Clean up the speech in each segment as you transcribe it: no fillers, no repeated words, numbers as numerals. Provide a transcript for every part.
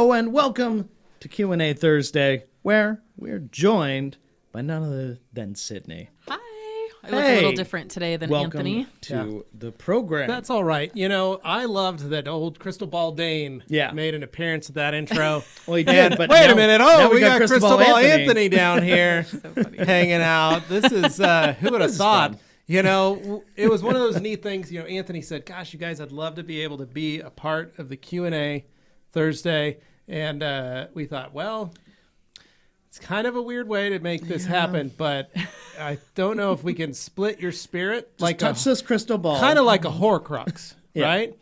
Hello and welcome to Q&A Thursday, where we're joined by none other than Sydney. Hi. I look a little different today than welcome Anthony. to the program. That's all right. You know, I loved that old Crystal Ball Dane made an appearance at that intro. Well, he did, but wait now, a minute. now Oh, we got Crystal Ball Anthony down here So funny. hanging out. This is, who would have thought? Fun. You know, it was one of those neat things. You know, Anthony said, gosh, you guys, I'd love to be able to be a part of the Q&A Thursday. And we thought, well, it's kind of a weird way to make this happen, but I don't know if we can split your spirit. Just like touch this crystal ball. Kind of like a Horcrux, right?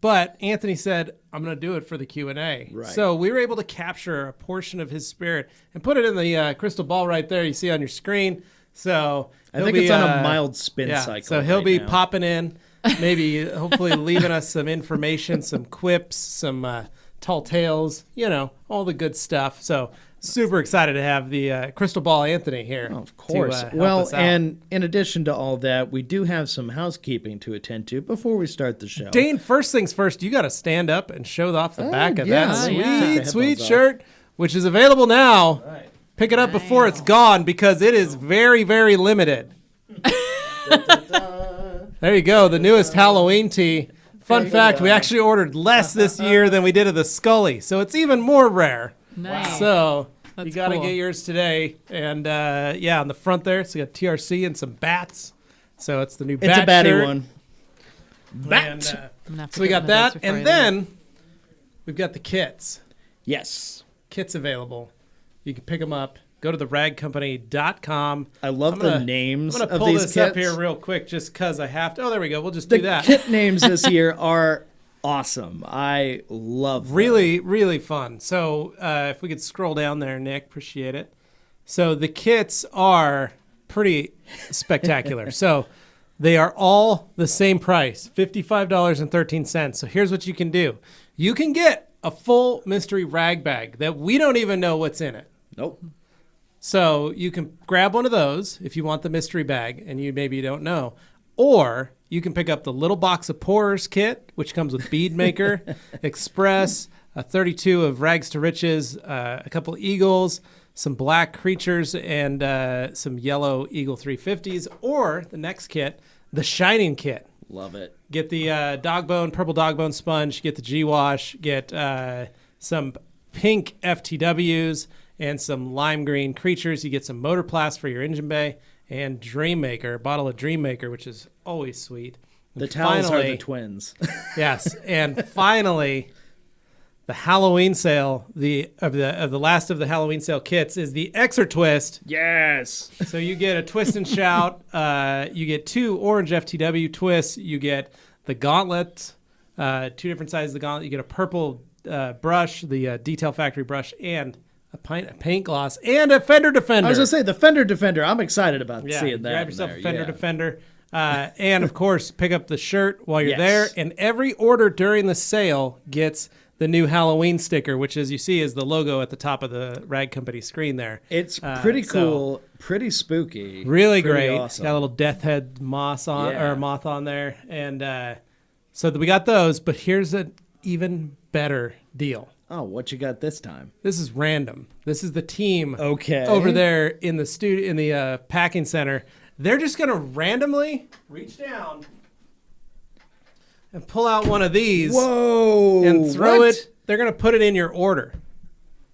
But Anthony said, I'm going to do it for the Q&A. Right. So we were able to capture a portion of his spirit and put it in the crystal ball right there you see on your screen. So I think it's on a mild spin cycle. So he'll be now. popping in, maybe hopefully leaving us some information, some quips, some tall tales, you know, all the good stuff. So super excited to have the Crystal Ball Anthony here. Oh, of course. Well, and in addition to all that, we do have some housekeeping to attend to before we start the show. Dane, first things first, you got to stand up and show off the back of that sweet shirt, which is available now. Right. Pick it up before it's gone because it is very, very limited. There you go, the newest Halloween tee. Fun fact, we actually ordered less this year than we did of the Scully, so it's even more rare. Nice. So That's you got to cool. get yours today. And on the front there, it's got TRC and some bats. So it's the new bat It's a batty shirt. one. Bat. And, so we got that. And then we've got the kits. Yes. Kits available. You can pick them up. Go to theragcompany.com. I love the names I'm of going to pull these this kits. up here real quick just because I have to. Oh, there we go. We'll just The do that. kit names this year are awesome. I love them. Really, really fun. So if we could scroll down there, Nick, appreciate it. So the kits are pretty spectacular. So they are all the same price, $55.13. So here's what you can do. You can get a full mystery rag bag that we don't even know what's in it. Nope. So you can grab one of those if you want the mystery bag and you maybe don't know. Or you can pick up the little box of pourers kit, which comes with bead maker, express, a 32 of rags to riches, a couple Eagles, some black creatures, and some yellow Eagle 350s. Or the next kit, the shining kit. Love it. Get the purple dog bone sponge, get the G-Wash, get some pink FTWs, and some lime green creatures. You get some motor plast for your engine bay. And Dream Maker, a bottle of Dream Maker, which is always sweet. And the towels are the twins. Yes, and finally, the Halloween sale, the last of the Halloween sale kits is the Xer Twist. Yes. So you get a twist and shout. You get 2 orange FTW twists. You get the gauntlet, 2 different sizes of the gauntlet. You get a purple brush, the Detail Factory brush, and a paint gloss, and a fender defender. I was going to say, the fender defender. I'm excited about seeing that. Grab yourself a fender defender. And, of course, pick up the shirt while you're there. And every order during the sale gets the new Halloween sticker, which, as you see, is the logo at the top of the Rag Company screen there. It's pretty cool, pretty spooky. Really pretty great. Awesome. Got a little death head moth on there. And so we got those. But here's an even better deal. Oh, what you got this time? This is random. This is the team Okay. over there in the studio, in the packing center. They're just going to randomly reach down and pull out one of these. Whoa. And throw it. They're going to put it in your order.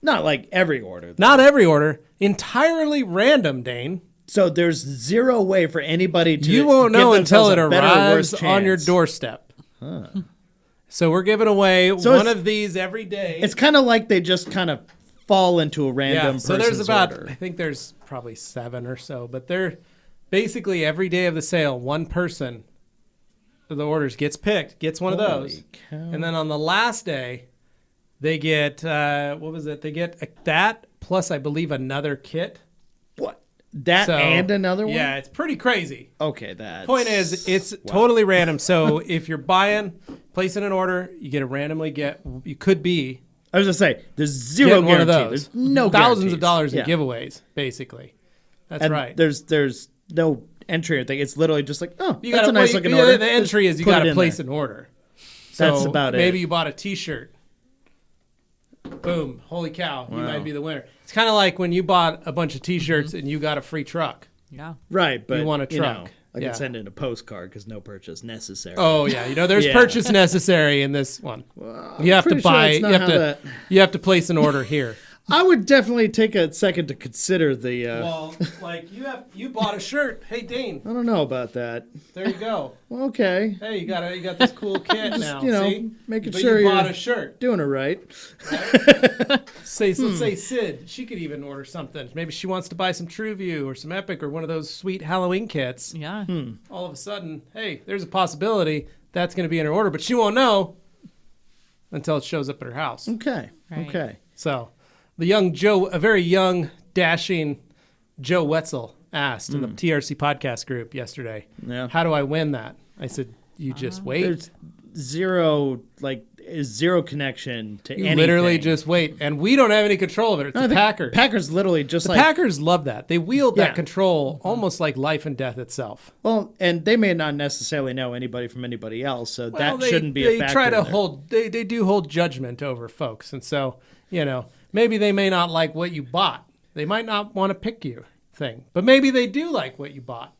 Not like every order. Though. Not every order. Entirely random, Dane. So there's zero way for anybody to You won't know until it a better or arrives worse on your chance. doorstep. Huh. So we're giving away So one of these every day. It's kind of like they just kind of fall into a random So there's person's about, order. I think there's probably 7 or so, but they're basically every day of the sale, one person of the orders gets picked, gets one of those. Cow. And then on the last day, they get, They get that plus, I believe, another kit. What? That and another one? Yeah, it's pretty crazy. Okay, that's... Point is, it's totally random. So if you're placing an order, you get to randomly get, you could be I was going to say, there's zero getting one of guarantee. those. There's no thousands guarantees. of dollars in Yeah. giveaways, basically. That's And right. There's no entry or thing. It's literally just like, oh, You that's gotta, a nice looking order. The entry is you Just put got it to in place there. an order. So That's about it. Maybe you bought a T-shirt. boom, holy cow, you might be the winner. It's kind of like when you bought a bunch of T-shirts and you got a free truck. Yeah. Right, but You want a truck. I Yeah. can send in a postcard because no purchase necessary. Oh yeah, there's Yeah. purchase necessary in this one. You have to pretty sure buy. it's not how You have to place an order here. I would definitely take a second to consider the. Well, like you bought a shirt. Hey Dane, I don't know about that. there you go. Well, okay, Hey, you got this cool kit now. See? making But sure you bought you're a shirt. doing it right. Let's say Sid. She could even order something. Maybe she wants to buy some TrueView or some Epic or one of those sweet Halloween kits. Yeah. All of a sudden, hey, there's a possibility that's going to be in her order, but she won't know until it shows up at her house. Okay, Right. okay. So, the young Joe, a very young, dashing Joe Wetzel asked in the TRC podcast group yesterday, Yeah. how do I win that? I said, you just wait. There's zero connection to You anything. literally just wait. And we don't have any control of it. It's No, I the think Packers. Packers literally just The like Packers love that. They wield Yeah. that control almost like life and death itself. well, and they may not necessarily know anybody from anybody else, so Well, that shouldn't be they a factor. try to in there. hold. They do hold judgment over folks, and so maybe they may not like what you bought. They might not want to pick you thing, but maybe they do like what you bought.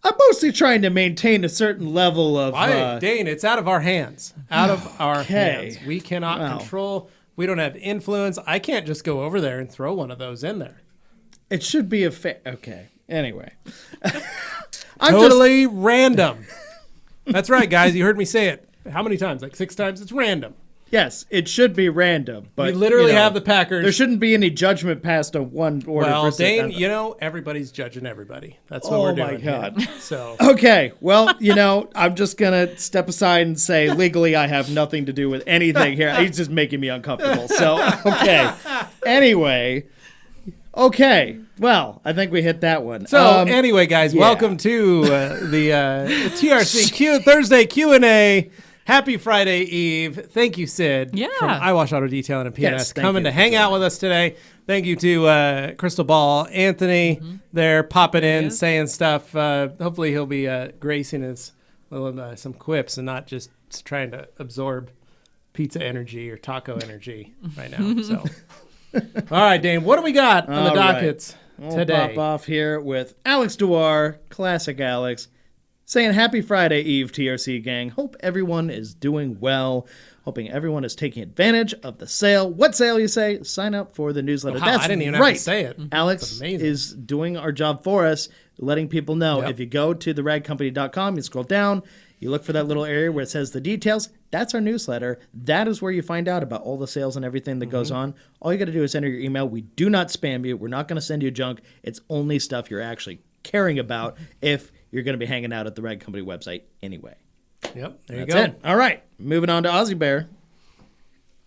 I'm mostly trying to maintain a certain level of. Dane, it's out of our hands. Out of our Okay. hands. We cannot Wow. control. We don't have influence. I can't just go over there and throw one of those in there. It should be a okay. Anyway, I'm Totally random. That's right, guys. You heard me say it. How many times? Like 6 times? It's random. yes, it should be random, but We literally you know, have the Packers. There shouldn't be any judgment passed on one order. Well, versus Dane, another. everybody's judging everybody. That's what Oh we're my doing. God. here. So Okay, well, I'm just gonna step aside and say legally I have nothing to do with anything here. He's just making me uncomfortable. So okay. Anyway, okay. Well, I think we hit that one. anyway, guys, yeah. welcome to the TRC Thursday Q&A. Happy Friday Eve. Thank you, Sid. Yeah. From iWash Auto Detailing and PNS Yes, thank coming you to hang out with us today. Thank you to Crystal Ball Anthony. They're popping in, is. saying stuff. Hopefully he'll be gracing his little some quips and not just trying to absorb pizza energy or taco energy right now. So, all right, Dane, what do we got on the All right. dockets We'll today? pop off here with Alex Dewar, classic Alex, saying happy Friday Eve, TRC gang. Hope everyone is doing well. Hoping everyone is taking advantage of the sale. What sale, you say? Sign up for the newsletter. Wow, That's I didn't even right. have to say it. Alex That's amazing. is doing our job for us, letting people know. Yep. If you go to theragcompany.com, you scroll down, you look for that little area where it says the details. That's our newsletter. That is where you find out about all the sales and everything that goes on. All you got to do is enter your email. We do not spam you. We're not going to send you junk. It's only stuff you're actually caring about if you're going to be hanging out at the Rag Company website anyway. Yep, there That's you go. it. All right. Moving on to Ozzy Bear.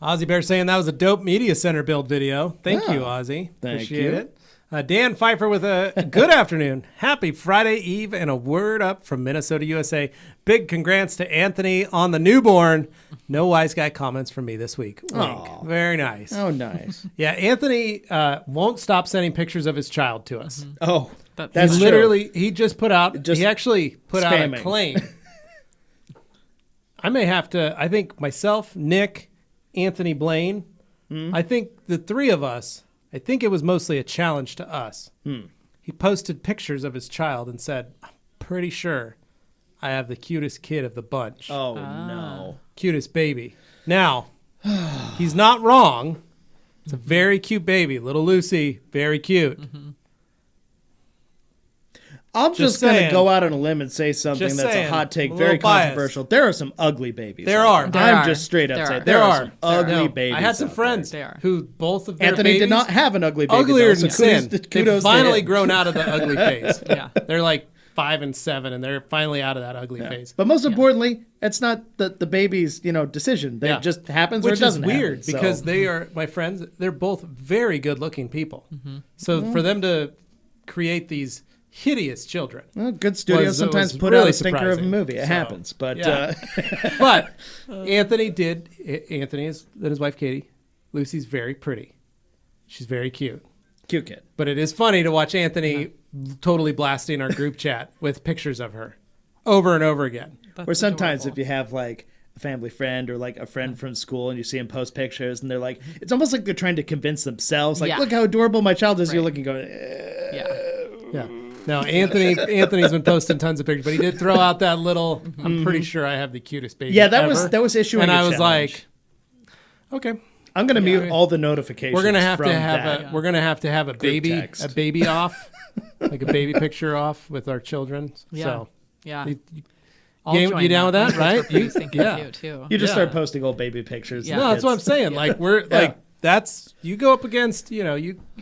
Ozzy Bear saying that was a dope media center build video. Thank you, Ozzy. Thank Appreciate you. it. Dan Pfeiffer with a good afternoon. Happy Friday Eve and a word up from Minnesota, USA. Big congrats to Anthony on the newborn. No wise guy comments from me this week. Wink. Aw. Very nice. Oh, nice. Yeah, Anthony won't stop sending pictures of his child to us. Oh, That's that's He true. literally, he just put out, Just he actually put out a spamming. claim. I may have to, I think myself, Nick, Anthony Blaine, I think the three of us, I think it was mostly a challenge to us. He posted pictures of his child and said, I'm pretty sure I have the cutest kid of the bunch. Oh, no. Cutest baby. Now, he's not wrong. It's a very cute baby. Little Lucy, very cute. I'm just going to saying. go out on a limb and say something Just that's saying. a hot take, I'm a very little biased. controversial. There are some ugly babies. There out are. There I'm are. just straight up There saying are. there are There some are. ugly No, babies. I had some out friends They are. who both of their Anthony babies, did not have an ugly baby. uglier though, than so sin. kudos They've to finally him. grown out of the ugly phase. Yeah. They're like 5 and 7, and they're finally out of that ugly phase. But most importantly, it's not the baby's decision. It Yeah. just happens or Which it doesn't is weird happen, so. because they are my friends. They're both very good-looking people. So for them to create these hideous children, Well, good studios was sometimes put really out a stinker of a surprising. movie. It So, happens. But yeah. But Anthony is and his wife Katie. Lucy's very pretty. She's very cute. cute kid. But it is funny to watch Anthony totally blasting our group chat with pictures of her over and over again. That's Or sometimes adorable. if you have like a family friend or like a friend from school, and you see them post pictures, and they're like, it's almost like they're trying to convince themselves, like, look how adorable my child is. You're looking, going, yeah. No, Anthony's been posting tons of pictures, but he did throw out that little. I'm pretty sure I have the cutest baby. Yeah, that ever. was issuing. And a I was challenge. like, okay. I'm gonna mute all the notifications. We're gonna have from to have that. we're gonna have to have a baby text. off, like a baby picture off with our children. Yeah. So Yeah. you down with that, right? You too. You just start posting old baby pictures. Yeah. No, that's what I'm saying. Like we're like that's you go up against you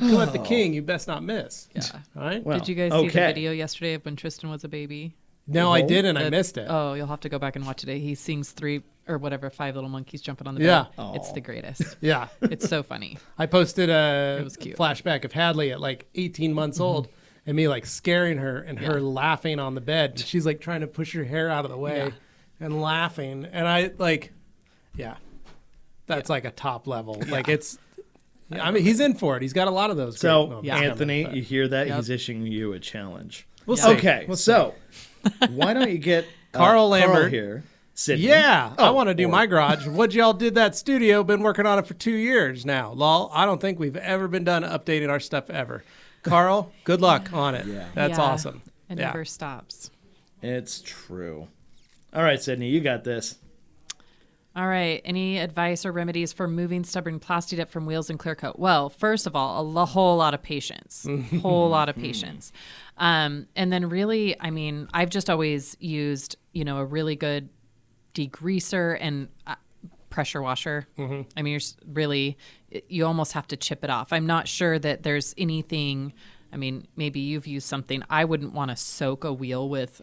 go at the king. You best not miss. Yeah. All right. Well, Did you guys see the video yesterday of when Tristan was a baby? No, I didn't. I missed it. Oh, you'll have to go back and watch it. He sings 5 little monkeys jumping on the bed. Yeah. It's the greatest. Yeah. It's so funny. I posted a was cute. flashback of Hadley at like 18 months old and me like scaring her and her laughing on the bed. She's like trying to push her hair out of the way and laughing. And I like, that's like a top level. Like it's, I mean, he's in for it. He's got a lot of those. So Anthony, you hear that? He's issuing you a challenge. We'll see. Okay. So why don't you get Carl Lambert here? Sydney. Yeah, I want to do my garage. What y'all did that studio? Been working on it for 2 years now. Lol, I don't think we've ever been done updating our stuff ever. Carl, good luck on it. Yeah. That's awesome. It never stops. It's true. All right, Sydney, you got this. All right. Any advice or remedies for moving stubborn plasti dip from wheels and clear coat? Well, first of all, a whole lot of patience. Whole lot of patience. And then really, I mean, I've just always used, a really good degreaser and pressure washer. I mean, you almost have to chip it off. I'm not sure that there's anything, I mean, maybe you've used something. I wouldn't want to soak a wheel with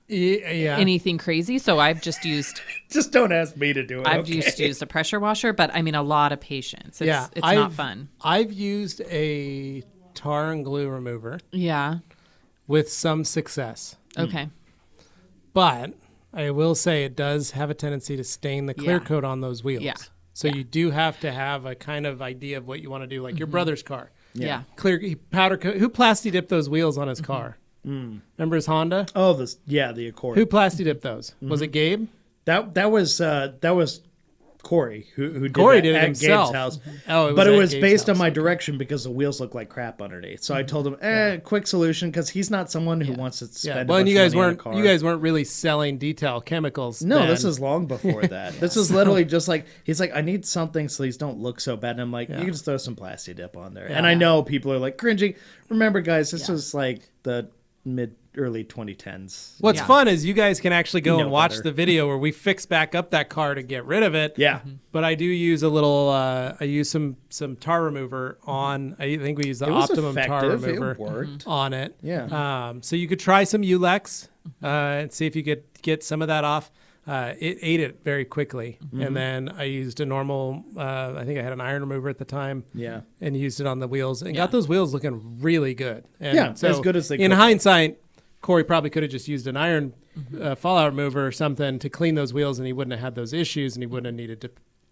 anything crazy. So I've just used. Just don't ask me to do it. I've just used a pressure washer, but I mean, a lot of patience. It's not fun. I've used a tar and glue remover. Yeah. With some success. Okay. But I will say it does have a tendency to stain the clear coat on those wheels. Yeah. So you do have to have a kind of idea of what you want to do, like your brother's car. Yeah. Clear powder coat. Who plasti dipped those wheels on his car? Remember his Honda? Oh, the Accord. Who plasti dipped those? Was it Gabe? That was Corey who did Corey that did it at himself. Gabe's house. Oh, but it was Gabe's based on house. my direction because the wheels look like crap underneath. So I told him, quick solution, because he's not someone who wants to spend. Well, and a bunch of money on a car. you guys weren't really selling detail chemicals. No, then. this is long before that. This is literally just like, he's like, I need something so these don't look so bad. And I'm like, you can just throw some plasti dip on there. And I know people are like cringing. Remember, guys, this was like the early 2010s. What's fun is you guys can actually go and watch better. the video where we fix back up that car to get rid of it. Yeah. But I do use a little, I use some tar remover on, I think we use the It was Optimum tar effective. remover It worked. on it. Yeah. So you could try some Ulex and see if you could get some of that off. It ate it very quickly. And then I used a normal, I think I had an iron remover at the time. Yeah. And used it on the wheels and got those wheels looking really good. And Yeah, as good as they in could. hindsight, Corey probably could have just used an iron fallout remover or something to clean those wheels, and he wouldn't have had those issues, and he wouldn't have needed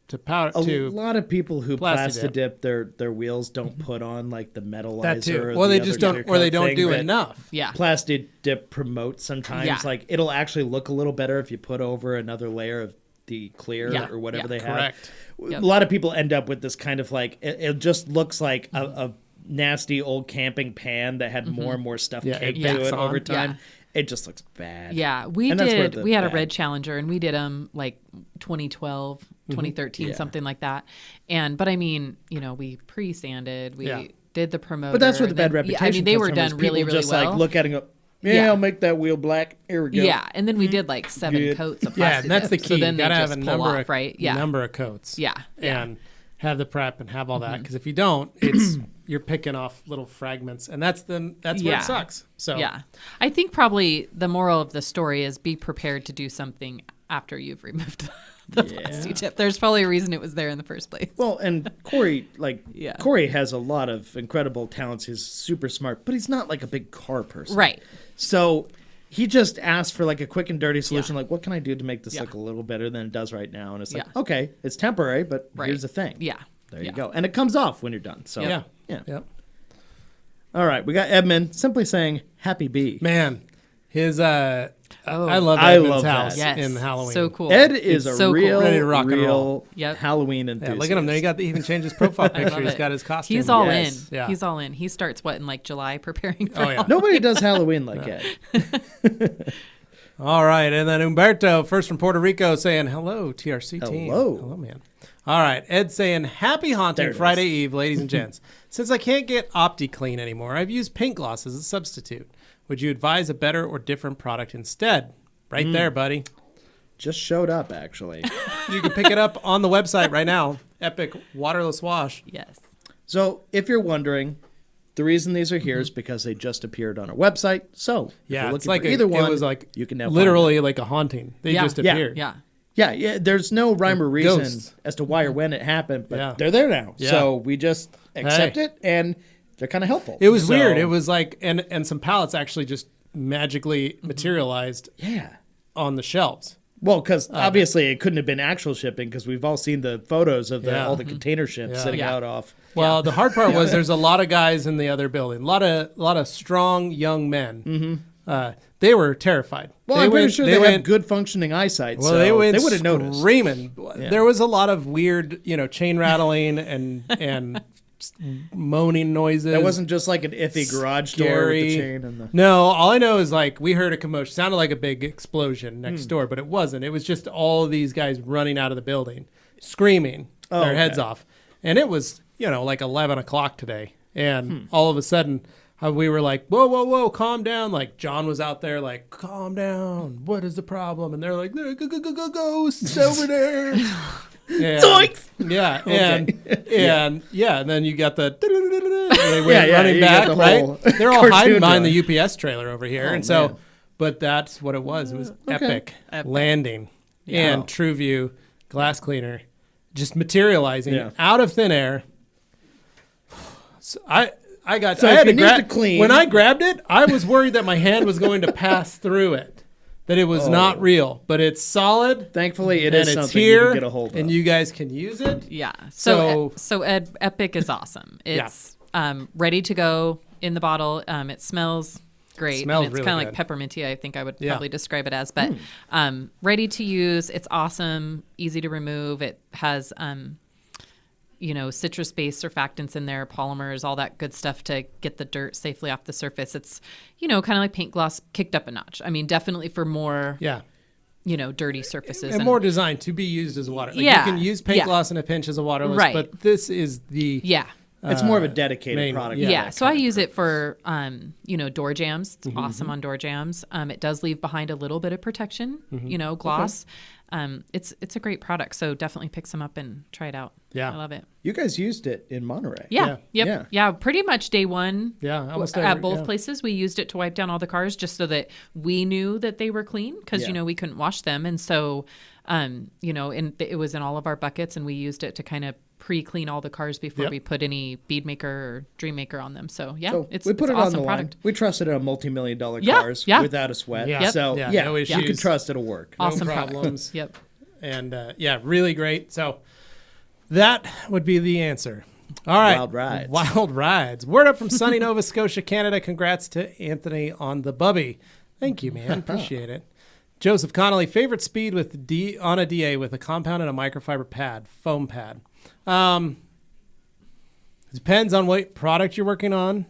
to powder. A lot of people who plasti plasti dip their wheels don't put on like the metalizer. that too. Or Well, the they other just don't, clear or they coat don't thing do that enough. Yeah. Plasti dip promotes sometimes. Yeah. Like it'll actually look a little better if you put over another layer of the clear or whatever they Correct. have. A lot of people end up with this kind of like it just looks like a nasty old camping pan that had more and more stuff caked to it over time. Yeah. It just looks bad. Yeah, we And that's where did. the We had a bad- red Challenger, and we did them like 2012, 2013, something like that. But I mean, we pre-sanded. We did the promoter. But that's where the and bad then- reputation I mean, they comes were from, done is really, people really just well. like look at it and go, Yeah. I'll make that wheel black. Here we go. Yeah, and then we did like 7 Good. coats of Yeah, plastic and that's the dip, key. So then you gotta they have just a pull number off, of right? Yeah, number of coats. Yeah. And have the prep and have all that, because if you don't, it's you're picking off little fragments, and that's where it sucks. So yeah, I think probably the moral of the story is be prepared to do something after you've removed the plastic tip. There's probably a reason it was there in the first place. Well, and Corey, Yeah. Corey has a lot of incredible talents. He's super smart, but he's not like a big car person. Right. So he just asked for like a quick and dirty solution. Like, what can I do to make this look a little better than it does right now? And it's like, okay, it's temporary, but here's the thing. Yeah. There you go. And it comes off when you're done. So yeah. All right. We got Edmund simply saying, happy bee. Man, his I love I Edmund's love that. house Yes. in Halloween. So cool. Ed is It's a so cool. real, Ready to rock and real roll. Yep. Halloween Yeah, enthusiast. look at him there. He even changed his profile picture. He's it. got his costume. He's all Yes. in. Yeah. He's all in. He starts in like July preparing for Oh, yeah. Nobody does Halloween like Ed. All right. And then Umberto, first from Puerto Rico, saying, hello, TRC team. Hello. Hello, man. All right. Ed saying, happy There haunting it Friday is. Eve, ladies and gents. Since I can't get OptiClean anymore, I've used paint gloss as a substitute. Would you advise a better or different product instead? Right there, buddy. Just showed up, actually. You can pick it up on the website right now. Epic Waterless Wash. Yes. So, if you're wondering, the reason these are here is because they just appeared on our website. So, if Yeah, you're it's looking like for either one, it was like you can now find literally like a haunting. They Yeah. just Yeah. appeared. Yeah. Yeah, there's no rhyme or reason Ghosts. as to why or when it happened, but Yeah. they're there now. Yeah. So we just accept it, and they're kind of helpful. It was So- weird. It was like, and some pallets actually just magically materialized Yeah. on the shelves. Well, because obviously it couldn't have been actual shipping because we've all seen the photos of Yeah. all the container ships Yeah. sitting Yeah. out off. Well, the hard part was there's a lot of guys in the other building, a lot of strong young men. Mm-hmm. They were terrified. Well, they I'm pretty went- sure they they went, have good functioning eyesight, Well, so they went would have noticed. screaming. Yeah. There was a lot of weird, chain rattling and moaning noises. That wasn't just like an iffy garage door with Scary. the chain and the. No, all I know is like we heard a commotion. Sounded like a big explosion Hmm. next door, but it wasn't. It was just all of these guys running out of the building, screaming Oh, their okay. heads off. And it was, like 11 o'clock today. And Hmm. all of a sudden, we were like, whoa, whoa, whoa, calm down. Like John was out there like, calm down. What is the problem? And they're like, there are ghosts over there. And, Zoinks! Yeah, Okay. and then you got the they went Yeah, running you got back, the right? whole They're all hiding cartoon behind drawing. the UPS trailer over here, Oh, and so, man. but that's what it was. It was epic Epic. landing and Wow. TrueView glass cleaner just materializing Yeah. out of thin air. So I got So I if had you to need grab to clean- when I grabbed it. I was worried that my hand was going to pass through it, that it was not real, but it's solid. Thankfully, it and is it's something here, you can get a hold of. and you guys can use it. Yeah. So- So Epic is awesome. It's ready to go in the bottle. It smells great. Smells and it's really kind of good. like pepperminty, I think I would Yeah. probably describe it as. But ready to use. It's awesome. Easy to remove. It has citrus-based surfactants in there, polymers, all that good stuff to get the dirt safely off the surface. It's, kind of like paint gloss kicked up a notch. I mean, definitely for more, Yeah. dirty surfaces. And more designed to be used as water. Like Yeah, you can use paint yeah. gloss in a pinch as a waterless, Right. but this is the Yeah. it's more of a dedicated main- product. yeah. for Yeah, that so I kind of use it purpose. for, door jams. It's awesome on door jams. It does leave behind a little bit of protection, gloss. It's a great product, so definitely pick some up and try it out. Yeah. I love it. You guys used it in Monterey. Yeah, Yeah. yep, yeah. Pretty much day one. Yeah, almost at every- both yeah. places, we used it to wipe down all the cars just so that we knew that they were clean because Yeah. we couldn't wash them, and so and it was in all of our buckets, and we used it to kind of pre-clean all the cars before Yep. we put any bead maker or dream maker on them. So yeah, So it's we put it's it awesome on the product. line. We trusted it on multi-million-dollar Yeah, cars yeah. without a sweat. Yeah. Yep. So Yeah, yeah, no you can issues. trust it'll work. Awesome no product. problems. Yep. And really great. So that would be the answer. All right. Wild rides. Wild rides. Word up from sunny Nova Scotia, Canada. Congrats to Anthony on the bubby. Thank you, man. Appreciate it. Joseph Connolly, favorite speed with on a DA with a compound and a microfiber pad, foam pad. Depends on what product you're working on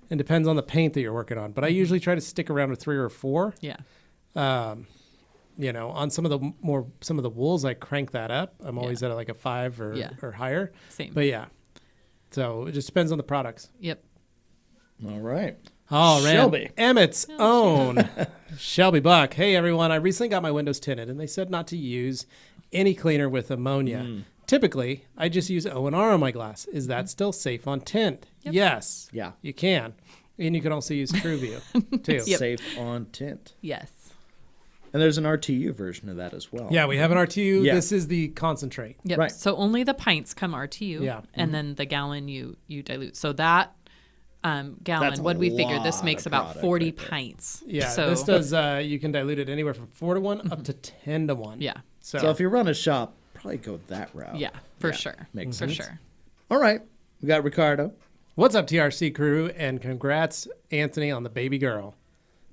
and depends on the paint that you're working on. But I usually try to stick around with 3 or 4. Yeah. On some of the wools, I crank that up. I'm always at like a 5 or higher. Same. But yeah. So it just depends on the products. Yep. All right. Oh, man. Shelby. Emmett's own Shelby Buck. Hey, everyone. I recently got my windows tinted, and they said not to use any cleaner with ammonia. Typically, I just use O&R on my glass. Is that still safe on tint? Yep. Yes. Yeah. You can. And you can also use TrueView, too. Safe on tint. Yes. And there's an RTU version of that as well. Yeah, we have an RTU. Yeah. This is the concentrate. Yep. Right. So only the pints come RTU. Yeah. And then the gallon you dilute. So that gallon, That's a what we figure this lot makes of about product 40 right there. pints. Yeah, So this does, you can dilute it anywhere from 4 to 1 up to 10 to 1. yeah. So if you run a shop, probably go that route. Yeah, for sure. Makes For sense. sure. All right. We got Ricardo. What's up, TRC crew? And congrats, Anthony, on the baby girl.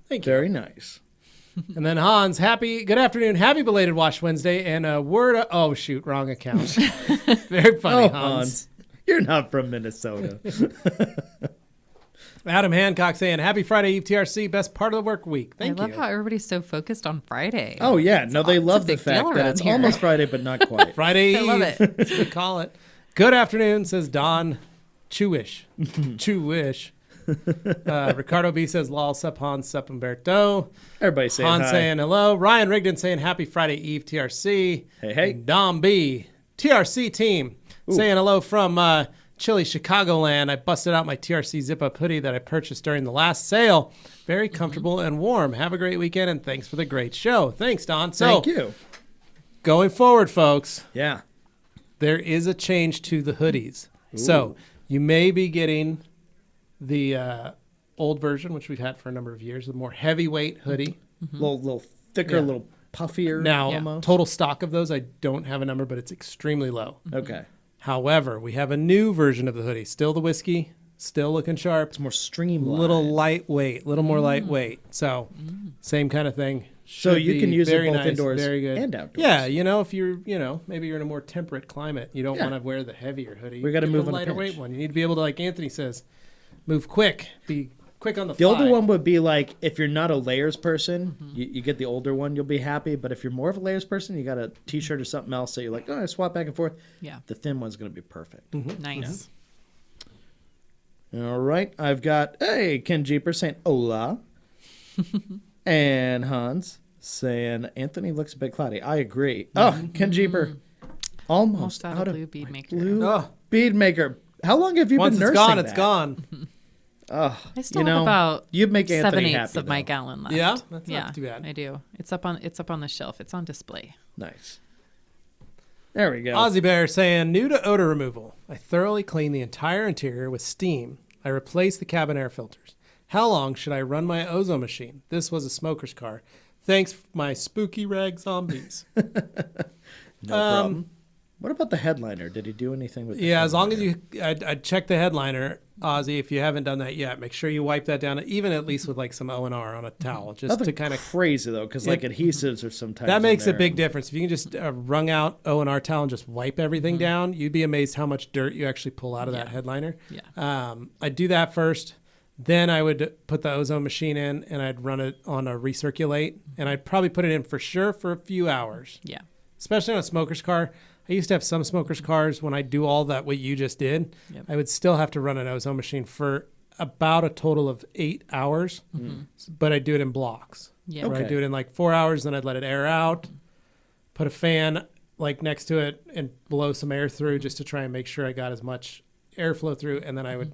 Thank you. Very nice. And then Hans, good afternoon, happy belated Wash Wednesday, and a word of, oh shoot, wrong account. Very funny, Oh, Hans. you're not from Minnesota. Adam Hancock saying, happy Friday Eve TRC, best part of the work week. Thank I you. love how everybody's so focused on Friday. Oh, yeah. No, they love the big deal fact that around it's here. almost Friday, but not quite. Friday Eve. I love it. That's what we call it. Good afternoon, says Don Chewish. Chewish. Ricardo B says, lol, sup Hans, sup Umberto. Everybody saying Hans hi. saying hello. Ryan Rigdon saying happy Friday Eve TRC. Hey, hey. And Dom B, TRC team, saying hello from chilly Chicagoland. I busted out my TRC zip-up hoodie that I purchased during the last sale. Very comfortable and warm. Have a great weekend, and thanks for the great show. Thanks, Don. So, Thank you. going forward, folks, Yeah. there is a change to the hoodies. So you may be getting the old version, which we've had for a number of years, the more heavyweight hoodie. Little thicker, Yeah. little puffier. Now, almost. total stock of those, I don't have a number, but it's extremely low. Okay. However, we have a new version of the hoodie. Still the whiskey, still looking sharp, It's more streamlined. little lightweight, little more lightweight. So, same kind of thing. So Should you be can use it very both nice, indoors very good. and outdoors. Yeah, if you're, maybe you're in a more temperate climate, you don't Yeah. want to wear the heavier hoodie. We gotta Get move the on a lighter pinch. weight one. You need to be able to, like Anthony says, move quick, be quick on the The fly. older one would be like, if you're not a layers person, you get the older one, you'll be happy. But if you're more of a layers person, you got a t-shirt or something else that you're like, oh, I swap back and forth. Yeah. The thin one's going to be perfect. Nice. All right. I've got, hey, Ken Jeeper saying hola. And Hans saying, Anthony looks a bit cloudy. I agree. Oh, Ken Jeeper. Almost Out of blue bead maker. Oh, bead maker. How long have you once been it's nursing gone, that? it's gone. Oh, I still have about you'd make Anthony 7/8 happy, of my though. gallon left. Yeah? That's not too bad. I do. It's up on the shelf. It's on display. Nice. There we go. Aussie Bear saying, new to odor removal. I thoroughly clean the entire interior with steam. I replaced the cabin air filters. How long should I run my ozone machine? This was a smoker's car. Thanks, my spooky rag zombies. No problem. What about the headliner? Did he do anything with the Yeah, as long as headliner? I'd check the headliner, Ozzy. If you haven't done that yet, make sure you wipe that down, even at least with like some O&R on a towel, just Nothing to kind of. crazy, though, because like adhesives are sometimes That in makes a there. big difference. If you can just wrung out O&R towel and just wipe everything down, you'd be amazed how much dirt you actually pull out of that headliner. Yeah. I'd do that first. Then I would put the ozone machine in and I'd run it on a recirculate. And I'd probably put it in for sure for a few hours, Yeah. especially on a smoker's car. I used to have some smokers' cars when I do all that what you just did. Yep. I would still have to run an ozone machine for about a total of 8 hours, but I do it in blocks. Yeah. Where I Okay. do it in like 4 hours, then I'd let it air out, put a fan like next to it, and blow some air through just to try and make sure I got as much airflow through, and then I would,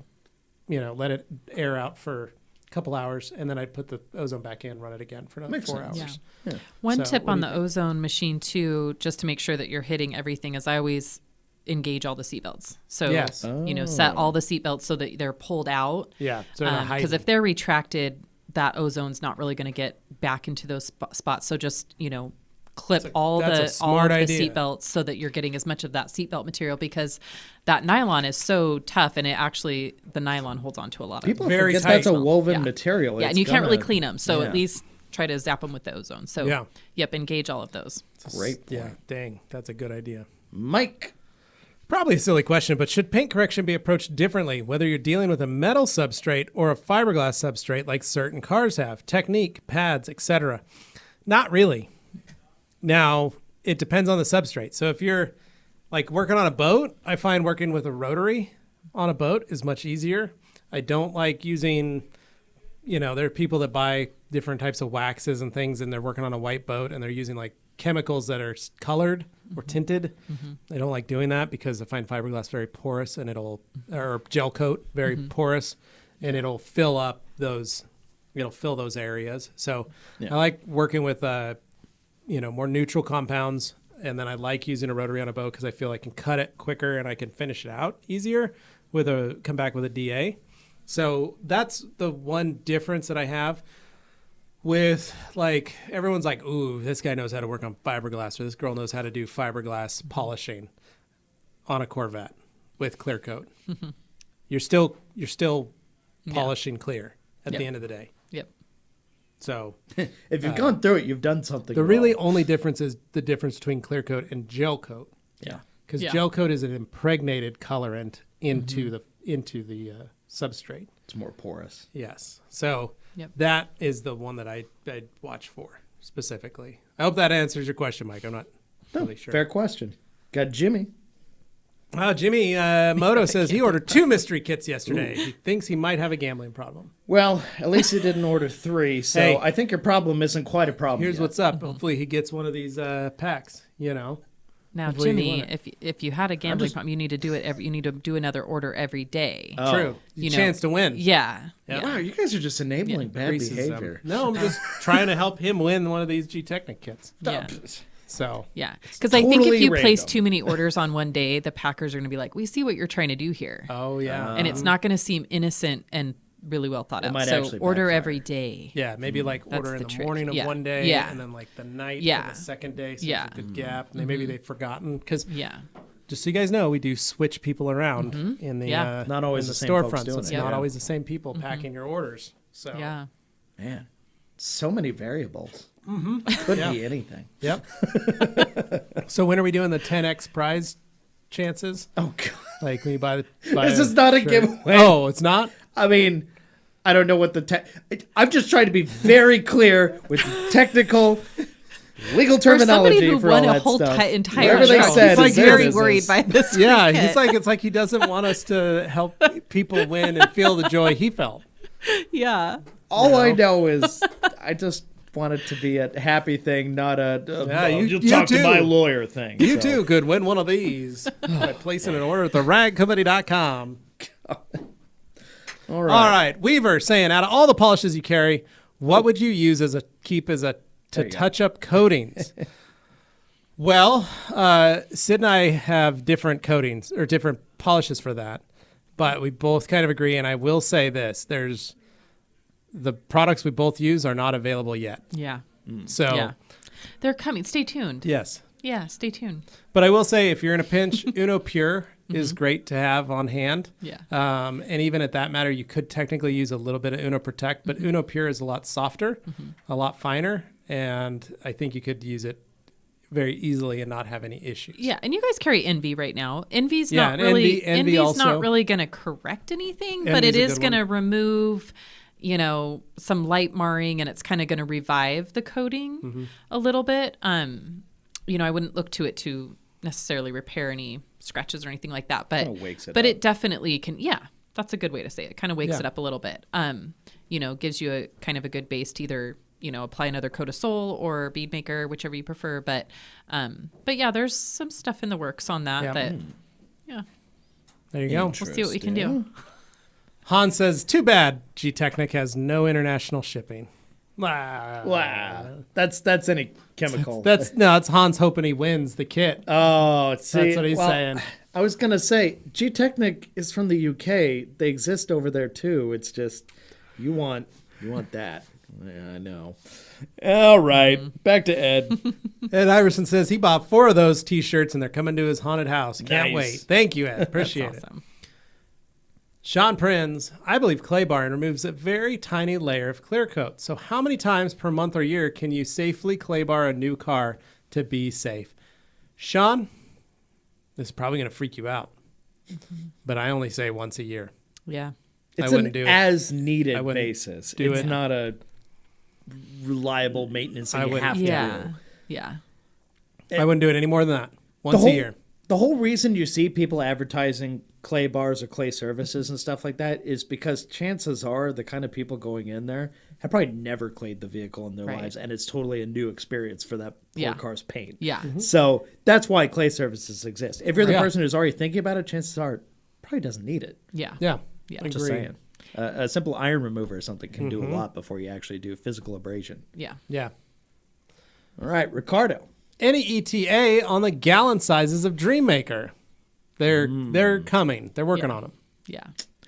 let it air out for a couple hours, and then I'd put the ozone back in, run it again for another Makes 4 sense. hours. Yeah. One So, tip what on do the you think? ozone machine too, just to make sure that you're hitting everything, is I always engage all the seatbelts. So Yes. set all the seatbelts so that they're pulled out. Yeah, so they're not hiding. Because if they're retracted, that ozone's not really going to get back into those spots. So just clip all that's a of the smart idea. seatbelts so that you're getting as much of that seatbelt material, because that nylon is so tough, and the nylon holds on to a lot of People Very forget tight. that's a woven Yeah. material. Yeah, It's and you can't really gonna- clean them. So yeah. at least try to zap them with the ozone. So Yeah. yep, engage all of those. Great Yeah, point. dang, that's a good idea. Mike. Probably a silly question, but should paint correction be approached differently, whether you're dealing with a metal substrate or a fiberglass substrate like certain cars have? Technique, pads, etc. Not really. Now, it depends on the substrate. So if you're like working on a boat, I find working with a rotary on a boat is much easier. I don't like using, there are people that buy different types of waxes and things, and they're working on a white boat and they're using like chemicals that are colored or tinted. I don't like doing that because I find fiberglass very porous, and or gel coat very porous, and it'll fill up those, fill those areas. So Yeah. I like working with, more neutral compounds, and then I like using a rotary on a boat because I feel I can cut it quicker and I can finish it out easier come back with a DA. So that's the one difference that I have with, like, everyone's like, ooh, this guy knows how to work on fiberglass, or this girl knows how to do fiberglass polishing on a Corvette with clear coat. You're still polishing clear at Yep. the end of the day. Yep. So If you've gone through it, you've done something. the really wrong. only difference is the difference between clear coat and gel coat. Yeah. Because Yeah. gel coat is an impregnated colorant into the substrate. It's more porous. Yes. So Yep. that is the one that I'd watch for specifically. I hope that answers your question, Mike. I'm not really sure. Fair question. Got Jimmy. Jimmy Moto says he ordered 2 mystery kits yesterday. He thinks he might have a gambling problem. Well, at least he didn't order 3, so Hey. I think your problem isn't quite a problem. Here's yet. what's up. Hopefully he gets one of these packs, Now, Hopefully you Jimmy, want it. if you had a gambling problem, you need to do it. You need to do another order every day. Oh. True. You know. Chance to win. Yeah. Yeah. Wow, you guys are just enabling bad Greases them. behavior. No, I'm just trying to help him win one of these G-Technic kits. Yeah. So Yeah. Because I think totally if you place random. too many orders on one day, the packers are going to be like, we see what you're trying to do here. Oh yeah. And it's not going to seem innocent and really well thought out. might So actually order backfire. every day. Yeah, maybe like That's order in the the trick. morning of Yeah. one day, Yeah. and then like the night Yeah. of the second day, so Yeah. there's a good gap. And maybe they've forgotten because Yeah. just so you guys know, we do switch people around in the Yeah. Not always in the the same folks storefront. So doing it's it. not Yeah. always the same people packing your orders. So Yeah. Man, so many variables. Could Yeah. be anything. Yep. So when are we doing the 10x prize chances? Oh, God. Like when you buy This is not a shirt? giveaway. Oh, it's not. I mean, I don't know what I'm just trying to be very clear with technical legal For somebody terminology who for won all a that whole stuff. entire Whatever they truck, said he's is like their very business. worried by this. Yeah, kit. it's like he doesn't want us to help people win and feel the joy he felt. Yeah. All I know is I just want it to be a happy thing, not a Yeah, you talk to too. my lawyer thing. You so. too could win one of these by placing an order at theragcompany.com. All right. All right, Weaver saying, out of all the polishes you carry, what would you use to There you go. touch up coatings? Well, Sid and I have different coatings or different polishes for that, but we both kind of agree. And I will say this: the products we both use are not available yet. Yeah. So Yeah. They're coming. Stay tuned. yes. Yeah. Stay tuned. But I will say, if you're in a pinch, Uno Pure is great to have on hand. Yeah. And even at that matter, you could technically use a little bit of Uno Protect, but Uno Pure is a lot softer, a lot finer, and I think you could use it very easily and not have any issues. Yeah, and you guys carry Envy right now. Envy's Yeah, not and really Envy Envy's not also. really going to correct anything, but Envy's it a is good going to one. remove, some light marring, and it's kind of going to revive the coating a little bit. I wouldn't look to it to necessarily repair any scratches or anything like that, but Kinda wakes it but up. it definitely can. Yeah, that's a good way to say it. It kind of wakes Yeah. it up a little bit. Gives you a kind of a good base to either apply another coat of Sol or bead maker, whichever you prefer. But yeah, there's some stuff in the works on that. Yeah. Yeah, There you go. we'll see what we can do. Han says, too bad G-Technic has no international shipping. Wow. That's any chemical. It's Hans hoping he wins the kit. Oh, see, That's what he's saying. I was gonna say, G-Technic is from the UK. They exist over there too. It's just you want that. Yeah, I know. All right, back to Ed. Ed Iverson says he bought 4 of those T-shirts and they're coming to his haunted house. Can't Nice. wait. Thank you, Ed. Appreciate it. Awesome. Sean Prinz, I believe Clay Barn removes a very tiny layer of clear coat. So how many times per month or year can you safely clay bar a new car to be safe? Sean, this is probably going to freak you out, but I only say once a year. Yeah. It's wouldn't an do it. as needed I wouldn't basis. do It's it. not a reliable maintenance that I you wouldn't have to Yeah. do. Yeah. I wouldn't do it any more than that. Once a year. The whole reason you see people advertising clay bars or clay services and stuff like that is because chances are the kind of people going in there have probably never clayed the vehicle in their Right. lives, and it's totally a new experience for that poor Yeah. car's paint. Yeah. So that's why clay services exist. If you're the Yeah. person who's already thinking about it, chances are probably doesn't need it. Yeah. Yeah. Yeah. Agree. Just saying. A simple iron remover or something can do a lot before you actually do physical abrasion. Yeah. Yeah. All right, Ricardo. Any ETA on the gallon sizes of Dreammaker? They're coming. They're working on them. Yeah.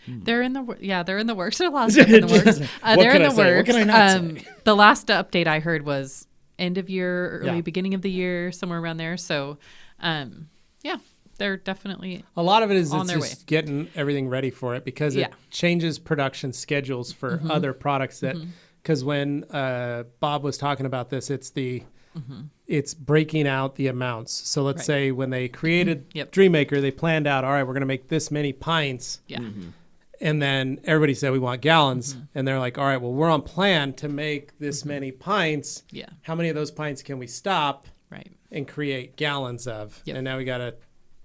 They're in the they're in the works. There are a lot of stuff in the works. What They're can in I the say? What works. can I not say? The last update I heard was end of year, early Yeah. beginning of the year, somewhere around there. So, yeah, they're definitely A lot of it is On it's their just getting everything ready for it because Yeah. it changes production schedules for other products that because when Bob was talking about this, it's breaking out the amounts. So let's say when they created Dreammaker, they planned out, all right, we're going to make this many pints. Yeah. And then everybody said we want gallons. And they're like, all right, well, we're on plan to make this many pints. Yeah. How many of those pints can we stop and create gallons of? And now we got to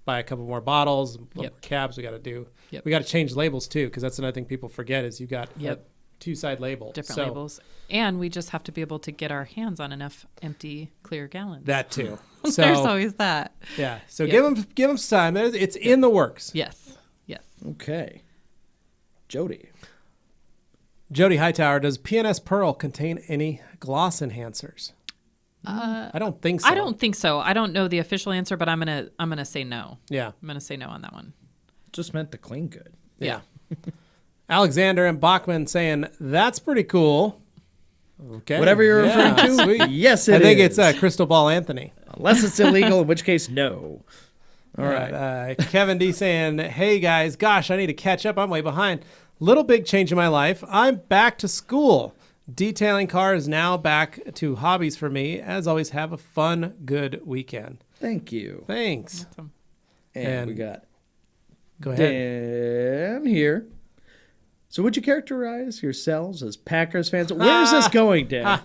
buy a couple more bottles, more cabs we got to do. We got to change labels too, because that's another thing people forget is you got a two-side label. Different labels. And we just have to be able to get our hands on enough empty, clear gallons. That too. So, there's always that. Yeah. So give them some time. It's in the works. Yes. Yes. Okay. Jody Hightower, does PNS Pearl contain any gloss enhancers? I don't think so. I don't think so. I don't know the official answer, but I'm gonna say no. Yeah. I'm gonna say no on that one. just meant to clean good. Yeah. Alexander and Bachman saying, that's pretty cool. Okay. Whatever you're referring to, Sweet. yes, it is. I think it's Crystal Ball Anthony. Unless it's illegal, in which case, no. All right. Kevin D saying, hey guys, gosh, I need to catch up. I'm way behind. Little big change in my life. I'm back to school. Detailing cars now back to hobbies for me. As always, have a fun, good weekend. Thank you. Thanks. Awesome. And we got Go ahead. Dan here. So would you characterize yourselves as Packers fans? Where is this going, Dan?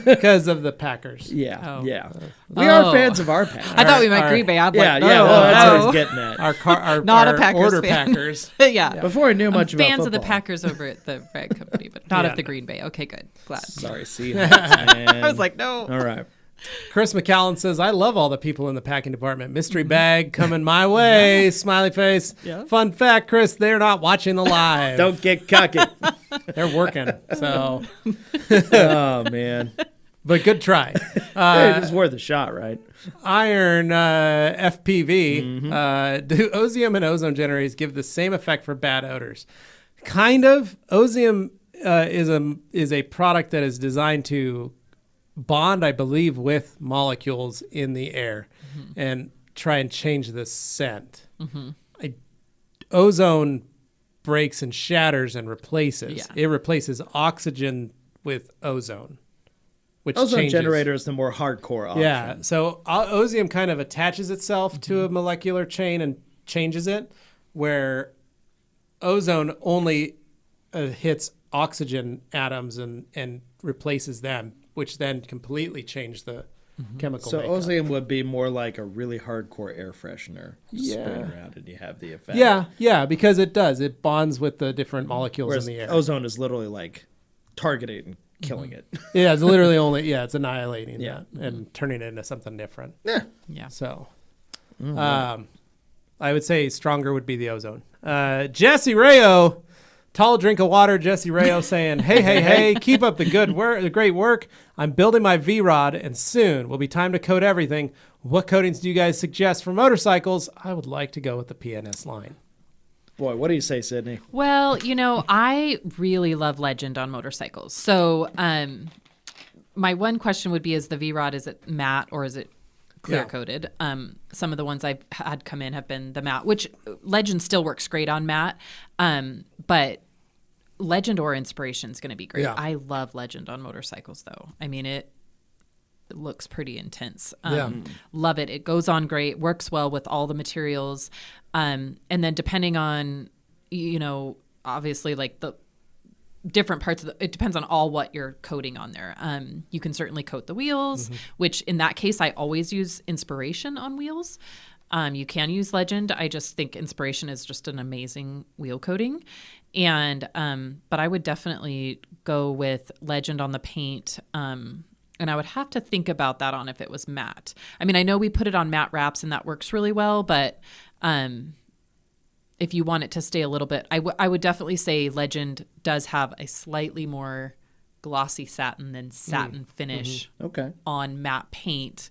Because of the Packers. Yeah, Oh. yeah. We are fans of our Packers. I thought we meant Green Bay. I'm yeah, like, yeah, oh, well, that's what I oh. was getting at. Our Not a our Packers order fan. Packers. yeah. Before I knew much about Fans of the football. Packers over at the Red Company, but not Yeah. of the Green Bay. Okay, good. Glad. Sorry, Seahawks, man. I was like, no. All right. Chris McCallan says, I love all the people in the packing department. Mystery bag coming my way. Smiley face. Yeah. Fun fact, Chris, they're not watching the live. Don't get cocky. They're working. So, Oh, man. but good try. Hey, it's worth a shot, right? Iron FPV. Do Ozium and ozone generators give the same effect for bad odors? Kind of. Ozium is a product that is designed to bond, I believe, with molecules in the air and try and change the scent. Ozone breaks and shatters and replaces. Yeah. It replaces oxygen with ozone, which Ozone changes. generator is the more hardcore option. Yeah, so Ozium kind of attaches itself to a molecular chain and changes it, where ozone only hits oxygen atoms and replaces them, which then completely change the chemical So makeup. Ozium would be more like a really hardcore air freshener. Just spray it Yeah. around and you have the effect. Yeah, because it does. It bonds with the different molecules Whereas in the air. ozone is literally like targeting and killing it. Yeah, it's literally it's annihilating Yeah. that and turning it into something different. Yeah. Yeah. So, I would say stronger would be the ozone. Jesse Rayo, tall drink of water. Jesse Rayo saying, hey, keep up the great work. I'm building my V-Rod, and soon will be time to coat everything. What coatings do you guys suggest for motorcycles? I would like to go with the PNS line. Boy, what do you say, Sydney? Well, I really love Legend on motorcycles. So my one question would be, is the V-Rod, is it matte or is it clear coated? Some of the ones I've had come in have been the matte, which Legend still works great on matte. But Legend or Inspiration is going to be great. Yeah. I love Legend on motorcycles, though. I mean, it looks pretty intense. Love it. It goes on great, works well with all the materials. And then depending on, obviously like the different parts of it depends on what you're coating on there. You can certainly coat the wheels, which in that case, I always use Inspiration on wheels. You can use Legend. I just think Inspiration is just an amazing wheel coating. And, but I would definitely go with Legend on the paint. And I would have to think about that on if it was matte. I mean, I know we put it on matte wraps and that works really well, but if you want it to stay a little bit, I would definitely say Legend does have a slightly more glossy satin than satin finish Okay. on matte paint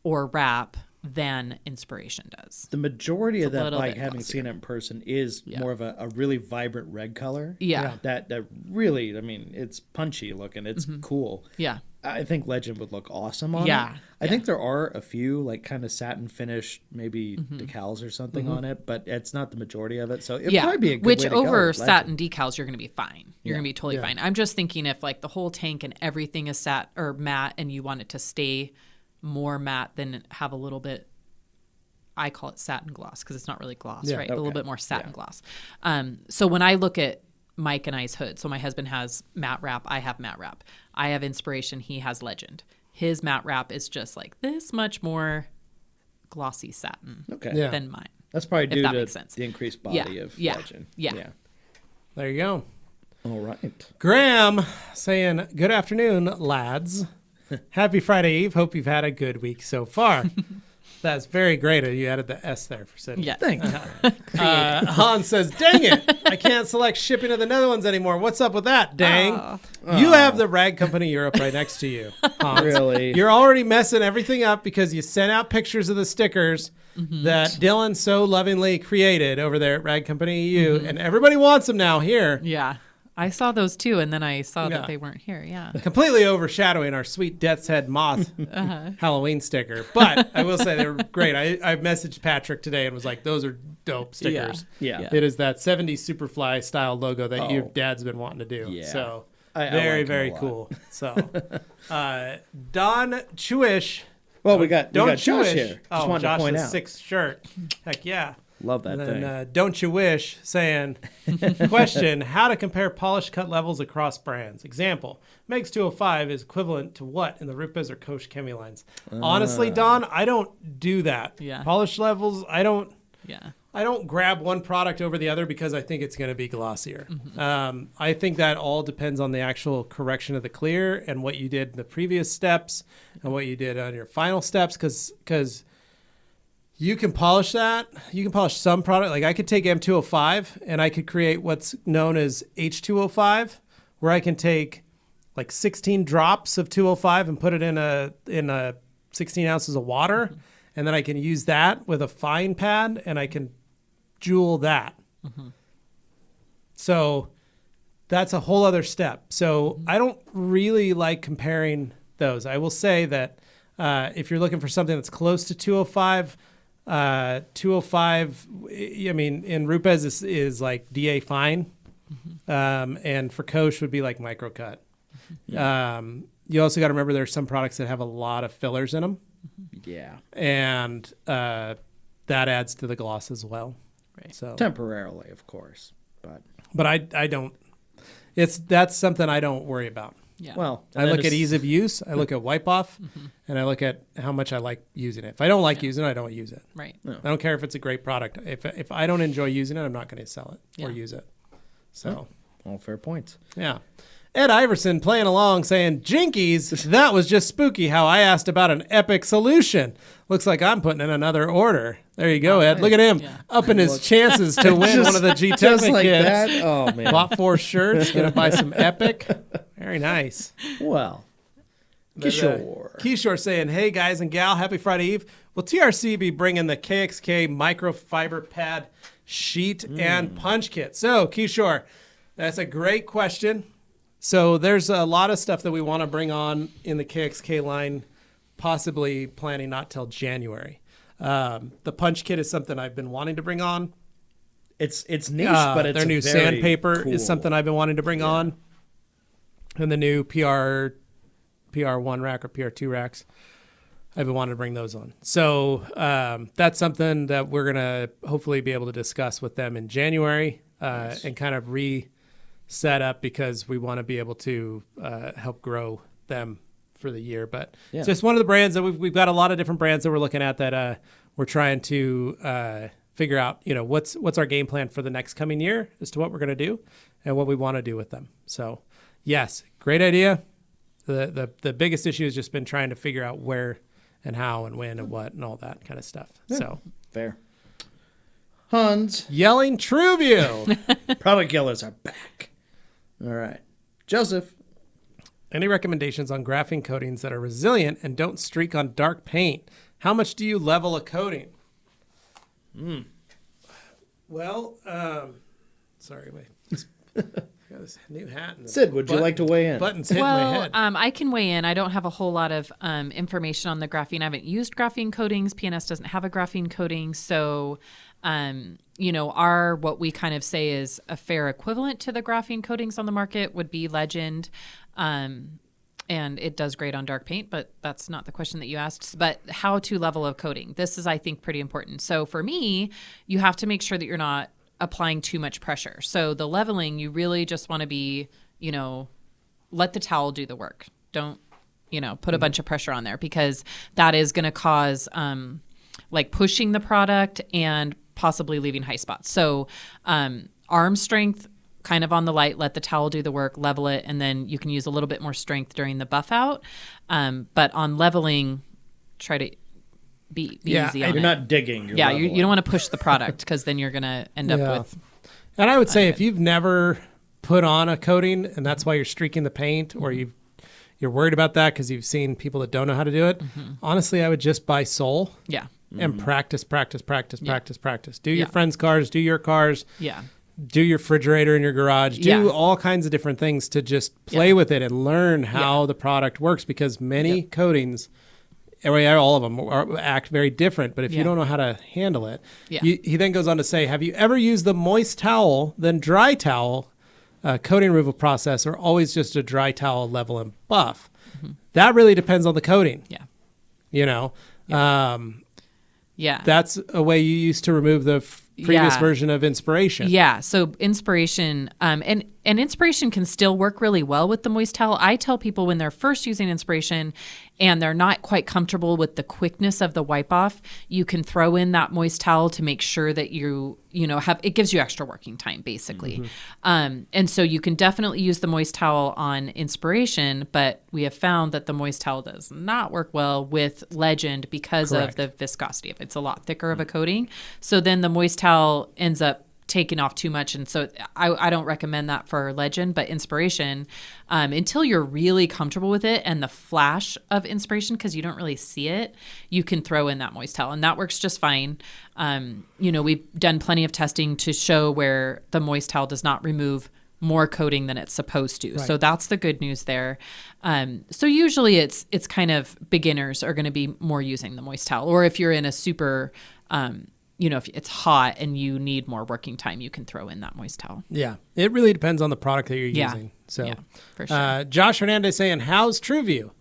or wrap than Inspiration does. The majority of a that little bike, bit having glossier. seen it in person, is more of a really vibrant red color. Yeah. That really, I mean, it's punchy looking. It's cool. Yeah. I think Legend would look awesome on Yeah, it. I think there are a few like kind of satin finished, maybe decals or something on it, but it's not the majority of it. So it'd probably be a good which way to go over with satin decals, you're going to be fine. You're going to be totally Yeah. fine. I'm just thinking if like the whole tank and everything is matte, and you want it to stay more matte, then have a little bit. I call it satin gloss because it's not really gloss, right? A little bit more satin gloss. So when I look at Mike and I's hood, so my husband has matte wrap, I have matte wrap. I have Inspiration, he has Legend. His matte wrap is just like this much more glossy satin Okay. than mine. That's probably due that to makes sense. the increased body of Legend. Yeah. There you go. All right. Graham saying, good afternoon, lads. Happy Friday Eve. Hope you've had a good week so far. That's very great. You added the S there for Sydney. Yeah. Thanks. Hans says, dang it. I can't select shipping to the Netherlands anymore. What's up with that, dang? You have the Rag Company Europe right next to you, Hans. Really? You're already messing everything up because you sent out pictures of the stickers that Dylan so lovingly created over there at Rag Company EU, and everybody wants them now here. Yeah. I saw those too, and then I saw Yeah. that they weren't here. Yeah. Completely overshadowing our sweet Death's Head Moth Halloween sticker. But I will say they were great. I messaged Patrick today and was like, those are dope stickers. Yeah. It is that 70s Superfly style logo that your dad's been wanting to do. Yeah. So I very, like 'em very a lot. cool. So Don Chewish. Well, we got Don't Josh Chewish. here. Just Oh, wanted to point Josh's out. sixth shirt. Heck yeah. Love that And thing. then Don't You Wish saying, question, how to compare polish cut levels across brands. Example, Megs 205 is equivalent to what in the Rupes or Koch Chemi lines? Honestly, Don, I don't do that. Yeah. Polish levels, I don't Yeah. grab one product over the other because I think it's going to be glossier. I think that all depends on the actual correction of the clear and what you did in the previous steps and what you did on your final steps because you can polish that. You can polish some product. Like I could take M205 and I could create what's known as H205, where I can take like 16 drops of 205 and put it in a 16 ounces of water, and then I can use that with a fine pad and I can jewel that. So that's a whole other step. So I don't really like comparing those. I will say that if you're looking for something that's close to 205, 205, I mean, in Rupes is like DA fine. And for Koch would be like microcut. You also got to remember there's some products that have a lot of fillers in them. Yeah. And that adds to the gloss as well. Right. So, Temporarily, of course. but I don't, that's something I don't worry about. Yeah. Well, I look at ease of use. I look at wipe off, and I look at how much I like using it. If I don't like using it, I don't use it. Right. I don't care if it's a great product. If I don't enjoy using it, I'm not going to sell it or Yeah. use it. So all fair points. yeah. Ed Iverson playing along saying, Jinkies, that was just spooky how I asked about an epic solution. Looks like I'm putting in another order. There you go, Ed. Look at him upping his chances to win one of the G Just Technic like kits. that. Oh man. Bought 4 shirts, gonna buy some Epic. Very nice. Well, Kishore. Kishore saying, hey guys and gal, happy Friday Eve. Will TRC be bringing the KXK microfiber pad sheet and punch kit? So Kishore, that's a great question. So there's a lot of stuff that we want to bring on in the KXK line, possibly planning not till January. The punch kit is something I've been wanting to bring on. It's niche, but it's their new very sandpaper cool. is something I've been wanting to bring on. And the new PR1 rack or PR2 racks, I've been wanting to bring those on. So that's something that we're going to hopefully be able to discuss with them in January and kind of set up because we want to be able to help grow them for the year. But it's just one of the brands that we've got a lot of different brands that we're looking at that we're trying to figure out, what's our game plan for the next coming year as to what we're going to do and what we want to do with them. So yes, great idea. The biggest issue has just been trying to figure out where and how and when and what and all that kind of stuff. Yeah. So Fair. Hans, yelling Trueview. product killers are back. All right. Joseph. Any recommendations on graphene coatings that are resilient and don't streak on dark paint? How much do you level a coating? Well, sorry, wait. Got this new hat. And Sid, would you like to weigh in? Buttons hitting my Well, head. I can weigh in. I don't have a whole lot of information on the graphene. I haven't used graphene coatings. PNS doesn't have a graphene coating. So, what we kind of say is a fair equivalent to the graphene coatings on the market would be Legend. And it does great on dark paint, but that's not the question that you asked. But how to level of coating. This is, I think, pretty important. So for me, you have to make sure that you're not applying too much pressure. So the leveling, you really just want to be, let the towel do the work. Don't, put a bunch of pressure on there, because that is going to cause pushing the product and possibly leaving high spots. So arm strength, kind of on the light, let the towel do the work, level it, and then you can use a little bit more strength during the buff out. But on leveling, try to be easy on you're it. not digging. You don't want to push the product, because then you're going to end up with. And I would say if you've never put on a coating and that's why you're streaking the paint, or you're worried about that because you've seen people that don't know how to do it, honestly, I would just buy Sol. Yeah. And practice. Do your friends' cars, do your cars. Yeah. Do your refrigerator in your garage. Do all kinds of different things to just play with it and learn how the product works, because many coatings, all of them, act very different. But if you don't know how to handle it, he then goes on to say, have you ever used the moist towel, then dry towel coating removal process, or always just a dry towel, level, and buff? That really depends on the coating. That's a way you used to remove the previous version of Inspiration. Yeah. So Inspiration, and Inspiration can still work really well with the moist towel. I tell people when they're first using Inspiration and they're not quite comfortable with the quickness of the wipe off, you can throw in that moist towel to make sure that you have, it gives you extra working time, basically. And so you can definitely use the moist towel on Inspiration, but we have found that the moist towel does not work well with Legend because of the viscosity of it. It's a lot thicker of a coating. So then the moist towel ends up taking off too much, and so I don't recommend that for Legend. But Inspiration, until you're really comfortable with it and the flash of Inspiration, because you don't really see it, you can throw in that moist towel, and that works just fine. We've done plenty of testing to show where the moist towel does not remove more coating than it's supposed to. So that's the good news there. So usually it's kind of beginners are going to be more using the moist towel, or if you're in a super if it's hot and you need more working time, you can throw in that moist towel. Yeah. It really depends on the product that you're using. So, for sure. Josh Hernandez saying, how's TrueView?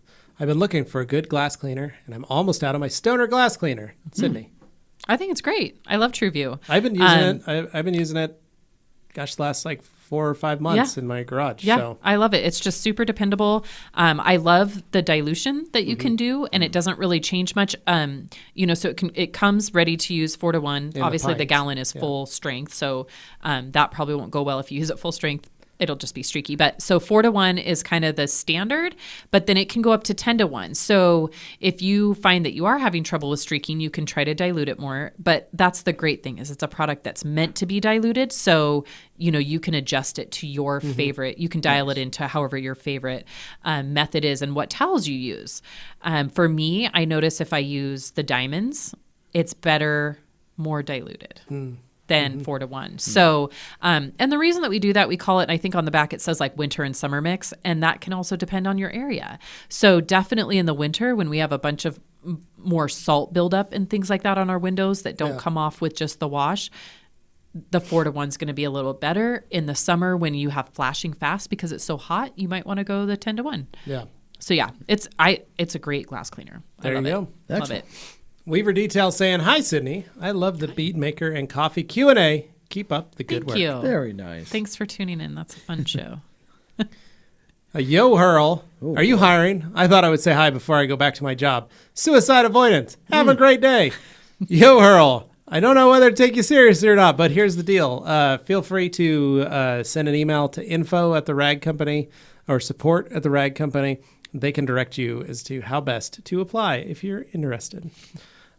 I've been looking for a good glass cleaner, and I'm almost out of my Stoner glass cleaner. Sydney. I think it's great. I love TrueView. I've been using it. I've been using it, the last 4 or 5 months in my garage. Yeah, so. I love it. It's just super dependable. I love the dilution that you can do, and it doesn't really change much. So it comes ready to use 4-to-1. Obviously, the gallon is full strength, so that probably won't go well if you use it full strength. It'll just be streaky. But so 4-to-1 is kind of the standard, but then it can go up to 10-to-1. So if you find that you are having trouble with streaking, you can try to dilute it more. But that's the great thing, is it's a product that's meant to be diluted. So, you can adjust it to your favorite. You can dial it into however your favorite method is and what towels you use. For me, I notice if I use the diamonds, it's better, more diluted. Than 4-to-1. So, and the reason that we do that, we call it, I think on the back it says winter and summer mix, and that can also depend on your area. So definitely in the winter, when we have a bunch of more salt buildup and things like that on our windows that don't come off with just the wash, the 4-to-1 is going to be a little better. In the summer, when you have flashing fast because it's so hot, you might want to go the 10-to-1. Yeah. So it's a great glass cleaner. There you go. Love it. Weaver Details saying, hi, Sydney. I love the Bead Maker and Coffee Q&A. Keep up the good work. Thank you. Very nice. Thanks for tuning in. That's a fun show. Yo Hurl, are you hiring? I thought I would say hi before I go back to my job. Suicide avoidance. Have a great day. Yo Hurl, I don't know whether to take you seriously or not, but here's the deal. Feel free to send an email to info@theragcompany or support@theragcompany. They can direct you as to how best to apply if you're interested.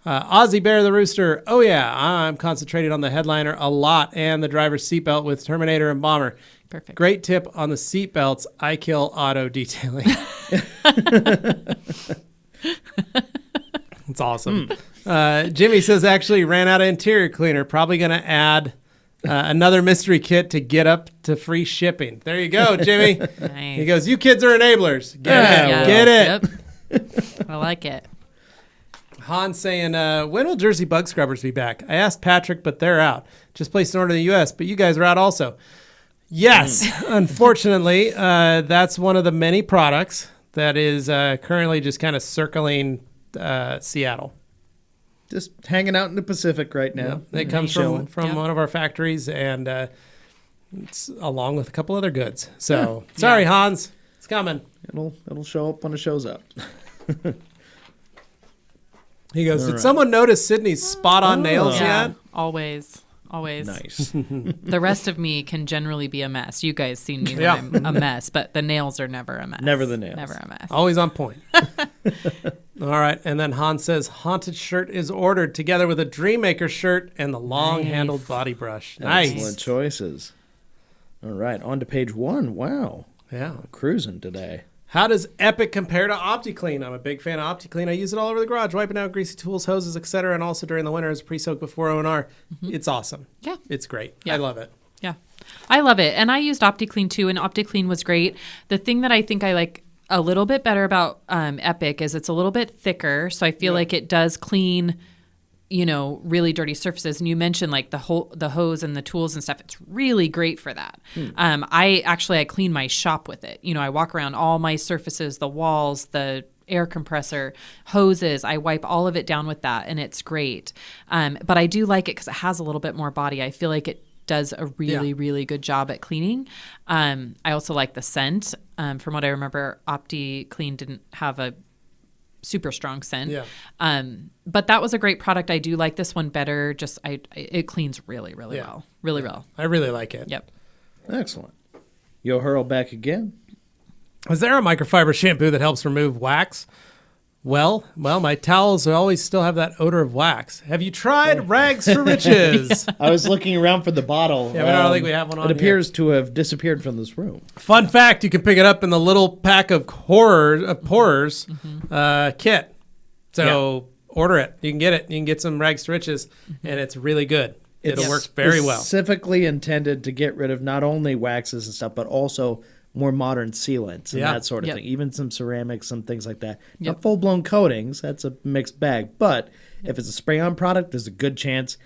Ozzy Bear the Rooster. Oh, yeah, I'm concentrating on the headliner a lot and the driver's seatbelt with Terminator and Bomber. Perfect. Great tip on the seatbelts. I kill auto detailing. It's awesome. Jimmy says, actually ran out of interior cleaner. Probably going to add Another mystery kit to get up to free shipping. There you go, Jimmy. Nice. He goes, you kids are enablers. Get it. Yeah, Get it. Yep. I like it. Han's saying, when will Jersey bug scrubbers be back? I asked Patrick, but they're out. Just placed an order in the U.S., but you guys are out also. Yes, unfortunately, that's one of the many products that is currently just kind of circling Seattle. Just hanging out in the Pacific right now. It comes Chilling. from one of our factories, and it's along with a couple other goods. So Yeah. sorry, Hans, it's coming. It'll show up when it shows up. He goes, All did right. someone notice Sydney's spot-on nails Yeah. yet? Always. Nice. The rest of me can generally be a mess. You guys seen me when Yeah. I'm a mess, but the nails are never a mess. Never the nails. Never a mess. Always on point. All right, and then Hans says, Haunted shirt is ordered together with a Dreammaker shirt and the long-handled Nice. body brush. Nice. Excellent choices. All right, on to page 1. Wow. Yeah. Cruising today. How does Epic compare to OptiClean? I'm a big fan of OptiClean. I use it all over the garage, wiping out greasy tools, hoses, etc., and also during the winter as pre-soak before O&R. It's awesome. Yeah. It's great. Yeah. I love it. Yeah. I love it. And I used OptiClean too, and OptiClean was great. The thing that I think I like a little bit better about Epic is it's a little bit thicker. So I feel like it does clean, really dirty surfaces. And you mentioned like the hose and the tools and stuff. It's really great for that. I clean my shop with it. I walk around all my surfaces, the walls, the air compressor, hoses. I wipe all of it down with that, and it's great. But I do like it because it has a little bit more body. I feel like it does a really, really good job at cleaning. I also like the scent. From what I remember, OptiClean didn't have a super strong scent. Yeah. But that was a great product. I do like this one better. Just it cleans really, really well. Really well. I really like it. Yep. Excellent. Yo hurl back again. Is there a microfiber shampoo that helps remove wax? Well, my towels always still have that odor of wax. Have you tried Rags for Riches? I was looking around for the bottle. Yeah, but I don't think we have one on It appears to have disappeared from this room. Fun fact, you can pick it up in the little pack of pourers kit. So order it. You can get it. You can get some Rags to Riches, and it's really good. It'll work very well. Specifically intended to get rid of not only waxes and stuff, but also more modern sealants and that sort of thing. Even some ceramics, some things like that. Not full-blown coatings. That's a mixed bag. But if it's a spray-on product, there's a good chance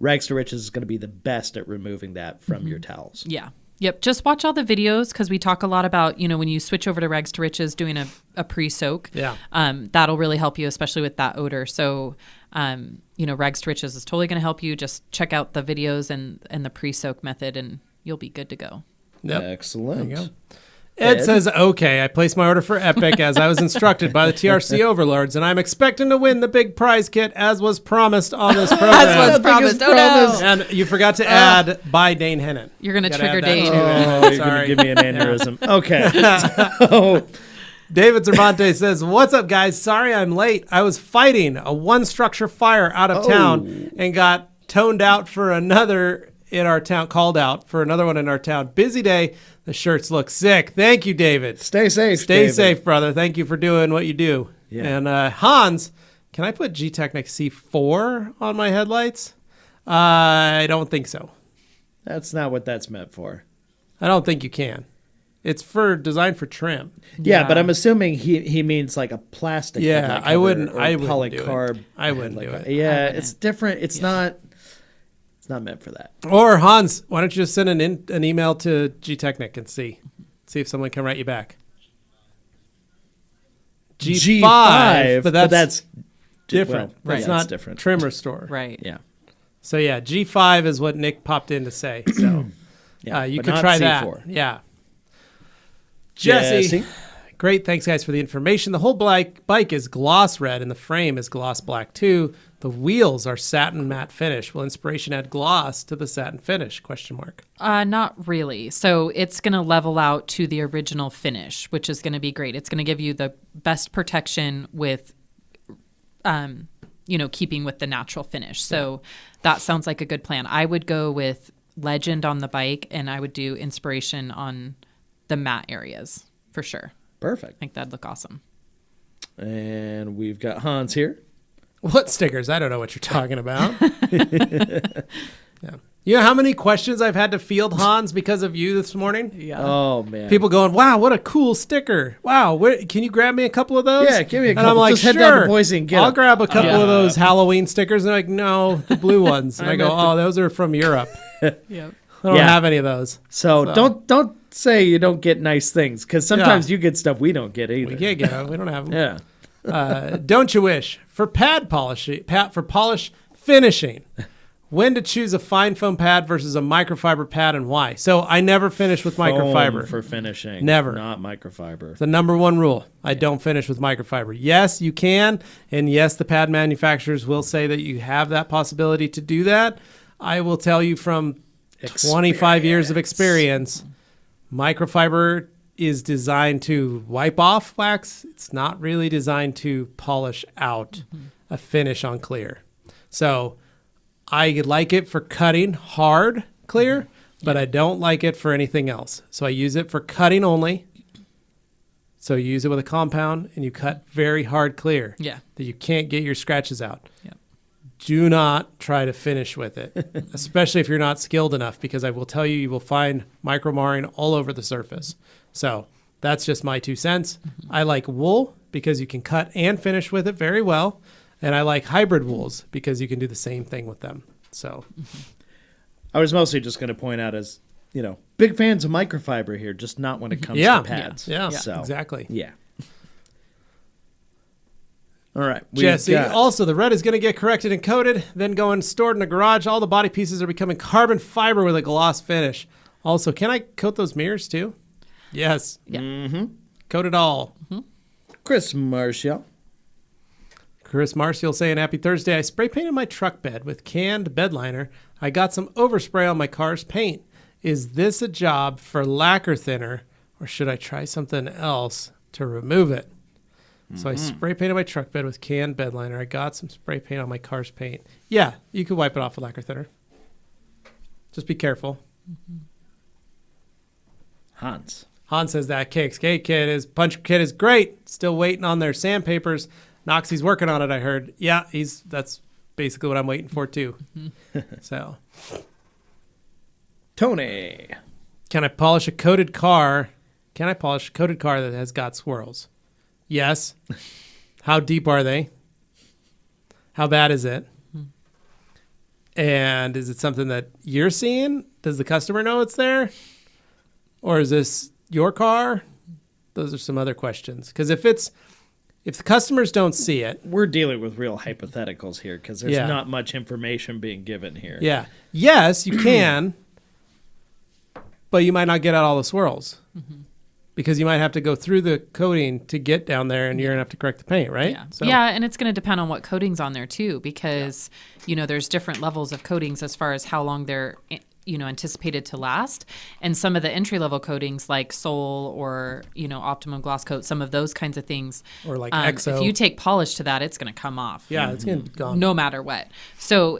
Rags to Riches is going to be the best at removing that from your towels. Yeah. Yep. Just watch all the videos because we talk a lot about, when you switch over to Rags to Riches, doing a pre-soak. Yeah. That'll really help you, especially with that odor. So, Rags to Riches is totally going to help you. Just check out the videos and the pre-soak method, and you'll be good to go. Yep. Excellent. There you go. Ed says, okay, I placed my order for Epic as I was instructed by the TRC overlords, and I'm expecting to win the big prize kit as was promised on this program. As was promised. Oh, no. And you forgot to add by Dane Hennon. You're going to Gotta trigger add that Dane. too. Oh, you're going Sorry. to give me an aneurysm. Okay. So, David Cervantes says, what's up, guys? Sorry I'm late. I was fighting a one-structure fire out of town and got toned out for another in our town, called out for another one in our town. Busy day. The shirts look sick. Thank you, David. stay safe, Stay David. safe, brother. Thank you for doing what you do. Yeah. And Hans, can I put G-Technic C4 on my headlights? I don't think so. That's not what that's meant for. I don't think you can. It's designed for trim. Yeah, but I'm assuming he means like a plastic. Yeah, headlight I cover wouldn't- or I wouldn't do it. polycarb. I wouldn't headlight do cover. it. Yeah, I wouldn't. it's different. It's not meant for that. Or Hans, why don't you just send an email to G-Technic and see if someone can write you back. G5, but that's different. well, That's yeah, it's not different. trim restore. Right. Yeah. So yeah, G5 is what Nick popped in to say. So Yeah. you but could not try C4. that. Yeah. Jesse. Great. Thanks, guys, for the information. The whole bike is gloss red, and the frame is gloss black, too. The wheels are satin matte finish. Will Inspiration add gloss to the satin finish? ? Not really. So it's going to level out to the original finish, which is going to be great. It's going to give you the best protection with, keeping with the natural finish. So that sounds like a good plan. I would go with Legend on the bike, and I would do Inspiration on the matte areas for sure. Perfect. I think that'd look awesome. And we've got Hans here. What stickers? I don't know what you're talking about. Yeah. You know how many questions I've had to field, Hans, because of you this morning? Yeah. Oh man. People going, wow, what a cool sticker. Wow, can you grab me a couple of those? Yeah, give me a And couple. I'm like, Just head down to sure, Boise and get I'll 'em. grab a couple of those Halloween stickers. And they're like, no, the blue ones. And I go, oh, those are from Europe. Yep. I don't have any of those. So don't say you don't get nice things, because sometimes you get stuff we don't get either. We can't get them. We don't have them. Yeah. Don't you wish for for polish finishing, when to choose a fine foam pad versus a microfiber pad and why? So I never finish with microfiber. Foam for finishing. Never. Not microfiber. The number one rule. I don't finish with microfiber. Yes, you can. And yes, the pad manufacturers will say that you have that possibility to do that. I will tell you from 25 years of experience, microfiber is designed to wipe off wax. It's not really designed to polish out a finish on clear. So I like it for cutting hard clear, but I don't like it for anything else. So I use it for cutting only. So you use it with a compound and you cut very hard clear. Yeah. That you can't get your scratches out. Yeah. Do not try to finish with it, especially if you're not skilled enough, because I will tell you, you will find micromarring all over the surface. So that's just my 2 cents. I like wool because you can cut and finish with it very well. And I like hybrid wools because you can do the same thing with them. So I was mostly just going to point out as, big fans of microfiber here, just not when it comes to pads. Yeah, So, exactly. Yeah. All right. Jesse, also the red is going to get corrected and coated, then go and stored in a garage. All the body pieces are becoming carbon fiber with a gloss finish. Also, can I coat those mirrors too? Yes. Yeah. Mm-hmm. Coat it all. Chris Marshall. Chris Marcial saying, happy Thursday. I spray painted my truck bed with canned bed liner. I got some overspray on my car's paint. Is this a job for lacquer thinner, or should I try something else to remove it? So I spray painted my truck bed with canned bed liner. I got some spray paint on my car's paint. Yeah, you could wipe it off with lacquer thinner. Just be careful. Hans says that punch kit is great. Still waiting on their sandpapers. Noxie's working on it, I heard. Yeah, that's basically what I'm waiting for too. So, Tony. can I polish a coated car? Can I polish a coated car that has got swirls? Yes. How deep are they? How bad is it? And is it something that you're seeing? Does the customer know it's there? Or is this your car? Those are some other questions. Because if the customers don't see it. We're dealing with real hypotheticals here because there's Yeah. not much information being given here. Yeah. Yes, you can. But you might not get out all the swirls. Because you might have to go through the coating to get down there, and you're going to have to correct the paint, right? Yeah. So, Yeah, and it's going to depend on what coating's on there too, because there's different levels of coatings as far as how long they're anticipated to last. And some of the entry level coatings like Sol or Optimum Gloss Coat, some of those kinds of things, or like EXO. if you take polish to that, it's going to come off. Yeah, it's going to be gone. No matter what. So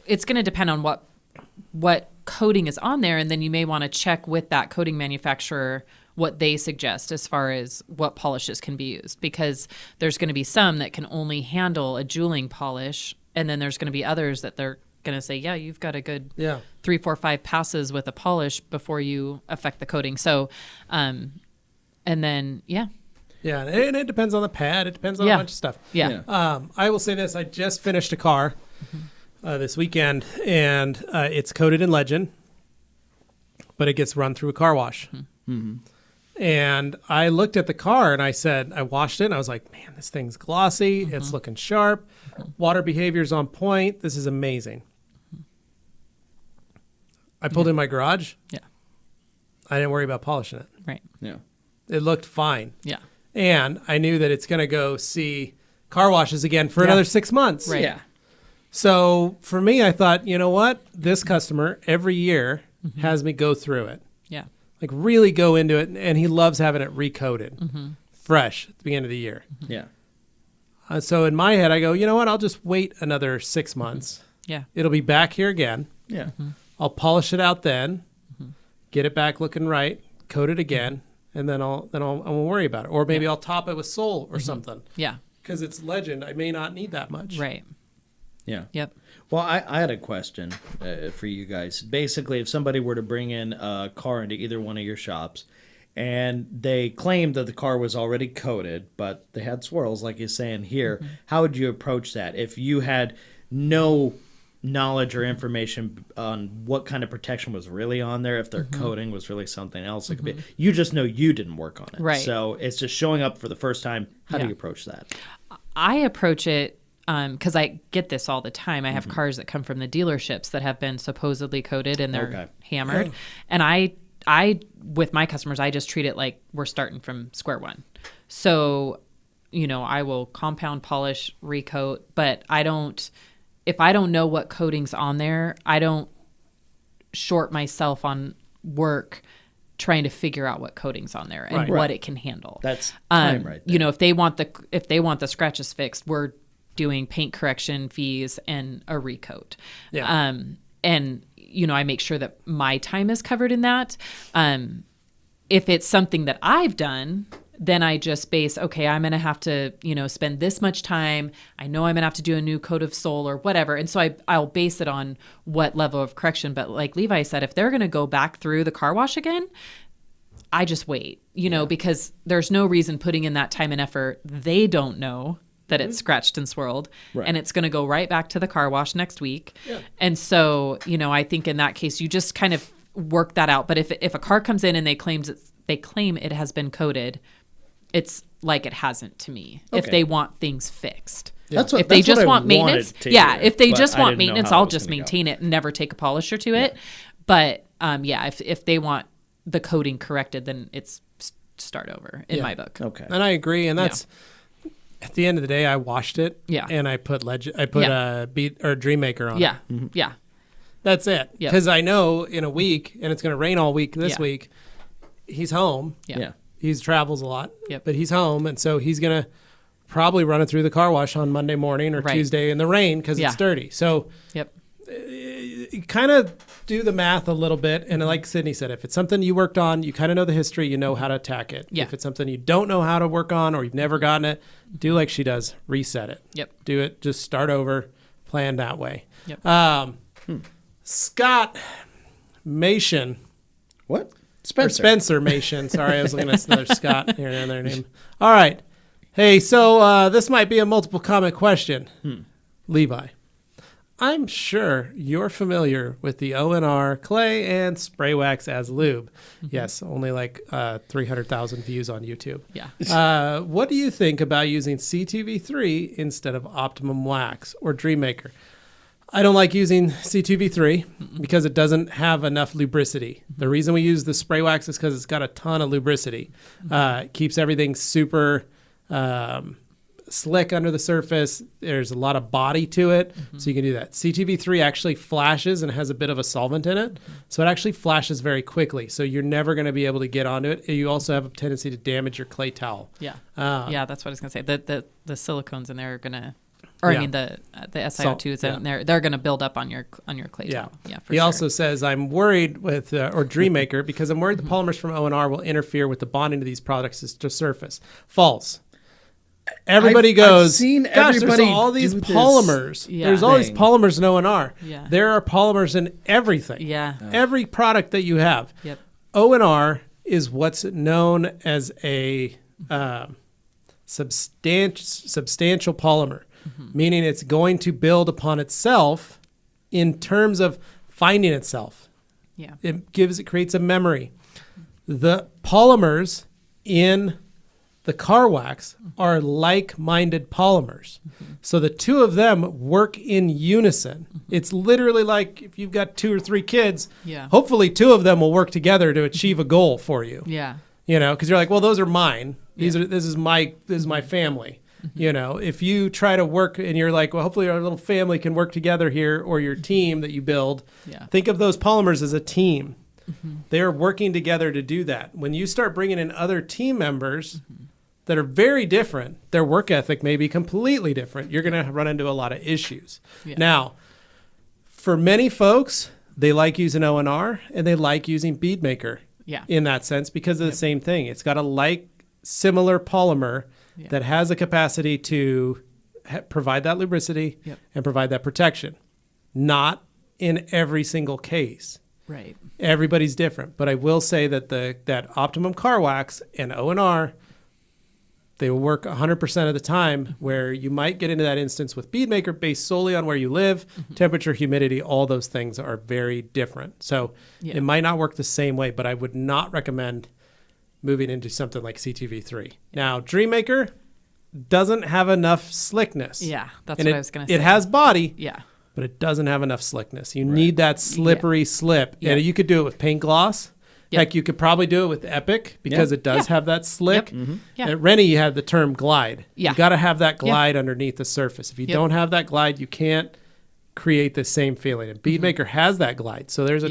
it's going to depend on what coating is on there, and then you may want to check with that coating manufacturer what they suggest as far as what polishes can be used, because there's going to be some that can only handle a jeweling polish, and then there's going to be others that they're going to say, yeah, you've got a good 3, 4, 5 passes with a polish before you affect the coating. So, and then, Yeah, and it depends on the pad. It depends on a bunch of stuff. Yeah. I will say this. I just finished a car this weekend, and it's coated in Legend, but it gets run through a car wash. And I looked at the car and I washed it and I was like, man, this thing's glossy. It's looking sharp. Water behavior's on point. This is amazing. I pulled in my garage. Yeah. I didn't worry about polishing it. Right. Yeah. It looked fine. Yeah. And I knew that it's going to go see car washes again for another 6 months. Right. Yeah. So for me, I thought, you know what? This customer every year has me go through it. Yeah. Like really go into it. And he loves having it recoated fresh at the beginning of the year. Yeah. So in my head, I go, you know what? I'll just wait another 6 months. Yeah. It'll be back here again. Yeah. I'll polish it out then, get it back looking right, coat it again, and then I won't worry about it. Or maybe I'll top it with Sol or something. Yeah. Because it's Legend, I may not need that much. Right. Yeah. Yep. Well, I had a question for you guys. Basically, if somebody were to bring in a car into either one of your shops and they claimed that the car was already coated, but they had swirls, like you're saying here, how would you approach that? If you had no knowledge or information on what kind of protection was really on there, if their coating was really something else, it could be, you just know you didn't work on it. Right. So it's just showing up for the first time. How do Yeah. you approach that? I approach it because I get this all the time. I have cars that come from the dealerships that have been supposedly coated and they're hammered. And I, with my customers, I just treat it like we're starting from square one. So, I will compound, polish, recoat, but if I don't know what coating's on there, I don't short myself on work trying to figure out what coating's on there and what it can handle. That's time right there. If they want the scratches fixed, we're doing paint correction fees and a recoat. Yeah. And I make sure that my time is covered in that. If it's something that I've done, then I just base, okay, I'm going to have to, spend this much time. I know I'm going to have to do a new coat of sole or whatever. And so I'll base it on what level of correction. But like Levi said, if they're going to go back through the car wash again, I just wait, because there's no reason putting in that time and effort. They don't know that it's scratched and swirled, and it's going to go right back to the car wash next week. Yeah. And so, I think in that case, you just kind of work that out. But if a car comes in and they claim it has been coated, it's like it hasn't to me. Okay. If they want things fixed. Yeah. If they just want If maintenance, they just want maintenance, I'll just maintain it and never take a polisher to it. But if they want the coating corrected, then it's start over in my book. Okay. And I agree. And that's at the end of the day, I washed it. Yeah. And I put a Beat or Dream Maker on it. Yeah. Mm-hmm. Yeah. That's it. Because I know in a week, and it's going to rain all week this week, he's home. Yeah. He travels a lot. Yep. But he's home, and so he's going to probably run it through the car wash on Monday morning or Tuesday in the rain because it's dirty. So you kind of do the math a little bit. And like Sydney said, if it's something you worked on, you kind of know the history, you know how to attack it. Yeah. If it's something you don't know how to work on or you've never gotten it, do like she does, reset it. Yep. Do it, just start over, plan that way. Yep. Scott Mation. What? Spencer Mation. Sorry, I was looking at another Scott here, another name. All right. Hey, so this might be a multiple comment question. Levi, I'm sure you're familiar with the ONR clay and spray wax as lube. Yes, only like 300,000 views on YouTube. Yeah. What do you think about using C2V3 instead of Optimum Wax or Dream Maker? I don't like using C2V3 because it doesn't have enough lubricity. The reason we use the spray wax is because it's got a ton of lubricity. It keeps everything super slick under the surface. There's a lot of body to it, so you can do that. C2V3 actually flashes and has a bit of a solvent in it, so it actually flashes very quickly, so you're never going to be able to get onto it. You also have a tendency to damage your clay towel. Yeah. That's what I was going to say. The silicones in there are going to... Or I mean the SiO2 is in there. They're going to build up on your clay towel. Yeah, for He sure. also says, I'm worried with, or Dream Maker, because I'm worried the polymers from ONR will interfere with the bonding to these products to surface. False. Everybody goes, I've seen gosh, everybody there's all these do this polymers. Yeah. There's all these polymers in ONR. Yeah. There are polymers in everything. Yeah. Every product that you have. Yep. ONR is what's known as a substantial polymer. Meaning it's going to build upon itself in terms of finding itself. Yeah. It creates a memory. The polymers in the car wax are like-minded polymers. So the two of them work in unison. It's literally like if you've got 2 or 3 kids, hopefully 2 of them will work together to achieve a goal for you. Yeah. Because you're like, well, those are mine. This is my family. If you try to work and you're like, well, hopefully our little family can work together here, or your team that you build. Yeah. Think of those polymers as a team. They're working together to do that. When you start bringing in other team members that are very different, their work ethic may be completely different. You're going to run into a lot of issues. Yeah. Now, for many folks, they like using ONR and they like using Bead Maker in that sense because of the same thing. It's got a similar polymer that has a capacity to provide that lubricity and provide that protection. Not in every single case. Right. Everybody's different. But I will say that that Optimum Car Wax and O&R, they will work 100% of the time, where you might get into that instance with bead maker based solely on where you live, temperature, humidity, all those things are very different. So it might not work the same way, but I would not recommend moving into something like CTV3. Now, Dreammaker doesn't have enough slickness. Yeah, that's what I was going to say. It has body. Yeah. But it doesn't have enough slickness. You need that slippery slip. Yeah. And you could do it with paint gloss. Yep. Heck, you could probably do it with Epic because it does have that slick. Yeah. At Rennie, you have the term glide. Yeah. You got to have that glide underneath the surface. If you don't have that glide, you can't create the same feeling. And Beadmaker has that glide. So there's a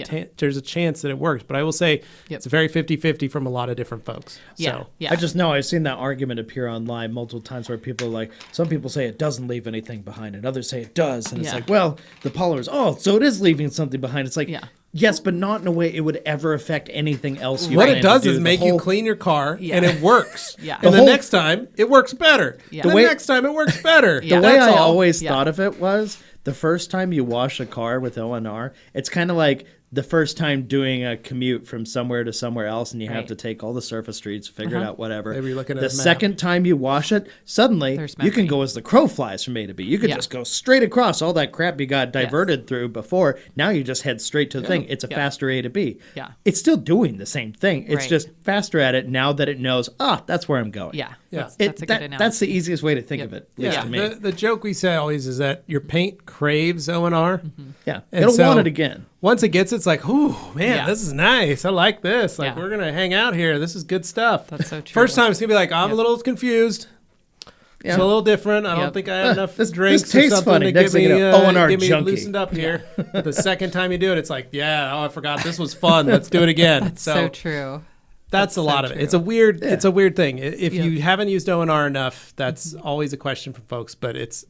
chance that it works. But I will say it's very 50-50 from a lot of different folks. Yeah. So. Yeah. I just know I've seen that argument appear online multiple times where people are like, some people say it doesn't leave anything behind and others say it does. And it's like, well, the polymers, so it is leaving something behind. It's like, yes, but not in a way it would ever affect anything else. What it does is make you clean your car, and it works. Yeah. And the next time, it works better. Yeah. The next time, it works better. The way I always thought of it was the first time you wash a car with O&R, it's kind of like the first time doing a commute from somewhere to somewhere else, and you have to take all the surface streets, figure it out, whatever. Maybe you're looking at the a map. second time you wash it, suddenly you can go as the crow flies from A to B. You could just go straight across all that crap you got diverted through before. Now you just head straight to the thing. It's a faster A to B. Yeah. It's still doing the same thing. It's just faster at it now that it knows, that's where I'm going. Yeah. Yeah. That's a good analogy. That's the easiest way to think of it, at least to me. The joke we say always is that your paint craves O&R. Yeah, And it'll so want it again. Once it gets, it's like, ooh, man, this is nice. I like this. Like, Yeah. we're going to hang out here. This is good stuff. That's so true. First time, it's going to be like, I'm a little confused. It's a little different. I don't think I had enough drinks this tastes or something funny. to Next get thing me, you know, O&R get me junkie. loosened up here. The second time you do it, it's like, I forgot this was fun. Let's do it again. So true. That's a lot of it. It's a weird thing. If you haven't used O&R enough, that's always a question for folks, but it's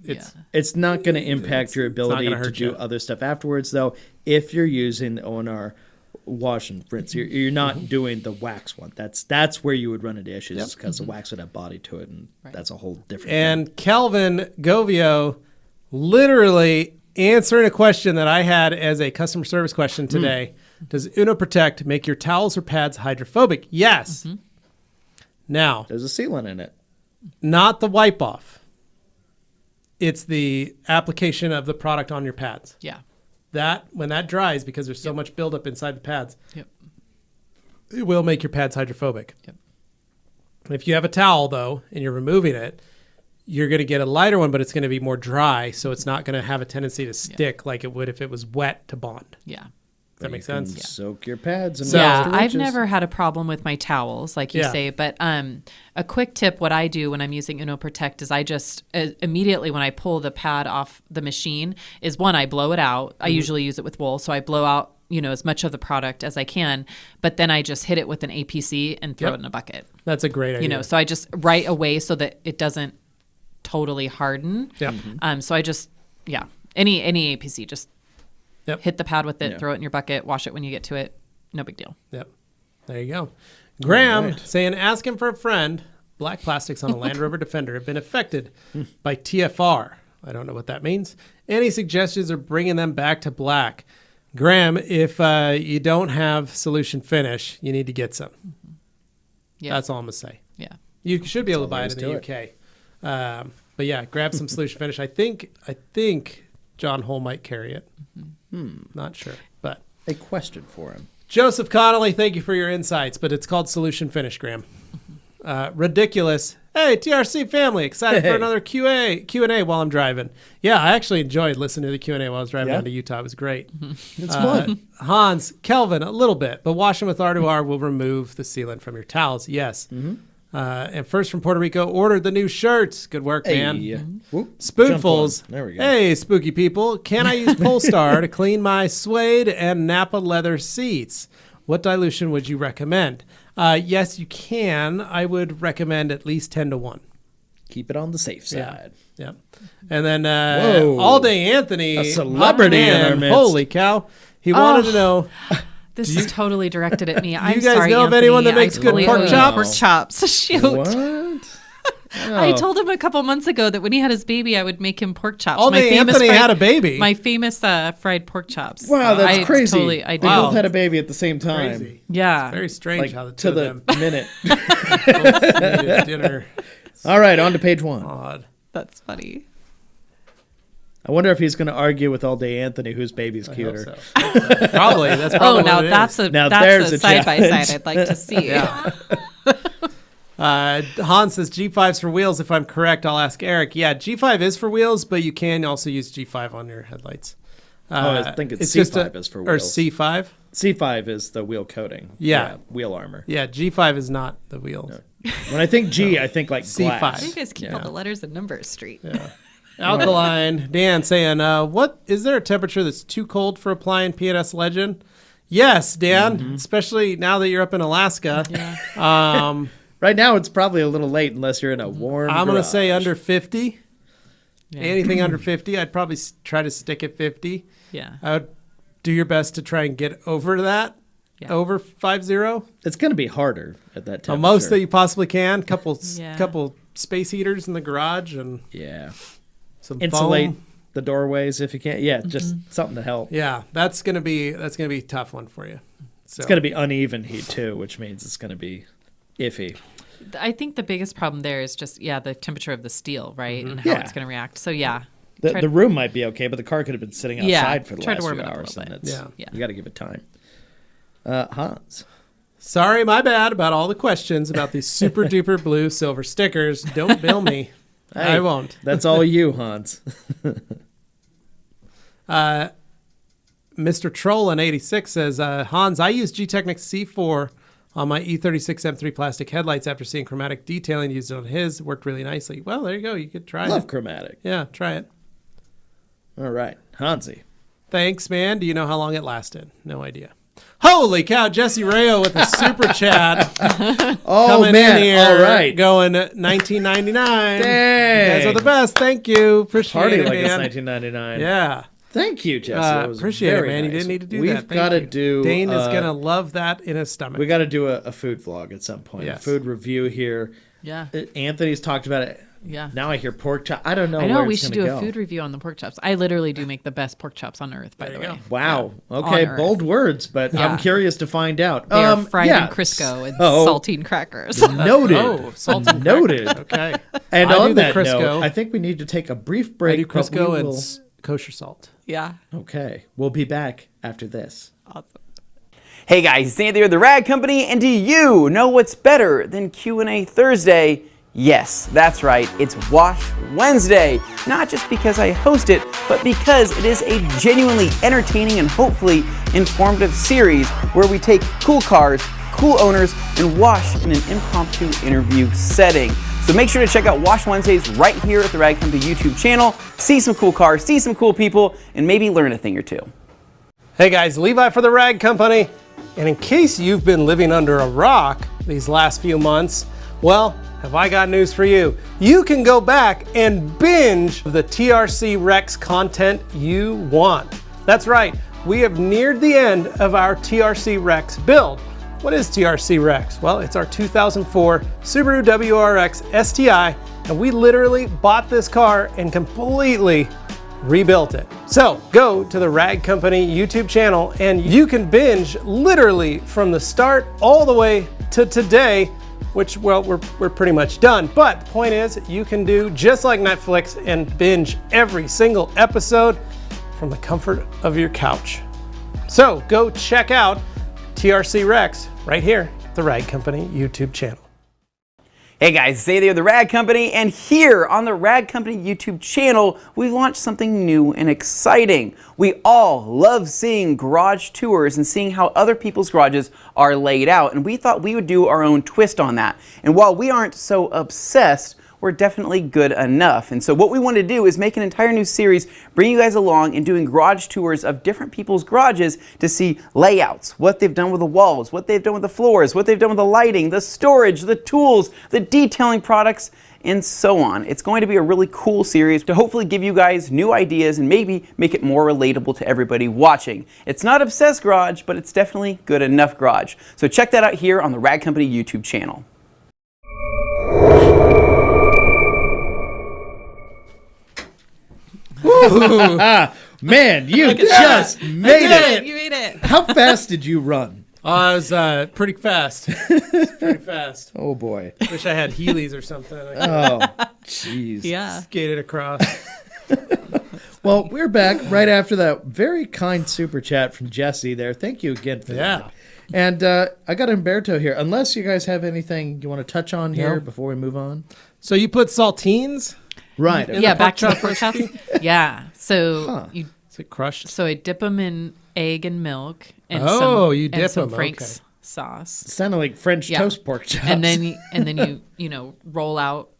not going to impact your ability gonna to hurt do you. other stuff afterwards, though. If you're using O&R wash and rinse, you're not doing the wax one. That's where you would run into issues because the wax would have body to it, and that's a whole different thing. And Kelvin Govio literally answering a question that I had as a customer service question today. Does Uno Protect make your towels or pads hydrophobic? Yes. Now, There's a sealant in it. not the wipe off. It's the application of the product on your pads. Yeah. That when that dries, because there's so much buildup inside the pads, Yep. it will make your pads hydrophobic. Yep. If you have a towel though and you're removing it, you're going to get a lighter one, but it's going to be more dry, so it's not going to have a tendency to stick like it would if it was wet to bond. Yeah. Does that make You can sense? Soak your pads. And Yeah, wash I've the never had a problem with my towels, like you say. But a quick tip, what I do when I'm using Uno Protect is I just immediately when I pull the pad off the machine is one, I blow it out. I usually use it with wool, so I blow out as much of the product as I can. But then I just hit it with an APC and throw it in a bucket. That's a great idea. So I just right away so that it doesn't totally harden. Yeah. So I just any APC just. Yep. Hit the pad with it, throw it in your bucket, wash it when you get to it. No big deal. Yep. There you go. Graham saying, asking for a friend. Black plastics on a Land Rover Defender have been affected by TFR. I don't know what that means. Any suggestions of bringing them back to black? Graham, if you don't have solution finish, you need to get some. Yeah. That's all I'm going to say. Yeah. You should be able to buy it in the UK. But yeah, grab some solution finish. I think John Hull might carry it. Not sure, but A question for him. Joseph Connolly, thank you for your insights, but it's called Solution Finish, Graham. Ridiculous. Hey, TRC family, excited for another Q&A while I'm driving. Yeah, I actually enjoyed listening to the Q&A while I was driving down to Utah. It was great. It's fun. Hans, Kelvin, a little bit, but washing with R2R will remove the sealant from your towels. Yes. And first from Puerto Rico, ordered the new shirts. Good work, man. Whoop. Spoonfuls. Jump on. There we go. Hey, spooky people. Can I use Polestar to clean my suede and Napa leather seats? What dilution would you recommend? Yes, you can. I would recommend at least 10 to 1. Keep it on the safe side. Yeah. And then Whoa. All Day Anthony. A celebrity in our midst. Holy cow. He wanted to know. This is totally directed at me. I'm guys sorry, know of Anthony. anyone that makes I good completely- pork chops? Pork chops. Shoot. What? I told him a couple months ago that when he had his baby, I would make him pork chops. Only Anthony had a baby. My famous fried pork chops. Wow, that's crazy. Totally, I They did. both had a baby at the same time. Crazy. Yeah. It's very strange Like how the to two the of them minute. both needed dinner. All right, on to page 1. Odd. That's funny. I wonder if he's going to argue with all day Anthony whose baby's I cuter. hope so. Probably. That's probably Oh, now what it that's is. a Now that's there's a a side by challenge. side I'd like to see. Yeah. Hans says G5's for wheels. If I'm correct, I'll ask Eric. Yeah, G5 is for wheels, but you can also use G5 on your headlights. I think it's just C5 is for Or wheels. C5? C5 is the wheel coating. Yeah. Wheel armor. Yeah, G5 is not the wheels. When I think G, I think like C5. glass. You guys keep all the letters and numbers straight. Yeah. Alkaline. Dan saying, what is there a temperature that's too cold for applying P&S Legend? Yes, Dan, especially now that you're up in Alaska. Yeah. Right now, it's probably a little late unless you're in a warm I'm going to garage. say under 50. Yeah. Anything under 50, I'd probably try to stick at 50. Yeah. I would do your best to try and get over that, Yeah. over 50. It's going to be harder at that The temperature. most that you possibly can. Couple Yeah. space heaters in the garage and Yeah. some Insulate foam. the doorways if you can. Yeah, just something to help. Yeah, that's gonna be a tough one for you. So. It's going to be uneven heat too, which means it's going to be iffy. I think the biggest problem there is just, the temperature of the steel, right? And how Yeah. it's going to react. So, yeah. The room might be okay, but the car could have been sitting outside Yeah, for the try to last warm few it up a hours. little And bit. it's, Yeah. you got to give it time. Hans. Sorry, my bad about all the questions about these super duper blue silver stickers. Don't bill me. Hey, I won't. That's all you, Hans. Mr. Trollin 86 says, Hans, I use G-Technics C4 on my E36 M3 plastic headlights after seeing chromatic detailing. Used it on his. Worked really nicely. Well, there you go. You could try Love it. chromatic. Yeah, try it. All right. Hansi. Thanks, man. Do you know how long it lasted? No idea. Holy cow, Jesse Rayo with a super chat. Oh, Coming man. in here. All right. Going 1999. Dang. You guys are the best. Thank you. Appreciate Party it, like it's man. 1999. Yeah. Thank you, Jesse. That was Appreciate it, very man. You nice. didn't need to do We've that. got to Thank do. you. Dane is going to love that in his stomach. We got to do a food vlog at some point. Yes. A food review here. Yeah. Anthony's talked about it. Yeah. Now I hear pork chop. I don't know. I know where we it's should gonna do go. a food review on the pork chops. I literally do make the best pork chops on earth, by the way. Wow. Yeah. Okay. On Earth. Bold words, but Yeah. I'm curious to find out. They are fried yeah. in Crisco and Oh. saltine crackers. Noted. Oh, salt and Noted. Okay. And I do on the that Crisco. note, I think we need to take a brief break. I do but we Crisco and will- kosher salt. Yeah. Okay. We'll be back after this. Awesome. Hey guys, it's Anthony with the Rag Company, and do you know what's better than Q&A Thursday? Yes, that's right, it's Wash Wednesday. Not just because I host it, but because it is a genuinely entertaining and hopefully informative series where we take cool cars, cool owners, and wash in an impromptu interview setting. So make sure to check out Wash Wednesdays right here at the Rag Company YouTube channel. See some cool cars, see some cool people, and maybe learn a thing or two. Hey guys, Levi for the Rag Company. And in case you've been living under a rock these last few months, well, have I got news for you. You can go back and binge the TRC Rex content you want. That's right, we have neared the end of our TRC Rex build. What is TRC Rex? Well, it's our 2004 Subaru WRX STI, and we literally bought this car and completely rebuilt it. So go to the Rag Company YouTube channel and you can binge literally from the start all the way to today, which, well, we're pretty much done. But the point is, you can do just like Netflix and binge every single episode from the comfort of your couch. So go check out TRC Rex right here at the Rag Company YouTube channel. Hey guys, it's Anthony with the Rag Company, and here on the Rag Company YouTube channel, we've launched something new and exciting. We all love seeing garage tours and seeing how other people's garages are laid out, and we thought we would do our own twist on that. And while we aren't so obsessed, we're definitely good enough. And so what we want to do is make an entire new series, bring you guys along and doing garage tours of different people's garages to see layouts, what they've done with the walls, what they've done with the floors, what they've done with the lighting, the storage, the tools, the detailing products, and so on. It's going to be a really cool series to hopefully give you guys new ideas and maybe make it more relatable to everybody watching. It's not Obsessed Garage, but it's definitely good enough garage. So check that out here on the Rag Company YouTube channel. Man, you just made it. You made it. How fast did you run? I was pretty fast. Pretty fast. Oh, boy. Wish I had Heelys or something. I Oh, jeez. Yeah. skated across. Well, we're back right after that very kind super chat from Jesse there. Thank you again for that. And I got Umberto here. Unless you guys have anything you want to touch on here before we move on. So you put saltines? Right. Yeah, back to the pork chops. Yeah. So you Is it crushed? So I dip them in egg and milk and you dip some 'em, Frank's okay. sauce. Sounded like French toast pork chops. And then you roll out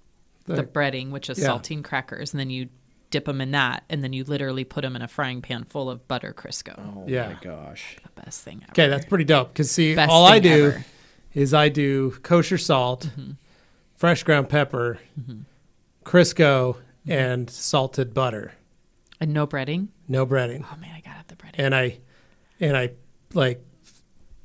the breading, which is saltine crackers, and then you dip them in that, and then you literally put them in a frying pan full of butter Crisco. Oh, Yeah. my gosh. The best thing ever. Okay, that's pretty dope. Because, see, Best all I thing do ever. is I do kosher salt, fresh ground pepper, Crisco, and salted butter. And no breading. No breading. Oh man, I gotta have the breading. And I like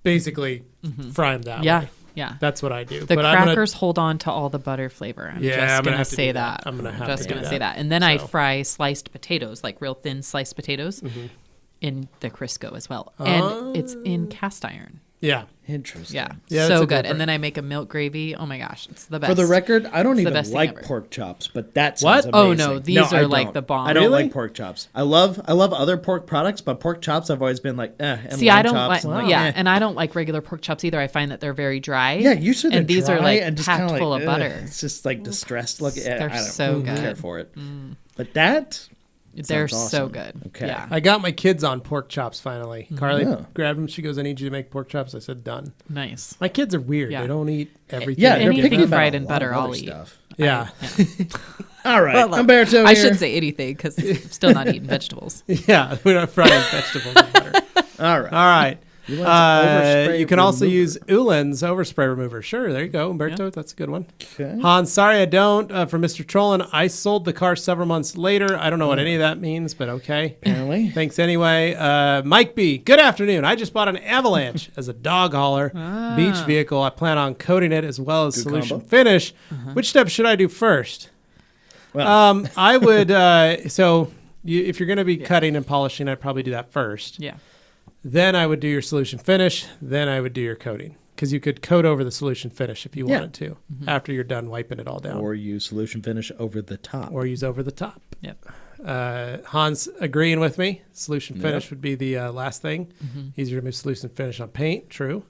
basically fry them that Yeah, way. yeah. That's what I do. The But crackers hold on to all the butter flavor. I'm Yeah, just I'm gonna gonna have to say do that. that. I'm gonna have just to do gonna that. say that. And then I So- fry sliced potatoes, like real thin sliced potatoes, in the Crisco as well. And it's in cast iron. Yeah. Interesting. Yeah, Yeah, that's so a good. different- And then I make a milk gravy. Oh my gosh, it's the best. For the record, I don't It's the even best thing like ever. pork chops, but that What? sounds Oh, amazing. no, these I are like don't. the bomb. I don't Really? like pork chops. I love other pork products, but pork chops I've always been like, and See, I lamb don't chops, like, and yeah, eh. and I don't like regular pork chops either. I find that they're very dry. Yeah, usually and they're these are dry like and just packed kinda like, full of butter. It's just like distressed looking. They're I don't so care good. for it. But that They're sounds so awesome. good. Okay. Yeah. I got my kids on pork chops finally. Carly Yeah. grabbed them. She goes, I need you to make pork chops. I said, done. Nice. My kids are weird. Yeah. They don't eat everything. yeah, I they're give anything picky them. about fried a in lot butter, of I'll other eat. stuff. Yeah. All right, Well, Umberto I here. shouldn't say anything because I'm still not eating vegetables. Yeah. We're not frying vegetables in butter. All right. All right. You want some overspray You can also remover? use Ulen's overspray remover. Sure, there you go, Umberto. That's a good one. Okay. Hans, sorry I don't. From Mr. Trollin, I sold the car several months later. I don't know what any of that means, but okay. Apparently. Thanks anyway. Mike B, good afternoon. I just bought an Avalanche as a dog hauler beach vehicle. I plan on coating it as well as Good solution combo. finish. Which step should I do first? Well, I would, if you're going to be cutting and polishing, I'd probably do that first. Yeah. Then I would do your solution finish. Then I would do your coating. Because you could coat over the solution finish if you Yeah. wanted to after you're done wiping it all down. or use solution finish over the top. Or use over the top. Yep. Hans agreeing with me. Solution finish Yep. would be the last thing. Easier to move solution finish on paint. True.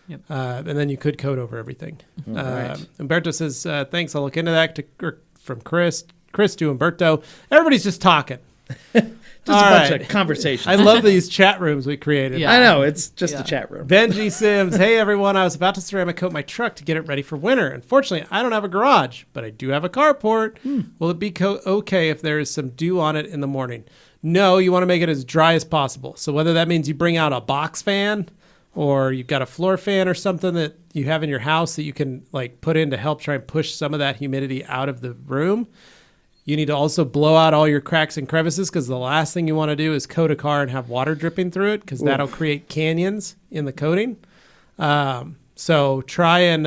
Yep. And then you could coat over everything. All right. Umberto says, thanks. I'll look into that. From Chris to Umberto. Everybody's just talking. Just All a bunch right. of conversations. I love these chat rooms we created. Yeah. I know, it's just Yeah. a chat room. Benji Sims, hey everyone, I was about to ceramic coat my truck to get it ready for winter. Unfortunately, I don't have a garage, but I do have a carport. Will it be okay if there is some dew on it in the morning? No, you want to make it as dry as possible. So whether that means you bring out a box fan or you've got a floor fan or something that you have in your house that you can like put in to help try and push some of that humidity out of the room. You need to also blow out all your cracks and crevices because the last thing you want to do is coat a car and have water dripping through it because that'll create canyons in the coating. So try and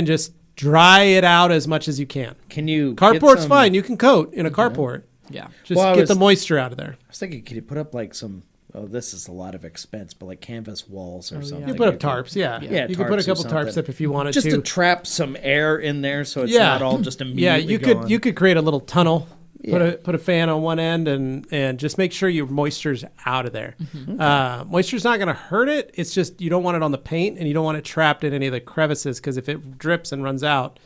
just dry it out as much as you can. Can you Carport's fine. You can coat in a carport. Yeah. Just Well, I get was- the moisture out of there. I was thinking, could you put up like some? Oh, this is a lot of expense, but like canvas walls or something. You put up tarps, yeah. Yeah, you can put a tarps or couple tarps something. up if you wanted just to. to trap some air in there, so it's Yeah. not all just immediately. Yeah, you could create a little tunnel. Yeah. Put a fan on one end and just make sure your moisture's out of there. Moisture's not going to hurt it. It's just you don't want it on the paint and you don't want it trapped in any of the crevices because if it drips and runs out,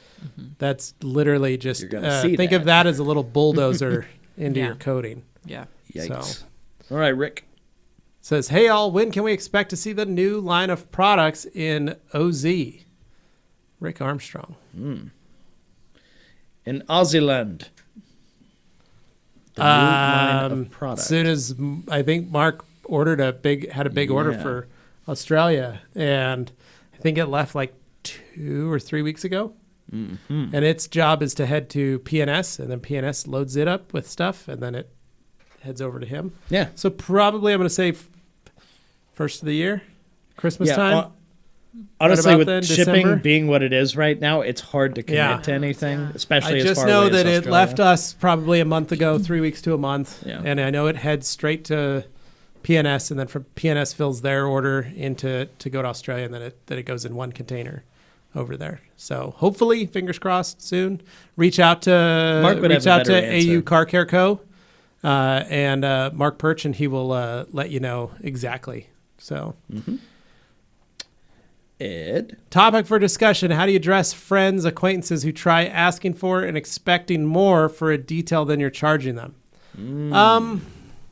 that's literally just You're gonna see think that. of that as a little bulldozer into Yeah. your coating. Yeah. Yikes! So. All right, Rick. Says, hey all, when can we expect to see the new line of products in OZ? Rick Armstrong. In Aussie the new line of products. As soon as I think Mark had a big order Yeah. for Australia, and I think it left like 2 or 3 weeks ago. And its job is to head to PNS, and then PNS loads it up with stuff, and then it heads over to him. Yeah. So probably I'm going to say first of the year, Christmas Yeah, time. Honestly, about with then, shipping December? being what it is right now, it's hard to commit Yeah. to anything, especially I as just far know away as that it Australia. left us probably a month ago, 3 weeks to a month. Yeah. And I know it heads straight to PNS, and then from PNS fills their order into to go to Australia, and then it goes in one container over there. So hopefully, fingers crossed, soon. Reach out Mark to would have a better answer. AU Car Care Co. And Mark Perch, and he will let you know exactly. So. Ed? Topic for discussion: how do you address friends, acquaintances who try asking for and expecting more for a detail than you're charging them?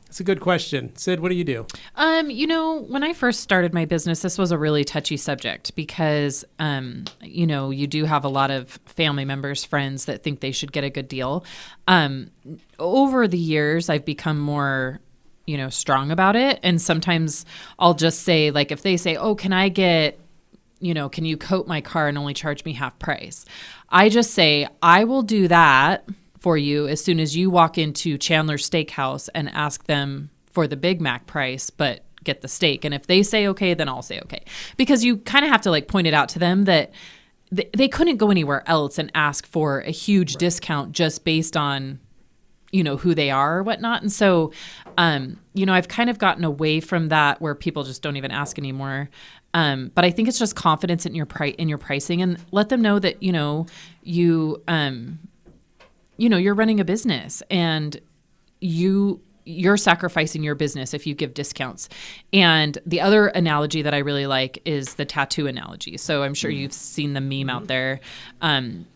It's a good question. Sid, what do you do? When I first started my business, this was a really touchy subject because, you do have a lot of family members, friends that think they should get a good deal. Over the years, I've become more, strong about it. And sometimes I'll just say, like, if they say, oh, can I get, can you coat my car and only charge me half price? I just say, I will do that for you as soon as you walk into Chandler's Steakhouse and ask them for the Big Mac price, but get the steak. And if they say okay, then I'll say okay. Because you kind of have to point it out to them that they couldn't go anywhere else and ask for a huge discount just based on, who they are or whatnot. And so, I've kind of gotten away from that where people just don't even ask anymore. But I think it's just confidence in your pricing, and let them know that, you're running a business and you're sacrificing your business if you give discounts. And the other analogy that I really like is the tattoo analogy. So I'm sure you've seen the meme out there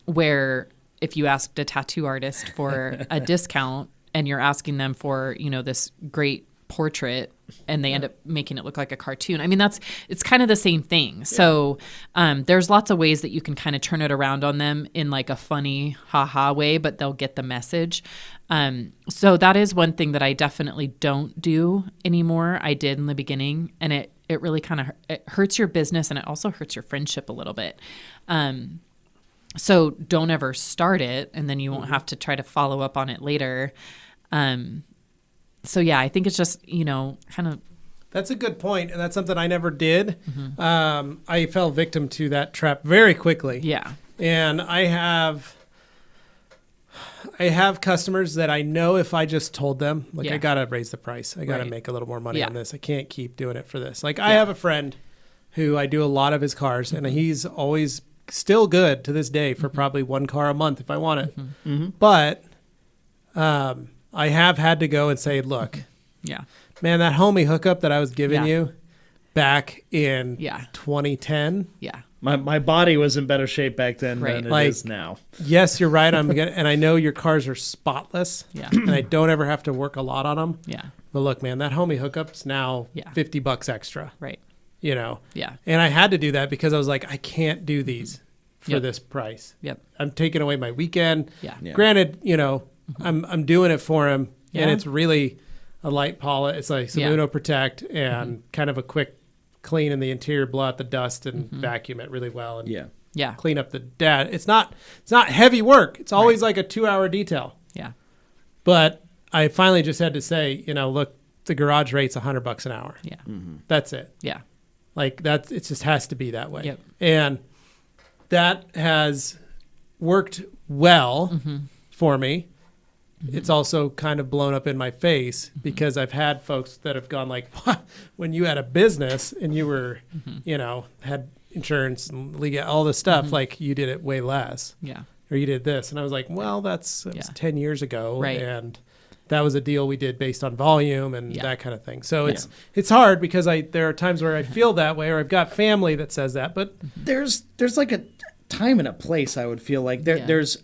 where if you asked a tattoo artist for a discount and you're asking them for, this great portrait and they end up making it look like a cartoon. I mean, it's kind of the same thing. Yeah. So there's lots of ways that you can kind of turn it around on them in like a funny haha way, but they'll get the message. So that is one thing that I definitely don't do anymore. I did in the beginning, and it really kind of it hurts your business, and it also hurts your friendship a little bit. So don't ever start it, and then you won't have to try to follow up on it later. So yeah, I think it's just, kind of. That's a good point, and that's something I never did. I fell victim to that trap very quickly. Yeah. And I have customers that I know if I just told them, I got to raise the price. I got to make a little more money on this. I can't keep doing it for this. I have a friend who I do a lot of his cars, and he's always still good to this day for probably one car a month if I want it. But I have had to go and say, look, man, that homie hookup that I was giving you back in 2010. Yeah. My body was in better shape back then than it is now. Yes, you're right. And I know your cars are spotless. Yeah. And I don't ever have to work a lot on them. Yeah. But look, man, that homie hookup's now $50 extra. Right. Yeah. And I had to do that because I was like, I can't do these for this price. Yep. I'm taking away my weekend. Yeah. Granted, I'm doing it for him, and it's really a light polish. It's like Subuno Protect and kind of a quick clean in the interior, blow out the dust and vacuum it really well and clean up the dad. It's not heavy work. It's always like a 2-hour detail. Yeah. But I finally just had to say, look, the garage rate's $100 an hour. Yeah. That's it. Yeah. It just has to be that way. Yep. And that has worked well for me. It's also kind of blown up in my face because I've had folks that have gone like, when you had a business and you were, had insurance and legal, all this stuff, like you did it way less. Yeah. Or you did this. And I was like, well, that was 10 years ago. Right. And that was a deal we did based on volume and that kind of thing. So it's hard because there are times where I feel that way, or I've got family that says that, but there's like a time and a place. I would feel like there's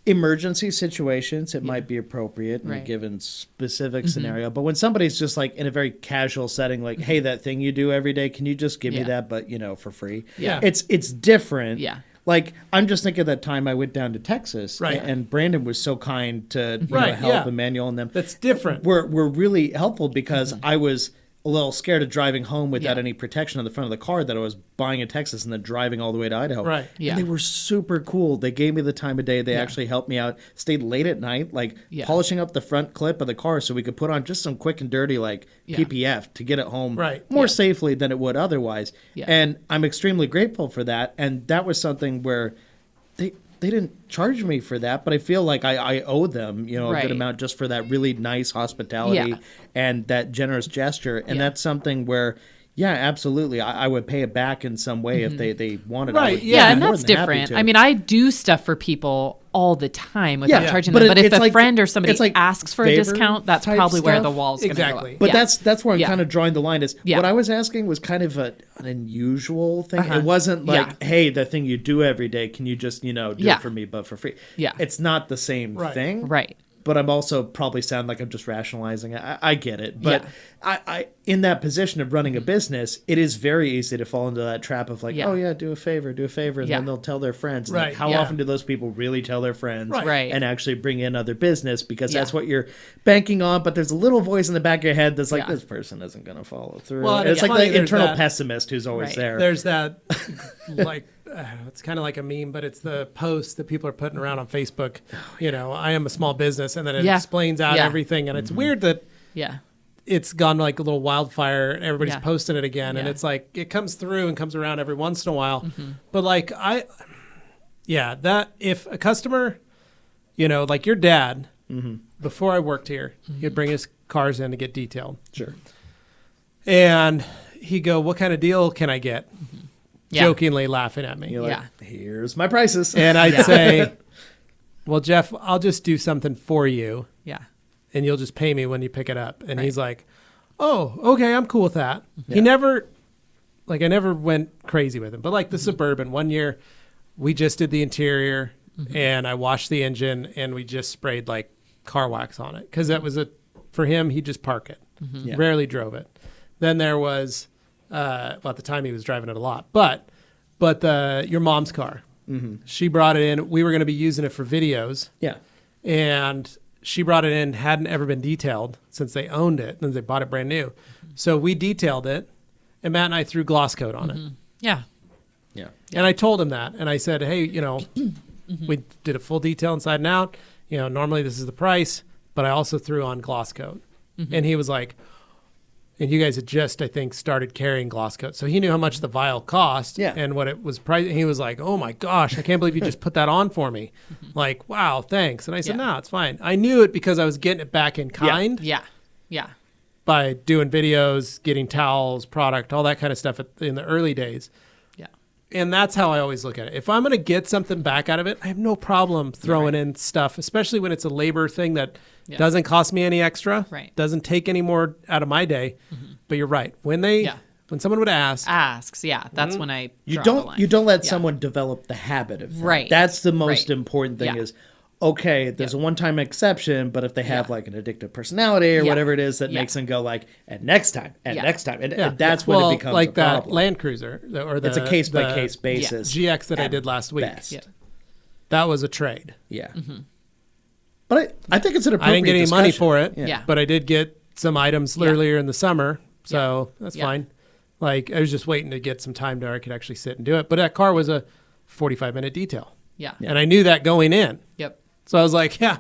emergency situations, it might be appropriate in a given specific scenario. But when somebody's just like in a very casual setting, like, hey, that thing you do every day, can you just give me that, but for free? Yeah. It's different. Yeah. Like, I'm just thinking of that time I went down to Texas, and Brandon was so kind to help Emmanuel and them. That's different. Were really helpful because I was a little scared of driving home without Yeah. any protection on the front of the car that I was buying in Texas and then driving all the way to Idaho. Right. Yeah. And they were super cool. They gave me the time of day. They actually helped me out. Stayed late at night, like Yeah. polishing up the front clip of the car so we could put on just some quick and dirty like Yeah. PPF to get it home Right. more Yeah. safely than it would otherwise. Yeah. And I'm extremely grateful for that. And that was something where they didn't charge me for that, but I feel like I owe them, a Right. good amount just for that really nice hospitality Yeah. and that generous gesture. And Yeah. that's something where, yeah, absolutely, I would pay it back in some way if they wanted. I Right, would yeah. be And more that's than happy different. to. I mean, I do stuff for people all the time without Yeah, charging but them. But if it's a like- friend or somebody it's like asks for a favor discount, that's type probably where the stuff. wall's going to Exactly. go up. But Yeah. that's where I'm Yeah. kind of drawing the line is Yeah. what I was asking was kind of an unusual thing. Uh-huh. It wasn't like, Yeah. hey, the thing you do every day, can you just, do Yeah. it for me, but for free? Yeah. It's not the same Right. thing. Right. But I'm also probably sound like I'm just rationalizing it. I get it. But Yeah. I in that position of running a business, it is very easy to fall into that trap of like, Yeah. oh yeah, do a favor. And Yeah. then they'll tell their friends. And like, Right. how Yeah. often do those people really tell their friends Right. and actually bring in other business? Because Yeah. that's what you're banking on. But there's a little voice in the back of your head that's like, Yeah. this person isn't going to follow through. Well, And it's it's like funny, the there's internal that- pessimist who's always Right. there. There's that, like, it's kind of like a meme, but it's the post that people are putting around on Facebook. I am a small business, and then it Yeah. explains out Yeah. everything. And it's Mm-hmm. weird that Yeah. it's gone like a little wildfire and everybody's Yeah. posting it again. And Yeah. it's like, it comes through and comes around every once in a while. Mm-hmm. But like, that if a customer, like your dad, before I worked here, he'd bring his cars in to get detailed. Sure. And he'd go, what kind of deal can I get? Yeah. Jokingly laughing at me. You're like, Yeah. here's my prices. And I'd say, well, Jeff, I'll just do something for you Yeah. and you'll just pay me when you pick it up. And Right. he's like, oh, okay, I'm cool with that. He never, I never went crazy with him. But like the Suburban, one year we just did the interior and I washed the engine and we just sprayed like car wax on it. Because that was for him, he'd just park it. Yeah. Rarely drove it. Then there was, at the time he was driving it a lot. But your mom's car, she brought it in. We were going to be using it for videos. Yeah. And she brought it in, hadn't ever been detailed since they owned it, and they bought it brand new. So we detailed it, and Matt and I threw gloss coat on it. Yeah. Yeah. And I told him that, and I said, hey, we did a full detail inside and out. Normally this is the price, but I also threw on gloss coat. And he was like, and you guys had just, I think, started carrying gloss coat. So he knew how much the vial cost Yeah. and what it was priced. He was like, oh my gosh, I can't believe you just put that on for me. Like, wow, thanks. And I said, Yeah. no, it's fine. I knew it because I was getting it back in kind Yeah. Yeah. by doing videos, getting towels, product, all that kind of stuff in the early days. Yeah. And that's how I always look at it. If I'm going to get something back out of it, I have no problem throwing in stuff, especially when it's a labor thing that Yeah. doesn't cost me any extra, Right. doesn't take any more out of my day. But you're right. When someone would ask, Asks. Yeah. That's when I You draw the don't line. you don't let Yeah. someone develop the habit of that. Right. That's the most Right. important thing Yeah. is okay, there's a one-time exception, but if they have Yeah. like an addictive personality or Yeah. whatever it is that Yeah. makes them go like, and next time, and Yeah. next time. And yeah, that's when well, it becomes like a that problem. Land Cruiser or the It's a case-by-case basis. GX that I at did last week. best. Yeah. That was a trade. Yeah. But I think it's an appropriate I didn't get any money discussion. for it, Yeah. but I did get some items earlier in the summer, so that's Yeah. fine. Like I was just waiting to get some time to where I could actually sit and do it. But that car was a 45-minute detail, Yeah. and I knew that going in. Yep. So I was like, yeah,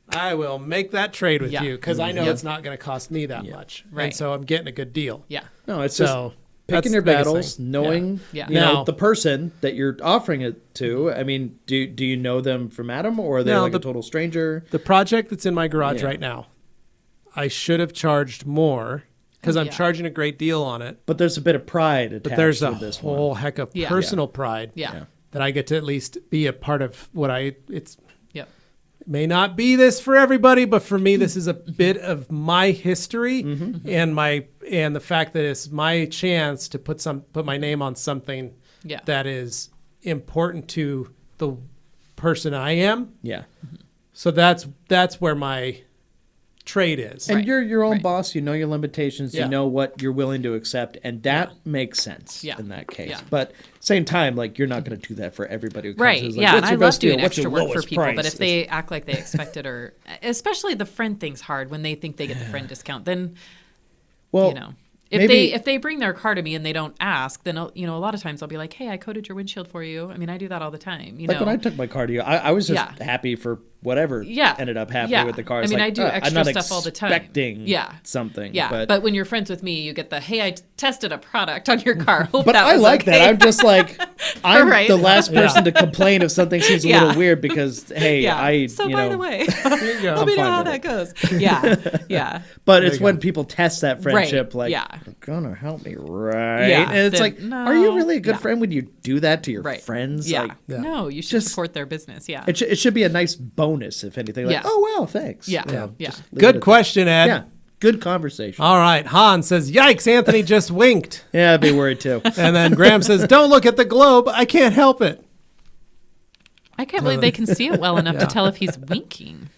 I will make that trade with Yeah. you because I know Yep. it's not going to cost me that much, Right. and so I'm getting a good deal. Yeah. No, it's So just that's picking your the biggest battles, thing. knowing Yeah. you know Now- the person that you're offering it to. I mean, do you know them from Adam, or are they No, like the- a total stranger? The project that's in my garage Yeah. right now, I should have charged more because I'm Yeah. charging a great deal on it. But there's a bit of pride attached But there's to a this whole one. heck of Yeah. personal pride Yeah. that I get to at least be a part of what it's Yep. may not be this for everybody, but for me, this is a bit of my history and the fact that it's my chance to put my name on something Yeah. that is important to the person I am. Yeah. So that's where my trade is. And Right. you're your own Right. boss. You know your limitations. Yeah. You know what you're willing to accept, and that makes sense Yeah. in that case. Yeah. But same time, like you're not going to do that for everybody who comes. Right. who's like, Yeah. And "What's I your love best deal? doing What's your extra work for lowest people, but price?" if they act like they expect it, or especially the friend thing's hard when they think they get the friend discount, then Well, you know. If they bring their car to me and they don't ask, then a lot of times I'll be like, "Hey, I coated your windshield for you." I mean, I do that all the time. You like know, when I took my car to you, I was just happy for whatever ended up happening with the car. I It's mean, like, I do I'm extra not stuff all the time. expecting something. Yeah, but when you're friends with me, you get the, "Hey, I tested a product on your car." Hope But that I was like okay. that. I'm just like, I'm Right. the last person to complain if something seems a little weird because, hey, So you by know, the way, go. let me know fine how with that goes. Yeah. But it's when people test that friendship, Right, like, yeah. you're gonna help me, right? Yeah, And it's then, like, no, are you really a good yeah. friend when you do that to your Right. friends? Yeah. Like, No, you should Just- support their business. Yeah. it should be a nice bonus, if anything. Like, Yeah. oh, wow, thanks. Yeah. You know, Yeah. just leave it Good at question, Ed. that. Yeah, good conversation. All right. Han says, "Yikes, Anthony just winked." Yeah, I'd be worried too. And then Graham says, "Don't look at the globe. I can't help it." I can't believe they can see it well enough to tell if he's winking.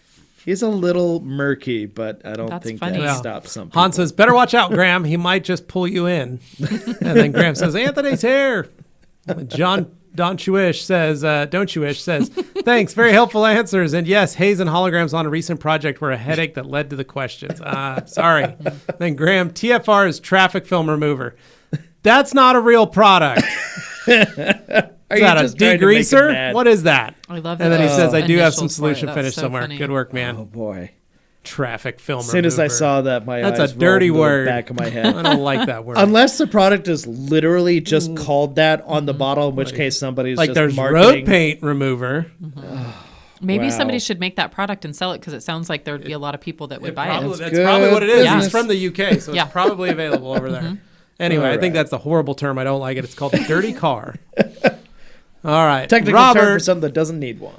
He's a little murky, but I don't That's think funny. that Yeah. stops some people. Han says, "Better watch out, Graham. He might just pull you in." And then Graham says, "Anthony's here." Don't you wish says, "Thanks, very helpful answers. And yes, haze and holograms on a recent project were a headache that led to the questions. Sorry." Then Graham, "TFR is traffic film remover. That's not a real product. Are Is you that a just trying to make him degreaser? mad? What is that?" I love And then he those says, "I do have some initials for it. solution That's finished so somewhere. funny. Good work, man." Oh boy! Traffic film As soon as I saw that, my That's eyes a dirty rolled into word. the back of my I head. don't like that word. Unless the product is literally just called that on the bottle, in which case somebody's Like just there's marketing. road paint remover. Maybe Wow. somebody should make that product and sell it because it sounds like there'd be a lot of people that would buy Probably, it. that's good probably what it is. Yeah. He's from the UK, so Yeah. it's probably available over there. Anyway, I think Alright. that's a horrible term. I don't like it. It's called a dirty car. All right. Technical Robert, term for something that doesn't need one.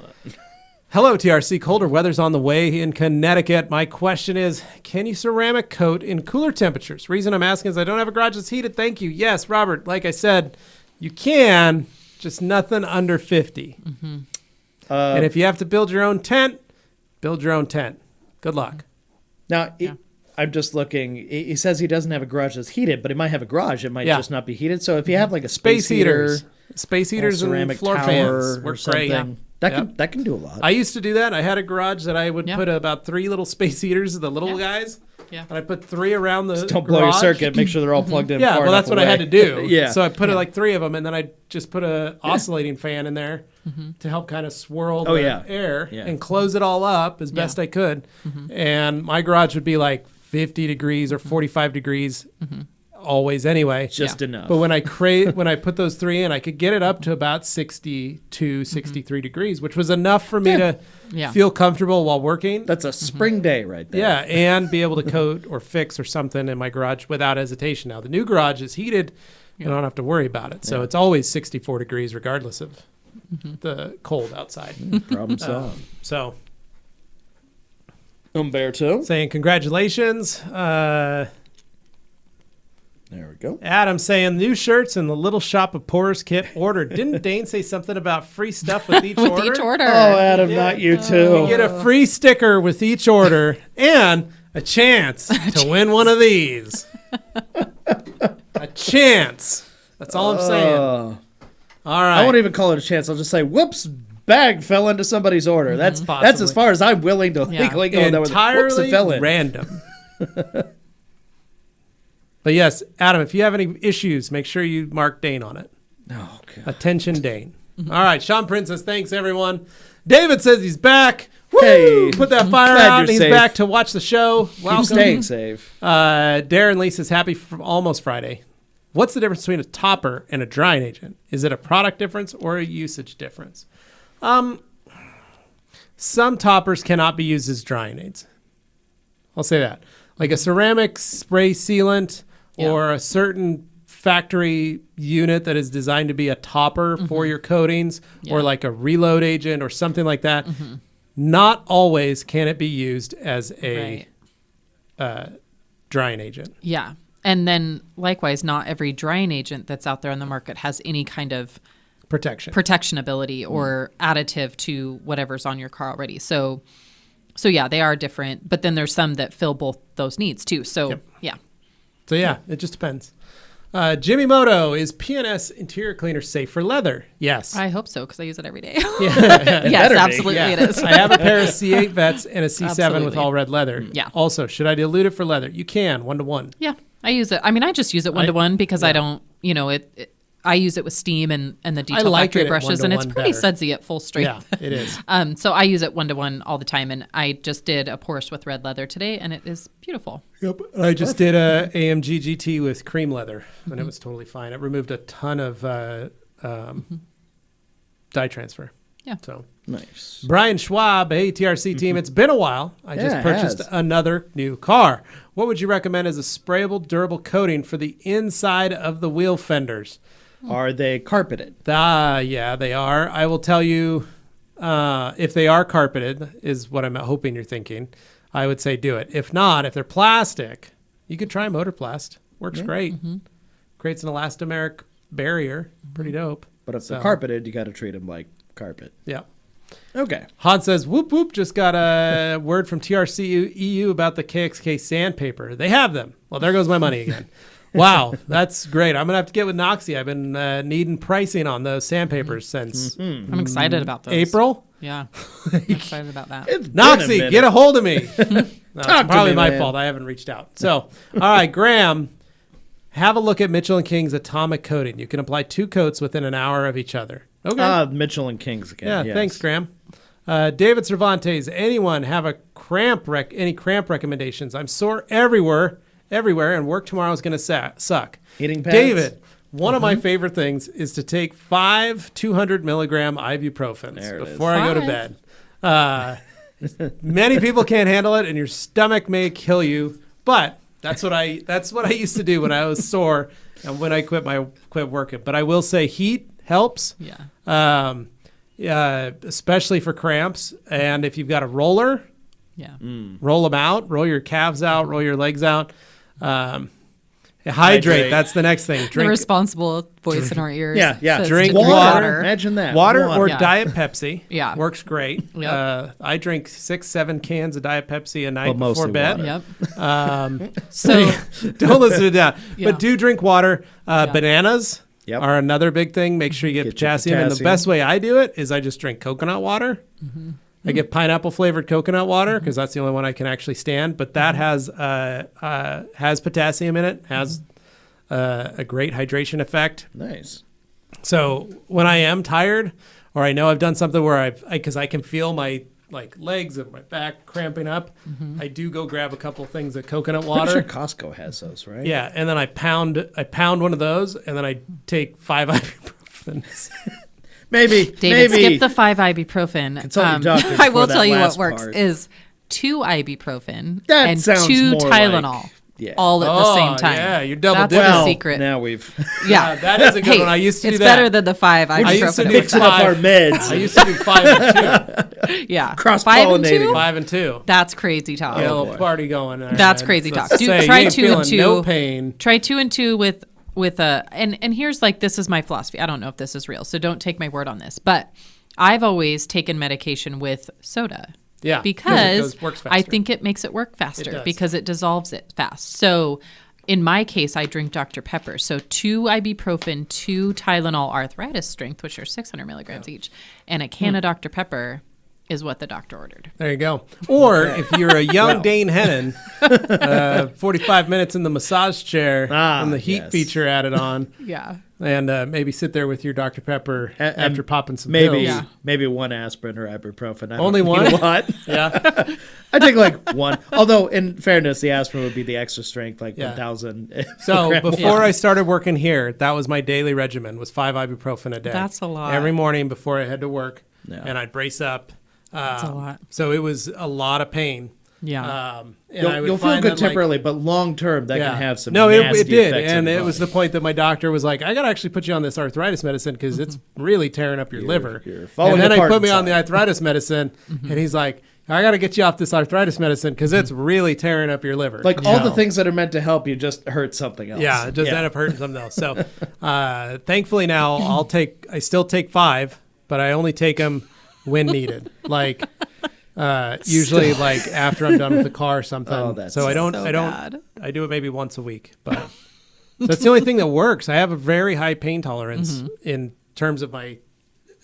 hello, TRC. Colder weather's on the way in Connecticut. My question is, can you ceramic coat in cooler temperatures? Reason I'm asking is I don't have a garage that's heated. Thank you. Yes, Robert, like I said, you can, just nothing under 50. And if you have to build your own tent, build your own tent. Good luck. Now, I'm just looking. He says he doesn't have a garage that's heated, but he might have a garage. It might Yeah. just not be heated. So if you have like a Space heater, heaters. Space heaters and ceramic floor tower fans or work something, great. that can do a lot. I used to do that. I had a garage that I would Yeah. put about 3 little space heaters, the little guys. Yeah. And I put 3 around the Don't blow your garage. circuit. Make sure they're all plugged in. Yeah, far well, that's enough what I had to away. do. Yeah. So I put like 3 of them, and then I just put a oscillating fan in there to help kind of swirl Oh, the yeah. air Yeah. and close it all up as best I could. And my garage would be like 50 degrees or 45 degrees always anyway. Just enough. But when I put those 3 in, I could get it up to about 62, 63 degrees, which was enough for me to Yeah. feel comfortable while working. That's a spring day right there. Yeah, and be able to coat or fix or something in my garage without hesitation. Now, the new garage is heated. I don't have to worry about it. So it's always 64 degrees regardless of the cold outside. Problem solved. So Umberto. saying congratulations. There we go. Adam saying new shirts in the little shop of Porter's kit ordered. Didn't Dane say something about free stuff with each order? With each order. Oh, Adam, not you too. You get a free sticker with each order and a chance to win one of these. A chance. That's all I'm saying. All right. I won't even call it a chance. I'll just say, "Whoops, bag fell into somebody's order." That's Possibly. as far as I'm willing to legally go. Whoops, it entirely fell in. random. But yes, Adam, if you have any issues, make sure you mark Dane on it. Oh, God. Attention, Dane. All right, Sean Princess, thanks everyone. David says he's back. Woo! Hey, Put that fire glad out, you're and he's safe. back to watch the show. Welcome. Keep staying safe. Darren Lee says happy for almost Friday. What's the difference between a topper and a drying agent? Is it a product difference or a usage difference? Some toppers cannot be used as drying aids. I'll say that. Like a ceramic spray sealant or a certain factory unit that is designed to be a topper for your coatings or like a reload agent or something like that. Not always can it be used as a drying agent. Yeah. And then likewise, not every drying agent that's out there on the market has any kind of protection ability or additive to whatever's on your car already. So yeah, they are different, but then there's some that fill both those needs too. So yeah. So yeah, it just depends. Jimmy Moto, is PNS interior cleaner safe for leather? Yes. I hope so because I use it every day. Yeah. Yes, better be. absolutely Yeah. it is. I have a pair of C8 Vets and a C7 with Absolutely. all red leather. Yeah. Also, should I dilute it for leather? You can, 1-to-1. Yeah. I use it. I mean, I just use it 1-to-1 because I don't, I use it with steam and the Detail like Factory it at brushes, and it's 1-to-1 pretty better. sudsy at full strength. Yeah, it is. So I use it 1-to-1 all the time, and I just did a porous with red leather today, and it is beautiful. Yep. I just did a AMG GT with cream leather, and it was totally fine. It removed a ton of dye transfer. Yeah. So Nice. Brian Schwab, hey TRC team, it's been a while. I just Yeah, it purchased has. another new car. What would you recommend as a sprayable, durable coating for the inside of the wheel fenders? Are they carpeted? Yeah, they are. I will tell you, if they are carpeted, is what I'm hoping you're thinking. I would say do it. If not, if they're plastic, you could try Motorplast. Works great. Creates an elastomeric barrier. Pretty dope. But if So- they're carpeted, you got to treat them like carpet. Yeah. Okay. Han says, whoop, whoop, just got a word from TRC EU about the KXK sandpaper. They have them. Well, there goes my money again. Wow, that's great. I'm going to have to get with Noxie. I've been needing pricing on those sandpapers since I'm excited about those. April. Yeah. I'm excited about that. It's been Noxie, minute. get a hold of me. No, it's Talk to probably me, my man. fault. I haven't reached out. So, all right, Graham, have a look at Mitchell & King's Atomic Coating. You can apply 2 coats within an hour of each other. Okay. Mitchell and Kings again. Yeah, yes. thanks, Graham. David Cervantes, anyone have a any cramp recommendations? I'm sore everywhere, and work tomorrow is going to suck. Heating pads? David, one of my favorite things is to take 5 200 milligram ibuprofens There it is. before I go to bed. Many people can't handle it, and your stomach may kill you. But that's what I used to do when I was sore and when I quit working. But I will say heat helps. Yeah. Especially for cramps. And if you've got a roller, Yeah. roll them out, roll your calves out, roll your legs out. Hydrate. Hydrate. That's the next thing. The Drink responsible voice in our ears. Yeah, yeah. says Drink to water. Imagine that. water or Yeah. Diet Pepsi. Yeah. Works great. Yep. I drink 6-7 cans of Diet Pepsi a night But before mostly bed. water. Yep. So Don't listen to that. Yeah. But do drink water. Bananas Yep. are another big thing. Make sure you get Get your potassium. And the potassium. best way I do it is I just drink coconut water. I get pineapple flavored coconut water because that's the only one I can actually stand. But that has potassium in it, has a great hydration effect. Nice. So when I am tired or I know I've done something where because I can feel my legs and my back cramping up, I do go grab a couple things of coconut I'm water. sure Costco has those, right? Yeah, and then I pound one of those, and then I take 5 ibuprofens. Maybe. David, maybe. skip the 5 ibuprofen. Consult your doctor I will for that tell you what last works part. is 2 ibuprofen That and sounds 2 more Tylenol. like- yeah. All at the same time. Yeah, you're double That's dipping. the secret. Now we've Yeah. that is a good Hey, one. I used to do it's that. better than the 5 I used to ibuprofen. do mixing up our meds. I used to do 5 and 2. Yeah. Cross-pollinating. 5 and 2? 5 and 2. That's crazy talk. Get a Oh, little boy. party going there. That's man. crazy So talk. say, Try you ain't 2 and feeling No 2. pain. Try 2 and 2 with a and here's this is my philosophy. I don't know if this is real, so don't take my word on this. But I've always taken medication with soda. Yeah, Because works faster. I think it makes it work faster does. because it dissolves it fast. So in my case, I drink Dr. Pepper. So 2 ibuprofen, 2 Tylenol arthritis strength, which are 600 milligrams each, and a can of Dr. Pepper is what the doctor ordered. There you go. Or if you're a young Dane Hennon, 45 minutes in the massage chair and the heat yes. feature added on, Yeah. and maybe sit there with your Dr. Pepper And after popping some maybe pills. maybe 1 aspirin or ibuprofen. I don't- Only you one? know what? Yeah. I take like 1. Although in fairness, the aspirin would be the extra strength, like Yeah. 1,000. So milligrams. before I started working here, that was my daily regimen, was 5 ibuprofen a day. That's a lot. Every morning before I head to work, Yeah. and I'd brace up. That's a lot. So it was a lot of pain. Yeah. And I would you'll feel find good that, like, temporarely, but long term that yeah. can have some No, nasty it did, effects on and your it was the body. point that my doctor was like, "I got to actually put you on this arthritis medicine because it's really tearing up your liver." you're falling And then he apart put me on the inside. arthritis medicine, and he's like, "I got to get you off this arthritis medicine because it's really tearing up your liver." Like all the So- things that are meant to help you just hurt something else. Yeah, it just end up hurting something else. So, thankfully now I still take 5, but I only take them when needed. Like, usually like after I'm done with the car or something. Oh, that's so I don't, so I don't, bad. I do it maybe once a week, but that's the only thing that works. I have a very high pain tolerance in terms of my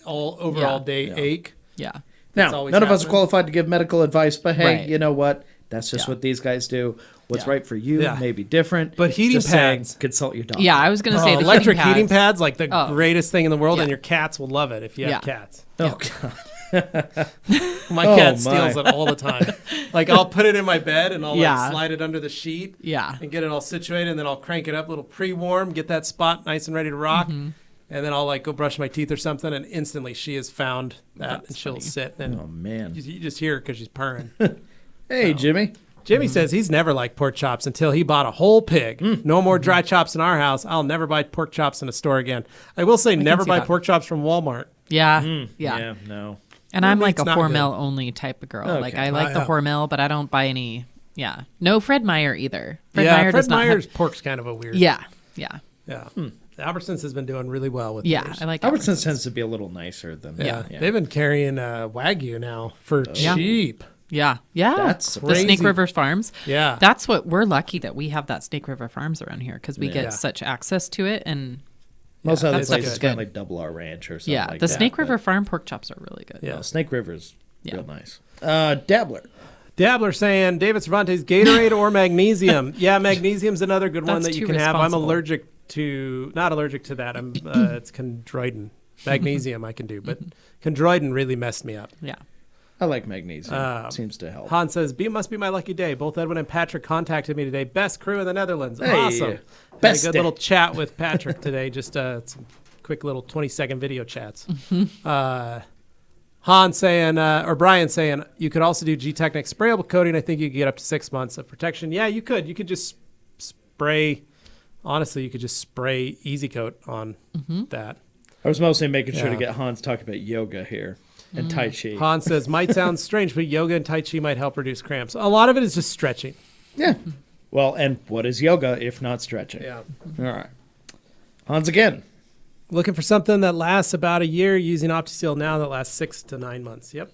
overall Yeah. day ache. Yeah. That's Now, always none of us are happening. qualified to give medical advice, but hey, Right. you know what? That's just what these guys do. What's right for you may be different. But heating Just saying, pads. consult your doctor. Yeah, I was going to say the electric heating pads. pads, like the greatest thing in the world, Yeah. and your cats will love it if you have cats. Oh, God. My cat my. steals it all the time. Like I'll put it in my bed and I'll Yeah. like slide it under the sheet Yeah. and get it all situated, and then I'll crank it up a little pre-warm, get that spot nice and ready to rock, and then I'll like go brush my teeth or something, and instantly she has found that and she'll sit and Oh, man. you just hear her because she's purring. Hey, Jimmy. Jimmy says he's never liked pork chops until he bought a whole pig. No more dry chops in our house. I'll never buy pork chops in a store again. I will say never see buy that. pork chops from Walmart. Yeah. Yeah, Yeah. no. And I'm like a meat's not good. Hormel only type of girl. Okay. Like I like the yeah. Hormel, but I don't buy any. Yeah. No Fred Meyer either. Fred yeah, Meyer Fred does not Meyer's have. pork's kind of a weird. Yeah. Yeah. Yeah. Albertsons has been doing really well with Yeah. theirs. I like Albertsons tends to be a little nicer than Yeah. They've been carrying Wagyu now for Yeah. cheap. Yeah. Yeah. That's the Snake crazy. River Farms. Yeah. That's what we're lucky that we have that Snake River Farms around here because we Yeah. get such access to it. And Most other that places stuff's got good. like Double R Ranch or something yeah, like the that. Snake but, River Farm pork chops are really good. Yeah. Snake River's Yeah. real nice. Dabbler. Dabbler saying David Cervantes, Gatorade or magnesium? Yeah, magnesium's another good one That's that you too can have. I'm responsible. not allergic to that. It's chondroitin. Magnesium I can do, but chondroitin really messed me up. Yeah. I like magnesium. Seems to help. Han says, must be my lucky day. Both Edwin and Patrick contacted me today. Best crew in the Netherlands. Hey, Awesome. best Had a good day. little chat with Patrick today. Just some quick little 20-second video chats. Han saying, or Brian saying, you could also do G-Technic sprayable coating. I think you could get up to 6 months of protection. Yeah, you could. You could just spray. Honestly, you could just spray Easy Coat on that. I was mostly making sure to Yeah. get Hans talking about yoga here and Tai Chi. Han says, might sound strange, but yoga and Tai Chi might help reduce cramps. A lot of it is just stretching. Yeah. Well, and what is yoga if not stretching? Yeah. All right. Hans again. Looking for something that lasts about a year, using OptiSeal now that lasts 6 to 9 months. Yep.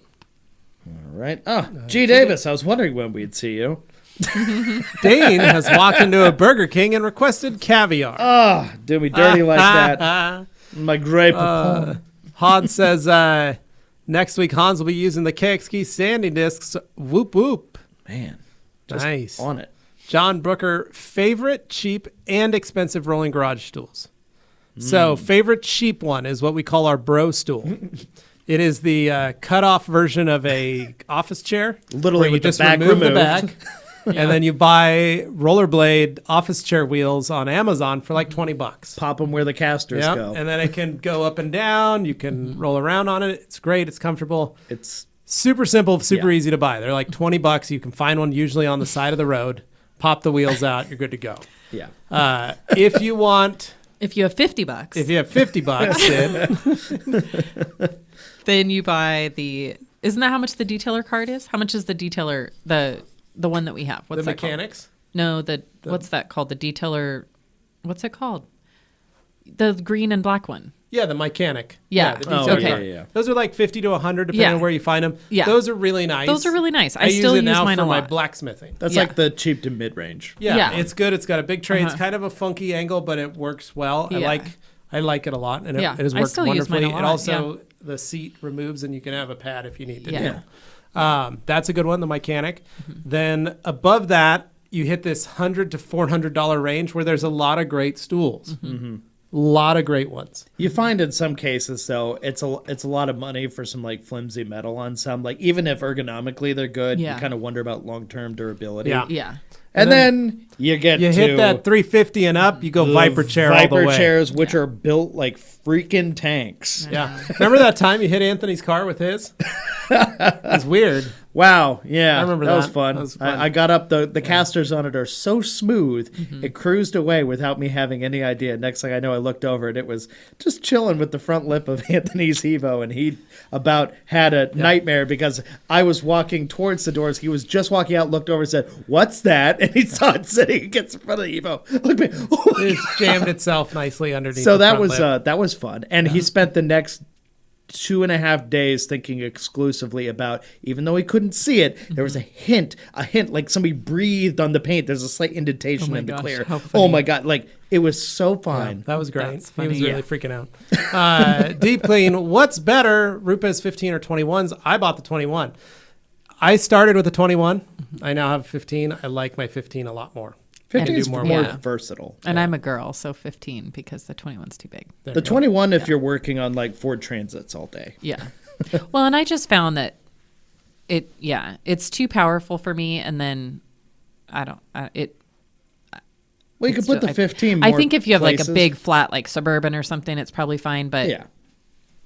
All right. G. Davis, I was wondering when we'd see you. Dane has walked into a Burger King and requested caviar. Do me dirty like that. My great proponent. Hans says next week Hans will be using the KX Key sanding discs. Whoop whoop. Man. Just Nice. on it. John Brooker, favorite cheap and expensive rolling garage stools. So favorite cheap one is what we call our bro stool. It is the cut-off version of a office chair. Literally where you with the just back remove the removed. back, and then you buy rollerblade office chair wheels on Amazon for like $20. Pop them where the casters Yep. go. And then it can go up and down. You can roll around on it. It's great. It's comfortable. It's Super simple, super Yeah. easy to buy. They're like $20. You can find one usually on the side of the road. Pop the wheels out. You're good to go. yeah. If you want, If you have $50, if you have $50, then you buy the. Isn't that how much the detailer card is? How much is the detailer the one that we have? What's the that called? mechanics. No, what's that called? The detailer. What's it called? The green and black one. Yeah, the mechanic. Yeah. the Oh, detail okay. card. Yeah. Those are like 50 to 100 depending Yeah. on where you find them. Yeah. Those are really nice. Those are really nice. I use still it use now mine for a my lot. blacksmithing. That's Yeah. like the cheap to mid-range. Yeah, Yeah. it's good. It's got a big tray. It's Uh-huh. kind of a funky angle, but it works well. Yeah. I like it a lot, and Yeah. it has I worked still use mine wonderfully. a lot, It also the seat removes, and you can have a pad if you need to. Yeah. That's a good one, the mechanic. Then above that, you hit this $100 to $400 range where there's a lot of great stools. A lot of great ones. You find in some cases though, it's a lot of money for some like flimsy metal on some. Like even if ergonomically they're good, Yeah. you kind of wonder about long-term durability. Yeah. Yeah. And then you get You to hit that 350 and up, you go the Viper chair all the Viper way. chairs, which are built like freaking tanks. Yeah. Remember that time you hit Anthony's car with his? It's weird. Wow, yeah, I remember that was that. fun. That was fun. I got up, the casters on it are so smooth, it cruised away without me having any idea. Next thing I know, I looked over and it was just chilling with the front lip of Anthony's Evo, and he about had a nightmare because I was walking towards the doors. He was just walking out, looked over and said, "What's that?" And he saw it sitting against the front of the Evo. Look at me. Oh my It's jammed itself nicely underneath. so the that front was lip. that was fun, and he spent the next 2.5 days thinking exclusively about, even though he couldn't see it, there was a hint like somebody breathed on the paint. There's a slight indentation my in the gosh, clear. how funny. Oh my god, like it was so fine. That was great. That's He was funny. really freaking out. Deep clean. What's better, Rupes 15 or 21s? I bought the 21. I started with a 21. I now have a 15. I like my 15 a lot more. 15 do is more more work. versatile. And I'm a girl, so 15 because the 21's too big. There The we go. 21 if you're working on like Ford Transits all day. Yeah. Well, and I just found that it's too powerful for me. And then Well, you can it's put the just- 15 I more think if you have like a places. big flat, like Suburban or something, it's probably fine. But Yeah.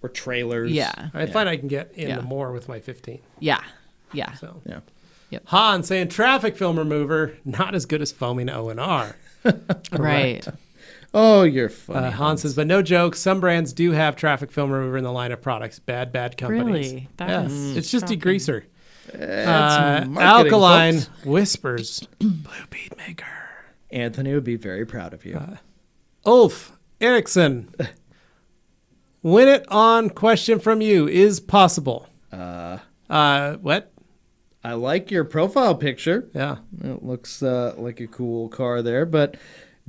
Or trailers. yeah. I find I can get into Yeah. more with my 15. Yeah. Yeah. So Yeah. Han saying traffic film remover, not as good as foaming O&R. Right. Oh, you're funny. Han says, but no joke, some brands do have traffic film remover in the line of products. Bad companies. Really? That is It's just shocking. degreaser. marketing, Alkaline folks. whispers, blue bead maker. Anthony would be very proud of you. Ulf Erickson. Win it on question from you is possible. What? I like your profile picture. Yeah. It looks like a cool car there, but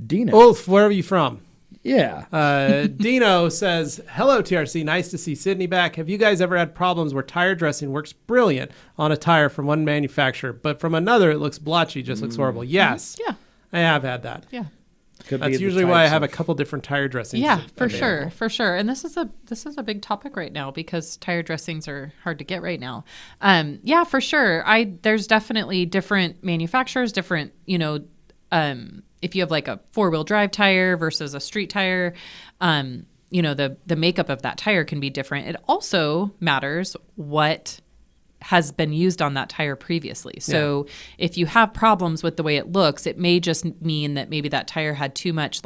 Dino. Ulf, where are you from? Yeah. Dino says, hello, TRC. Nice to see Sydney back. Have you guys ever had problems where tire dressing works brilliant on a tire from one manufacturer, but from another it looks blotchy, just looks horrible? Yes. Yeah. I have had that. Yeah. Could be That's the usually why I types have a of- couple different tire dressings. Yeah, for available. sure. And this is a big topic right now because tire dressings are hard to get right now. Yeah, for sure. There's definitely different manufacturers, different, if you have like a 4-wheel drive tire versus a street tire, the makeup of that tire can be different. It also matters what has been used on that tire previously. So if you have problems with the way it looks, it may just mean that maybe that tire had too much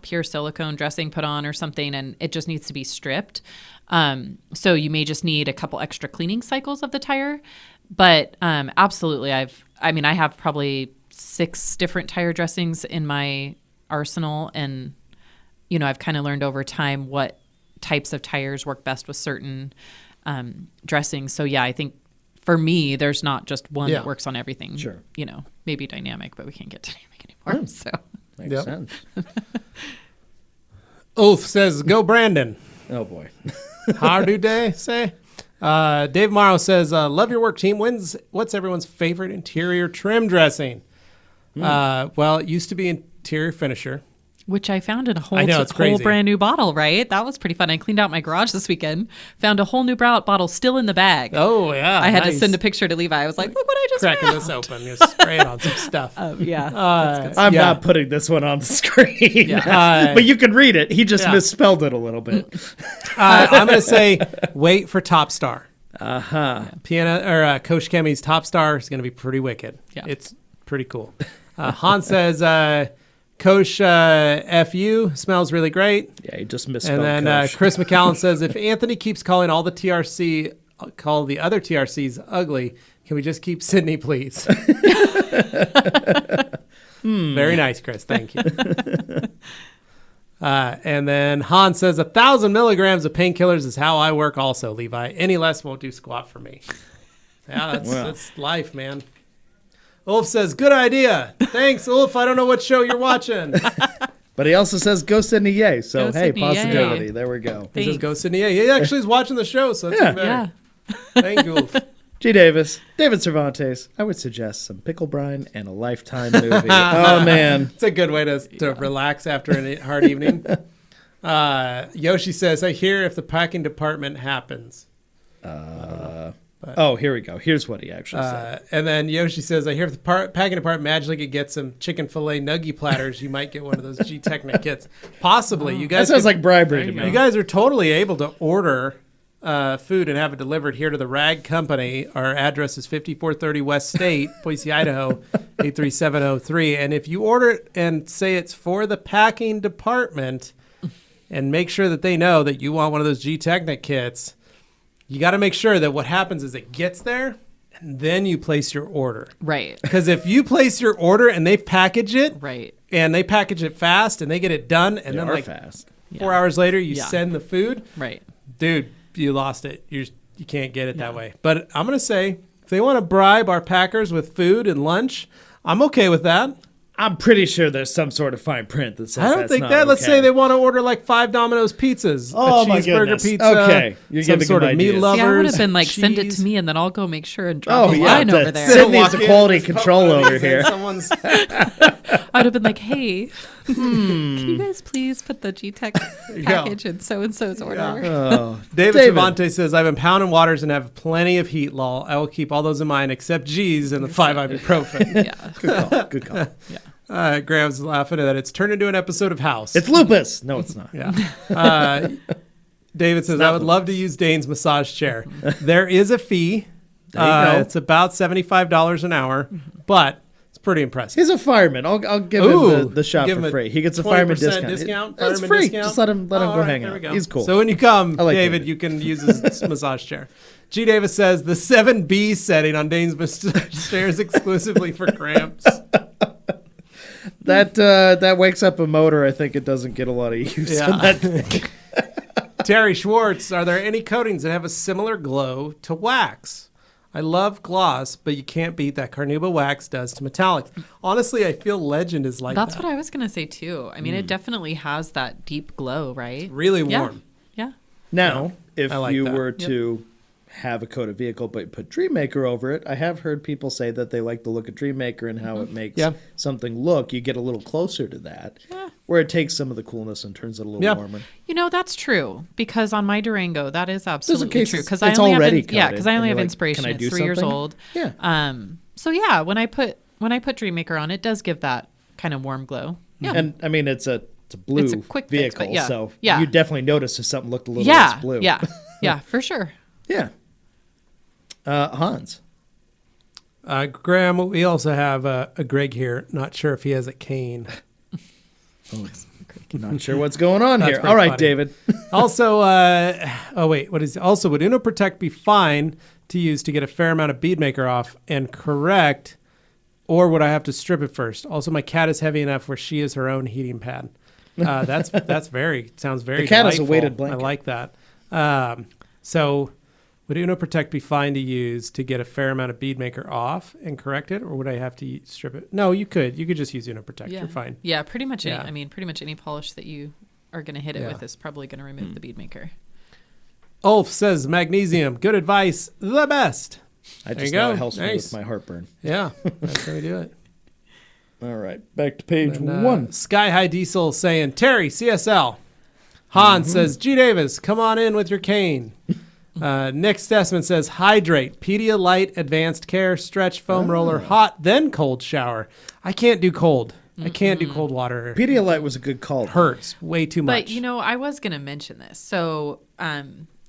pure silicone dressing put on or something, and it just needs to be stripped. So you may just need a couple extra cleaning cycles of the tire. But absolutely, I have probably 6 different tire dressings in my arsenal, and I've kind of learned over time what types of tires work best with certain dressings. So yeah, I think for me, there's not just one that works on everything. Sure. Maybe dynamic, but we can't get dynamic anymore. So Makes Yep. sense. Ulf says, go Brandon. Oh, boy. How do they say? Dave Morrow says, love your work, team. What's everyone's favorite interior trim dressing? Well, it used to be interior finisher. which I found in a whole, I know, it's whole crazy. brand new bottle, right? That was pretty fun. I cleaned out my garage this weekend, found a whole new bottle still in the bag. Oh, yeah. I had to nice. send a picture to Levi. I was like, look what I just Cracking found. this open. You're spraying on some stuff. Yeah. I'm Yeah. not putting this one on the screen. Yeah. But you can read it. He just Yeah. misspelled it a little bit. I'm going to say wait for Top Star. Uh-huh. Coach Kemi's Top Star is going to be pretty wicked. Yeah. It's pretty cool. Han says, Coach FU smells really great. Yeah, he just misspelled And then Kosh. Chris McCallum says, if Anthony keeps calling all the call the other TRCs ugly, can we just keep Sydney, please? Very nice, Chris. Thank you. And then Han says, 1,000 milligrams of painkillers is how I work also, Levi. Any less won't do squat for me. Yeah, that's life, man. Ulf says, good idea. Thanks, Ulf. I don't know what show you're watching. But he also says, go Sydney, yay. So, Go hey, Sydney, yay. positivity. There we go. He says, Thanks. go Sydney. Yeah, he actually is watching the show, so that's Yeah. even better. Yeah. Thank you, Ulf. G. Davis, David Cervantes. I would suggest some pickle brine and a Lifetime movie. Oh, man. It's a good way to relax after a hard evening. Yoshi says, I hear if the packing department happens. Oh, here we go. Here's what he actually said. And then Yoshi says, I hear if the packing department magically could get some chicken filet nugget platters, you might get one of those G-Technic kits. Possibly. You That guys sounds could- like bribery to me. You guys are totally able to order food and have it delivered here to the Rag Company. Our address is 5430 West State, Boise, Idaho, 83703. And if you order it and say it's for the packing department and make sure that they know that you want one of those G-Technic kits, you got to make sure that what happens is it gets there and then you place your order. Right. Because if you place your order and they package it Right. and they package it fast and they get it done and They then are like fast. 4 hours later you Yeah. send the food, Right. dude, you lost it. You can't get it that way. But I'm going to say if they want to bribe our packers with food and lunch, I'm okay with that. I'm pretty sure there's some sort of fine print that says I don't that's think not that. Let's okay. say they want to order like 5 Domino's pizzas, Oh, a my cheeseburger goodness. pizza, Okay. You're some giving sort them of meat ideas. lovers. See, I would have been like, send it cheese. to me, and then I'll go make sure and drop the yeah, line over there. Sydney's Walk the in, quality just put control one of over these in here. someone's- I would have been like, hey, can you guys please put the G-Tech package in so-and-so's order? Oh, David Cervantes says, I've been pounding waters and have plenty of heat, lol. I will keep all those in mind except G's and the 5 ibuprofen. Yeah. good call. Good call. Graham's laughing at that. It's turned into an episode of House. It's lupus. No, it's not. Yeah. David says, I would love to use Dane's massage chair. There is a fee. There you go. It's about $75 an hour, but it's pretty impressive. He's a fireman. I'll give Ooh, him the shop give for him a free. He gets a fireman 20% discount. Fireman That's free. discount? Just let him go All right, hang there out. we go. He's cool. So when you come, I like David, David. you can use his massage chair. G. Davis says the 7B setting on Dane's massage chair is exclusively for cramps. That wakes up a motor. I think it doesn't get a lot of use. Yeah. On that thing. Terry Schwartz, are there any coatings that have a similar glow to wax? I love gloss, but you can't beat that Carnauba wax does to metallics. Honestly, I feel Legend is like That's that. what I was going to say, too. I mean, it definitely has that deep glow, right? Really Yeah. warm. Yeah. Now, if I like you that. were to have a coated vehicle but put Dreammaker over it, I have heard people say that they like the look of Dreammaker and how it makes Yeah. something look. You get a little closer to that, where it takes some of the coolness and turns it a little Yeah. warmer. You know, that's true because on my Durango, that is absolutely true. cases Because it's I only already have coated, because I only and have you're like, inspiration. "Can I It's do 3 years something?" old. Yeah. So yeah, when I put Dreammaker on, it does give that kind of warm glow. Yeah. And I mean, it's a blue It's a quick fix, vehicle, but yeah. so Yeah. you definitely notice if something looked a little yeah. less blue. Yeah. Yeah, for sure. Yeah. Hans. Graham, we also have a Greg here. Not sure if he has a cane. Not sure what's going on That's here. pretty All right, funny. David. Also, also, would Uno Protect be fine to use to get a fair amount of bead maker off and correct, or would I have to strip it first? Also, my cat is heavy enough where she is her own heating pad. That's sounds very The cat is a delightful. weighted blanket. I like that. So would Uno Protect be fine to use to get a fair amount of bead maker off and correct it, or would I have to strip it? No, you could. You could just use Uno Protect. Yeah. You're fine. Yeah, pretty much. Yeah. Pretty much any polish that you are going to hit it Yeah. with is probably going to remove the bead maker. Ulf says magnesium. Good advice. The best. I There just you know go. it helps me Nice. with my heartburn. Yeah, that's how we do it. All right, back to page And, 1. Sky High Diesel saying, Terry, CSL. Han says, G. Davis, come on in with your cane. Nick Stessman says, hydrate, Pedialyte Advanced Care, stretch foam roller, hot, then cold shower. I can't do cold. I can't do cold water. Pedialyte was a good call. It hurts way too much. But you know, I was going to mention this. So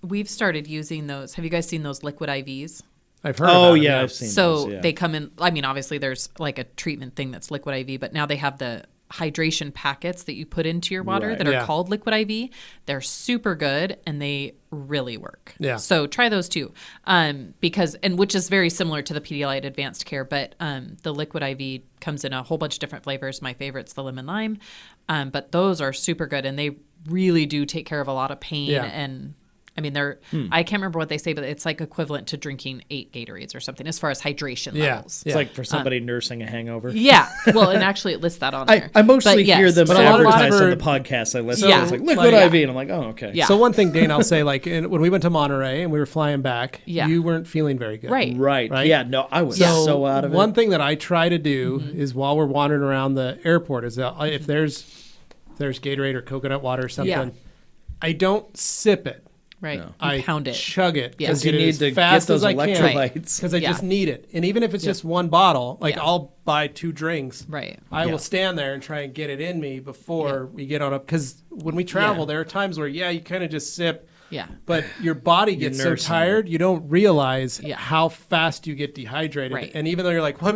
we've started using those. Have you guys seen those liquid IVs? I've heard about it, yeah, I've seen So those, yeah. they come in. I mean, obviously, there's like a treatment thing that's liquid IV, but now they have the hydration packets that you put into your water Right. that are Yeah. called liquid IV. They're super good and they really work. Yeah. So try those too, which is very similar to the Pedialyte Advanced Care, but the liquid IV comes in a whole bunch of different flavors. My favorite's the lemon lime, but those are super good and they really do take care of a lot of pain Yeah. and. I mean, I can't remember what they say, but it's like equivalent to drinking 8 Gatorades or something as far as hydration Yeah. levels. It's like for somebody nursing a hangover. Yeah. Well, and actually it lists that on there. I mostly But yes, hear them but a lot of advertised on the times- podcast I listen Yeah. to. It's like liquid Like- IV, and I'm like, oh, okay. Yeah. So one thing, Dane, I'll say, like when we went to Monterey and we were flying back, Yeah. you weren't feeling very good. Right. Right. Right? Yeah. No, I was so out of it. One thing that I try to do is while we're wandering around the airport is that if there's Gatorade or coconut water or something, Yeah. I don't sip it. Right. No. You I pound it. chug it Yeah. because You you need need to as fast get those as I can electrolytes. because I Yeah. just need it. And even if it's just one bottle, like Yeah. I'll buy 2 drinks. Right. I Yeah. will stand there and try and get it in me before we get on up. Because when we travel, Yeah. there are times where you kind of just sip. Yeah. But your body gets so nursing tired, you don't realize Yeah. how fast you get dehydrated. Right. And even though you're like, well,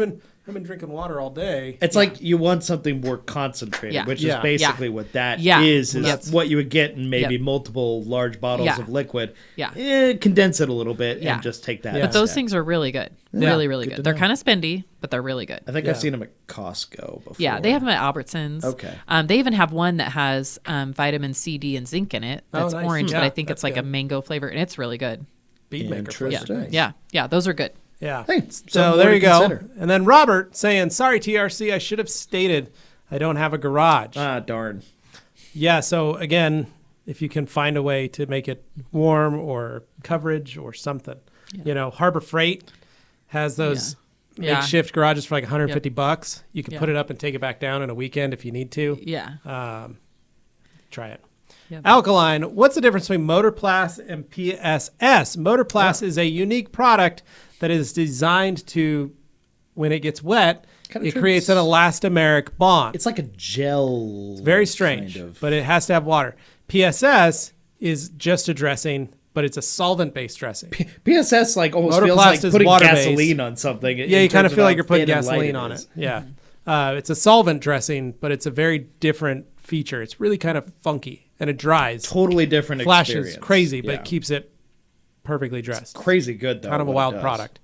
I've been drinking water all day. It's like you want something more concentrated, Yeah. which Yeah. is basically what that Yeah. is Yep. what you would get in maybe Yep. multiple large bottles Yeah. of liquid. Yeah. Condense it a little bit Yeah. and just take that. Yeah. But those step. things are really good. Yeah. Really, really Good to good. They're know. kind of spendy, but they're really good. I think Yeah. I've seen them at Costco before. Yeah, they have them at Albertsons. Okay. They even have one that has vitamin C, D, and zinc in it. Oh, That's nice. orange, but Yeah, I think that's it's like a good. mango flavor, and it's really good. Bead maker. Interesting. Yeah, yeah, those are good. Yeah. Hey, so something there more you to go. consider. And then Robert saying, sorry, TRC, I should have stated I don't have a garage. Ah, darn. Yeah, so again, if you can find a way to make it warm or coverage or something. You know, Harbor Freight has those Yeah. makeshift garages for like $150. You can Yeah. put it up and take it back down in a weekend if you need to. Yeah. Try it. Yep. Alkaline, what's the difference between Motorplast and PSS? Motorplast is a unique product that is designed to, when it gets wet, Kinda it trips. creates an elastomeric bond. It's like a gel. It's very strange, kind of. but it has to have water. PSS is just a dressing, but it's a solvent-based dressing. PSS like almost feels Motorplast like is putting water-based. gasoline on something. Yeah, you kind of feel like you're putting gasoline on it. Yeah. It's a solvent dressing, but it's a very different feature. It's really kind of funky, and it dries. Totally different Flashes experience. crazy, but Yeah. it keeps it perfectly dressed. Crazy good though. Kind of a what it wild does. product.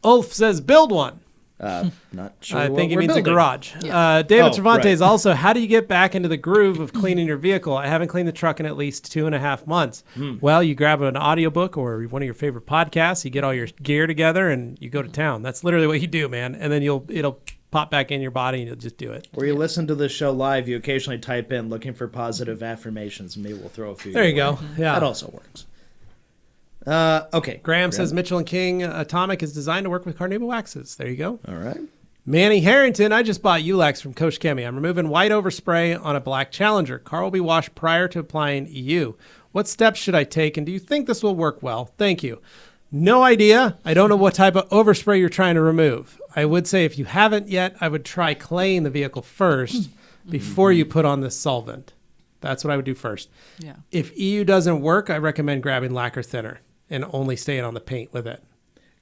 Ulf says, build one. Not sure. I what think he we're means building. a garage. David Oh, Cervantes right. also, how do you get back into the groove of cleaning your vehicle? I haven't cleaned the truck in at least 2.5 months. Well, you grab an audiobook or one of your favorite podcasts, you get all your gear together, and you go to town. That's literally what you do, man. And then it'll pop back in your body, and you'll just do it. Or you listen to the show live, you occasionally type in looking for positive affirmations, and maybe we'll throw a few. There you your go. way. Yeah. That also works. Okay. Graham says Mitchell & King Atomic is designed to work with carnauba waxes. There you go. All right. Manny Harrington, I just bought Ulex from Coach Kemi. I'm removing white overspray on a black Challenger. Car will be washed prior to applying EU. What steps should I take, and do you think this will work well? Thank you. No idea. I don't know what type of overspray you're trying to remove. I would say if you haven't yet, I would try claying the vehicle first before you put on this solvent. That's what I would do first. Yeah. If EU doesn't work, I recommend grabbing lacquer thinner and only staying on the paint with it.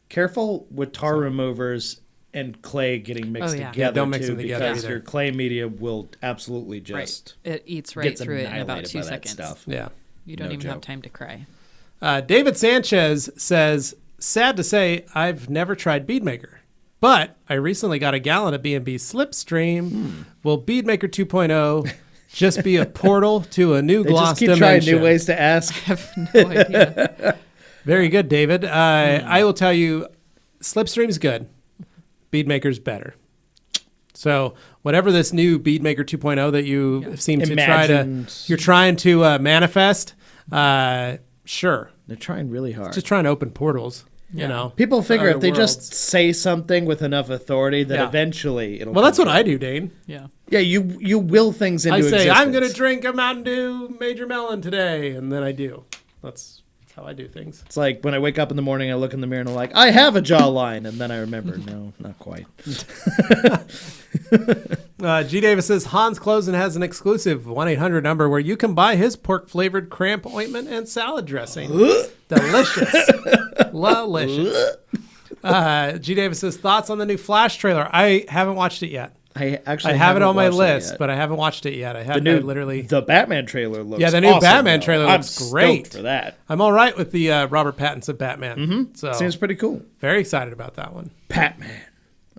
Careful with tar removers and clay getting mixed Oh, yeah. together. Yeah, don't mix too, them together because either. your clay media will absolutely just Right. It eats right gets through it in about annihilated 2 by that seconds. stuff. Yeah. You don't No even have joke. time to cry. David Sanchez says, sad to say, I've never tried Beadmaker, but I recently got a gallon of B&B Slipstream. Will Beadmaker 2.0 just be a portal to a new They gloss just keep dimension? trying new ways to ask. I have no idea. Very good, David. I will tell you, Slipstream's good. Beadmaker's better. So whatever this new Beadmaker 2.0 that you seem to Imagined. you're trying to manifest, sure. They're trying really hard. Just trying to open portals, you know. People figure other if they worlds. just say something with enough authority that Yeah. eventually it'll. Well, that's come what true. I do, Dane. Yeah. Yeah, you will things into I say, existence. I'm going to drink a Mountain Dew Major Melon today, and then I do. That's how I do things. It's like when I wake up in the morning, I look in the mirror and I'm like, I have a jawline, and then I remember, no, not quite. G. Davis says, Hans Closen has an exclusive 1-800 number where you can buy his pork-flavored cramp ointment and salad dressing. Delicious. Delicious. G. Davis says, thoughts on the new Flash trailer? I haven't watched it yet. I actually I have it haven't on my watched it list, yet. but I haven't watched it yet. I the have new, literally. the Batman trailer looks. Yeah, the new awesome, Batman though. trailer I'm looks stoked great. for that. I'm all right with the Robert Pattinson Batman. So Seems pretty cool. very excited about that one. Batman.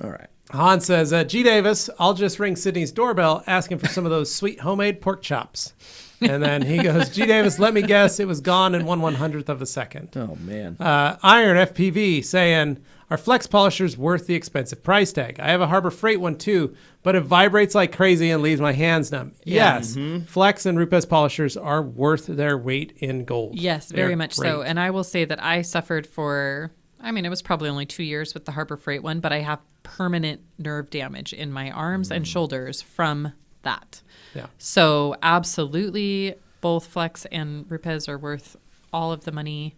All right. Han says, G. Davis, I'll just ring Sydney's doorbell asking for some of those sweet homemade pork chops. And then he goes, G. Davis, let me guess, it was gone in 1/100th of a second. Oh man. Iron FPV saying, are flex polishers worth the expensive price tag? I have a Harbor Freight one too, but it vibrates like crazy and leaves my hands numb. Yeah. Yes, flex and Rupes polishers are worth their weight in gold. Yes, very They're much so. great. And I will say that I suffered for, it was probably only 2 years with the Harbor Freight one, but I have permanent nerve damage in my arms and shoulders from that. Yeah. So absolutely, both Flex and Rupes are worth all of the money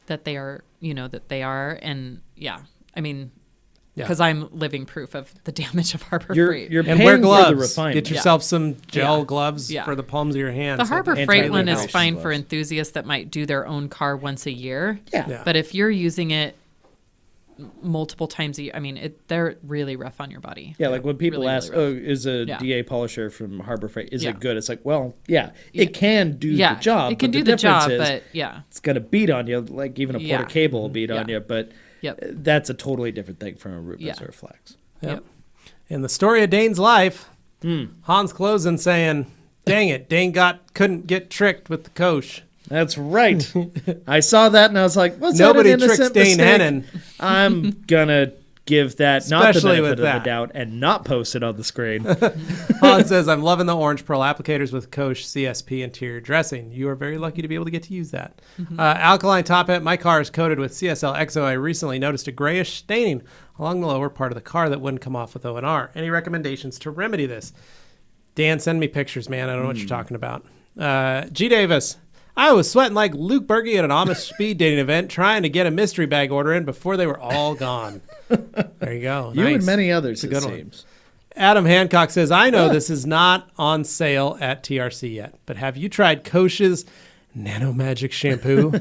that they are, And yeah, because I'm living proof of the damage of Harbor Freight. You're And paying wear for gloves. the refinement. Get yourself some gel Yeah. gloves Yeah. for the palms of your hands. The so Harbor that- Freight one is anti-irritation fine for gloves. enthusiasts that might do their own car once a year. Yeah. But if you're using it multiple times a year, they're really rough on your body. Yeah, like when people Really, ask, really rough. "Oh, is a Yeah. DA polisher from Harbor Freight is Yeah. it good?" It's like, well, yeah, it can do Yeah, the job. it can but do the difference job, is but yeah. it's gonna beat on you. Like even a Yeah. Porter cable will beat on Yeah. you, but Yep. that's a totally different thing from a Rupes Yeah. or a Flex. Yep. In the story of Dane's life, Hans Closen saying, dang it, Dane couldn't get tricked with the Kosh. That's right. I saw that and I was like, what's Nobody that an innocent tricks Dane mistake? Hennon. I'm going to give that not the Especially benefit with of the that. doubt and not post it on the screen. Han says, I'm loving the orange pearl applicators with Koch CSP interior dressing. You are very lucky to be able to get to use that. Alkaline top hat. My car is coated with CSL XO. I recently noticed a grayish staining along the lower part of the car that wouldn't come off with O&R. Any recommendations to remedy this? Dan, send me pictures, man. I don't know what you're talking about. G. Davis. I was sweating like Luke Berge at an Amish speed dating event trying to get a mystery bag order in before they were all gone. There you go. You Nice. and many others, It's a it good one. seems. Adam Hancock says, I know this is not on sale at TRC yet, but have you tried Koch's Nano Magic shampoo?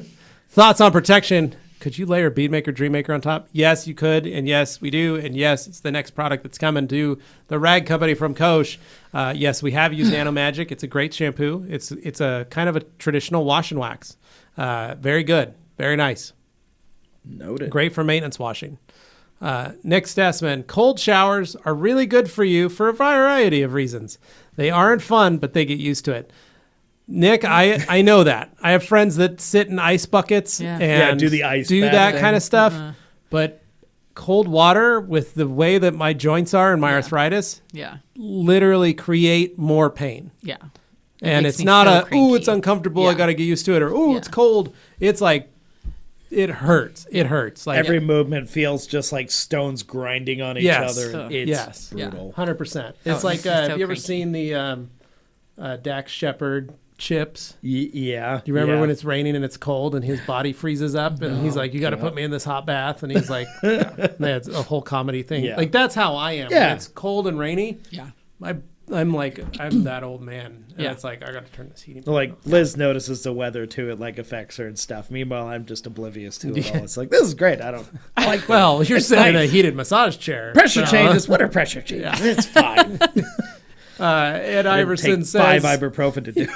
Thoughts on protection? Could you layer Beadmaker Dream Maker on top? Yes, you could, and yes, we do, and yes, it's the next product that's coming to the rag company from Koch. Yes, we have used Nano Magic. It's a great shampoo. It's a kind of a traditional wash and wax. Very good, very nice. Noted. Great for maintenance washing. Nick Stessman, cold showers are really good for you for a variety of reasons. They aren't fun, but they get used to it. Nick, I know that. I have friends that sit in ice buckets Yeah. and do the ice do bath that thing. kind of stuff. But cold water with the way that my joints are and my arthritis Yeah. literally create more pain. Yeah. And makes it's me not so ooh, cranky. it's uncomfortable. I Yeah. got to get used to it. Or, ooh, Yeah. it's cold. It's like, it hurts. It hurts. Like Every movement feels just like stones grinding on each Yes. other. It's Yes. brutal. 100%. Oh, It's like, makes me so have you ever cranky. seen the Dax Shepard chips? Yeah. Do you remember when it's raining and it's cold and his body freezes up and he's like, you got to put me in this hot bath? And he's like, that's a whole comedy thing. Yeah. Like, that's how I am. Yeah. When it's cold and rainy. Yeah. I'm like, I'm that old man. And Yeah. it's like, I got to turn this heating. Like Liz notices the weather too, it like affects her and stuff. Meanwhile, I'm just oblivious to it all. It's like, this is great. I like Well, you're It's sitting in a nice. heated massage chair. pressure so- changes. What are pressure changes? It's fine. Ed It'd Iverson take says, 5 ibuprofen to do.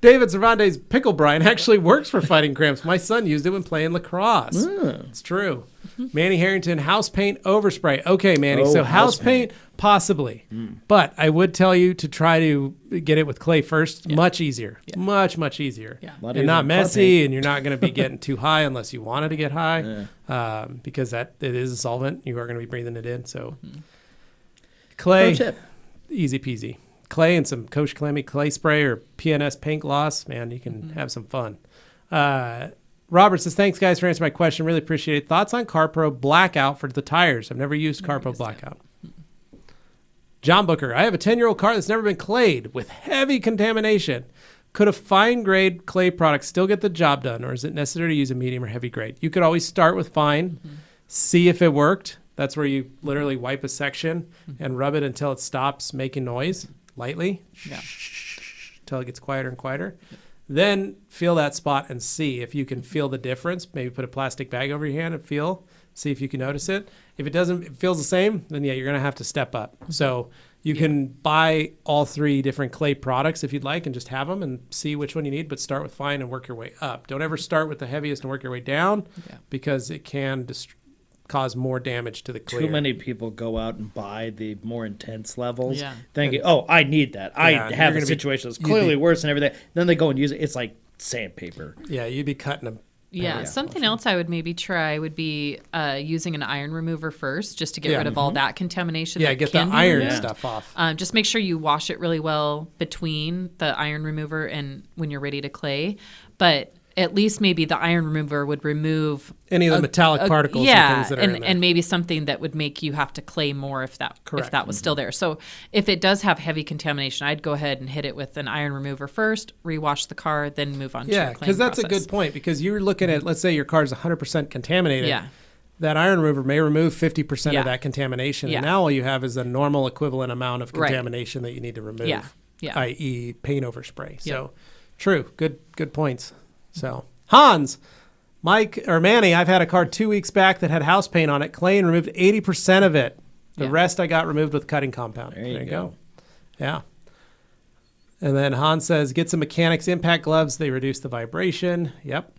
David Cervantes pickle brine actually works for fighting cramps. My son used it when playing lacrosse. It's true. Manny Harrington, house paint overspray. Okay, Manny. Oh, So house house paint, possibly. But I would tell you to try to get it with clay first. Much easier. Much, much easier. Yeah. Lot And not easier than car messy, paint. and you're not going to be getting too high unless you wanted to get high. Because it is a solvent. You are going to be breathing it in. So clay, Pro tip. easy peasy. Clay and some Koch Clammy clay spray or PNS paint gloss, man, you can have some fun. Robert says, thanks, guys, for answering my question. Really appreciate it. Thoughts on CarPro Blackout for the tires? I've never used CarPro Blackout. John Booker, I have a 10-year-old car that's never been clayed with heavy contamination. Could a fine-grade clay product still get the job done, or is it necessary to use a medium or heavy grade? You could always start with fine, see if it worked. That's where you literally wipe a section and rub it until it stops making noise lightly, Yeah. until it gets quieter and quieter. Then feel that spot and see if you can feel the difference. Maybe put a plastic bag over your hand and see if you can notice it. If it doesn't, it feels the same, then yeah, you're going to have to step up. So you can buy all 3 different clay products if you'd like and just have them and see which one you need, but start with fine and work your way up. Don't ever start with the heaviest and work your way down because it can cause more damage to the clear. Too many people go out and buy the more intense levels, Yeah. thinking, "Oh, I need that. Yeah, I you're have a gonna be- situation that's you'd clearly be- worse and everything." Then they go and use it. It's like sandpaper. Yeah, you'd be cutting them. Yeah, something else I would maybe try would be using an iron remover first, just to get rid of all that contamination. Yeah, that get the can be iron removed. stuff off. Just make sure you wash it really well between the iron remover and when you're ready to clay. But at least maybe the iron remover would remove Any of the metallic particles and things that are in there. and maybe something that would make you have to clay more if that Correct. was still there. So if it does have heavy contamination, I'd go ahead and hit it with an iron remover first, rewash the car, then move on to your Yeah, claying because that's process. a good point. Because you're looking at, let's say your car's 100% contaminated. Yeah. That iron remover may remove 50% Yeah. of that contamination. Yeah. And now all you have is a normal equivalent amount of Right. contamination that you need to remove. Yeah. Yeah. I.e. paint overspray. So true. Good points. So Hans, Mike or Manny, I've had a car 2 weeks back that had house paint on it. Clay and removed 80% of it. The Yeah. rest I got removed with cutting compound. There you go. Yeah. And then Hans says, get some mechanics impact gloves. They reduce the vibration. Yep.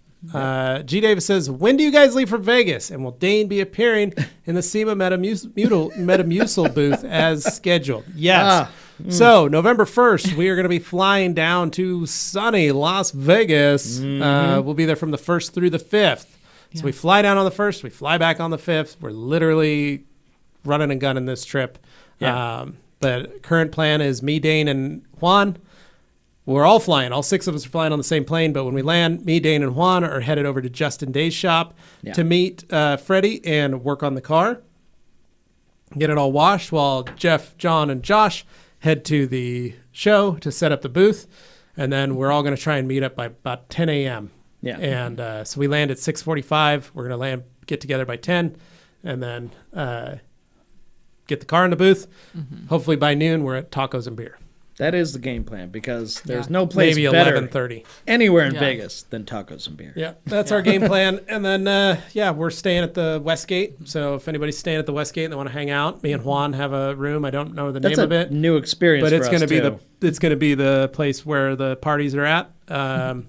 G. Davis says, when do you guys leave for Vegas? And will Dane be appearing in the SEMA Metamucil booth as scheduled? Yes. So November 1st, we are going to be flying down to sunny Las Vegas. We'll be there from the 1st through the 5th. So we fly down on the 1st, we fly back on the 5th. We're literally running and gunning this trip. But current plan is me, Dane, and Juan. We're all flying. All 6 of us are flying on the same plane. But when we land, me, Dane, and Juan are headed over to Justin Day's shop to meet Freddie and work on the car. Get it all washed while Jeff, John, and Josh head to the show to set up the booth. And then we're all going to try and meet up by about 10 a.m. Yeah. And so we land at 6:45. We're going to get together by 10, and then get the car in the booth. Hopefully by noon, we're at Tacos and Beer. That is the game plan because there's no place Maybe better 11:30 anywhere in Vegas than Tacos and Beer. Yeah, that's our game plan. And then, we're staying at the Westgate. So if anybody's staying at the Westgate and they want to hang out, me and Juan have a room. I don't know the name of it. New experience, but it's going to be it's going to be the place where the parties are at. So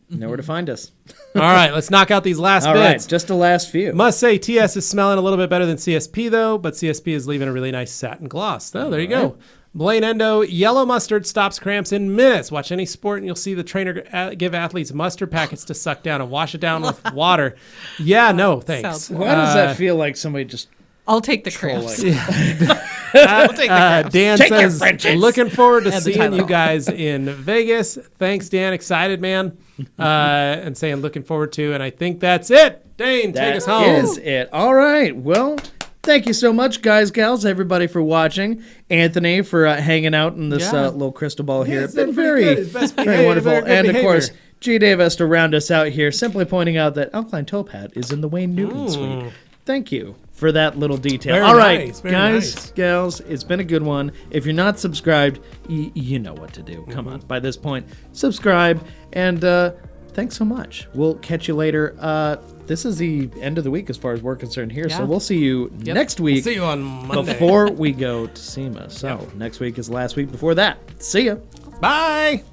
know where to find us. all right, let's knock out these last All bits. right, just the last few. Must say, TS is smelling a little bit better than CSP, though, but CSP is leaving a really nice satin gloss. Oh, there you go. Blaine Endo, yellow mustard stops cramps in minutes. Watch any sport and you'll see the trainer give athletes mustard packets to suck down and wash it down with water. Yeah, no, thanks. Why does that feel like somebody just... I'll take the cramps. I'll take the cramps. Dan Take your says, Frenchies. looking forward to And the seeing you Tylenol. guys in Vegas. Thanks, Dan. Excited, man. And saying looking forward to. And I think that's it. Dane, take us home. That is it. All right. Well, thank you so much, guys, gals, everybody for watching. Anthony for hanging out in this little crystal ball here. it's Been been pretty very, good. His best very behavior, wonderful. very good And, of behavior. course, G. Davis to round us out here, simply pointing out that Alkaline Towpat is in the Wayne Newton suite. Thank you for that little detail. Very All right, nice, very guys, nice. gals, it's been a good one. If you're not subscribed, you know what to do. Come on, by this point, subscribe. And thanks so much. We'll catch you later. This is the end of the week as far as we're concerned here. So Yeah. we'll see you next week. See you on Monday. Before we go to SEMA. So next week is the last week before that. See ya. Bye.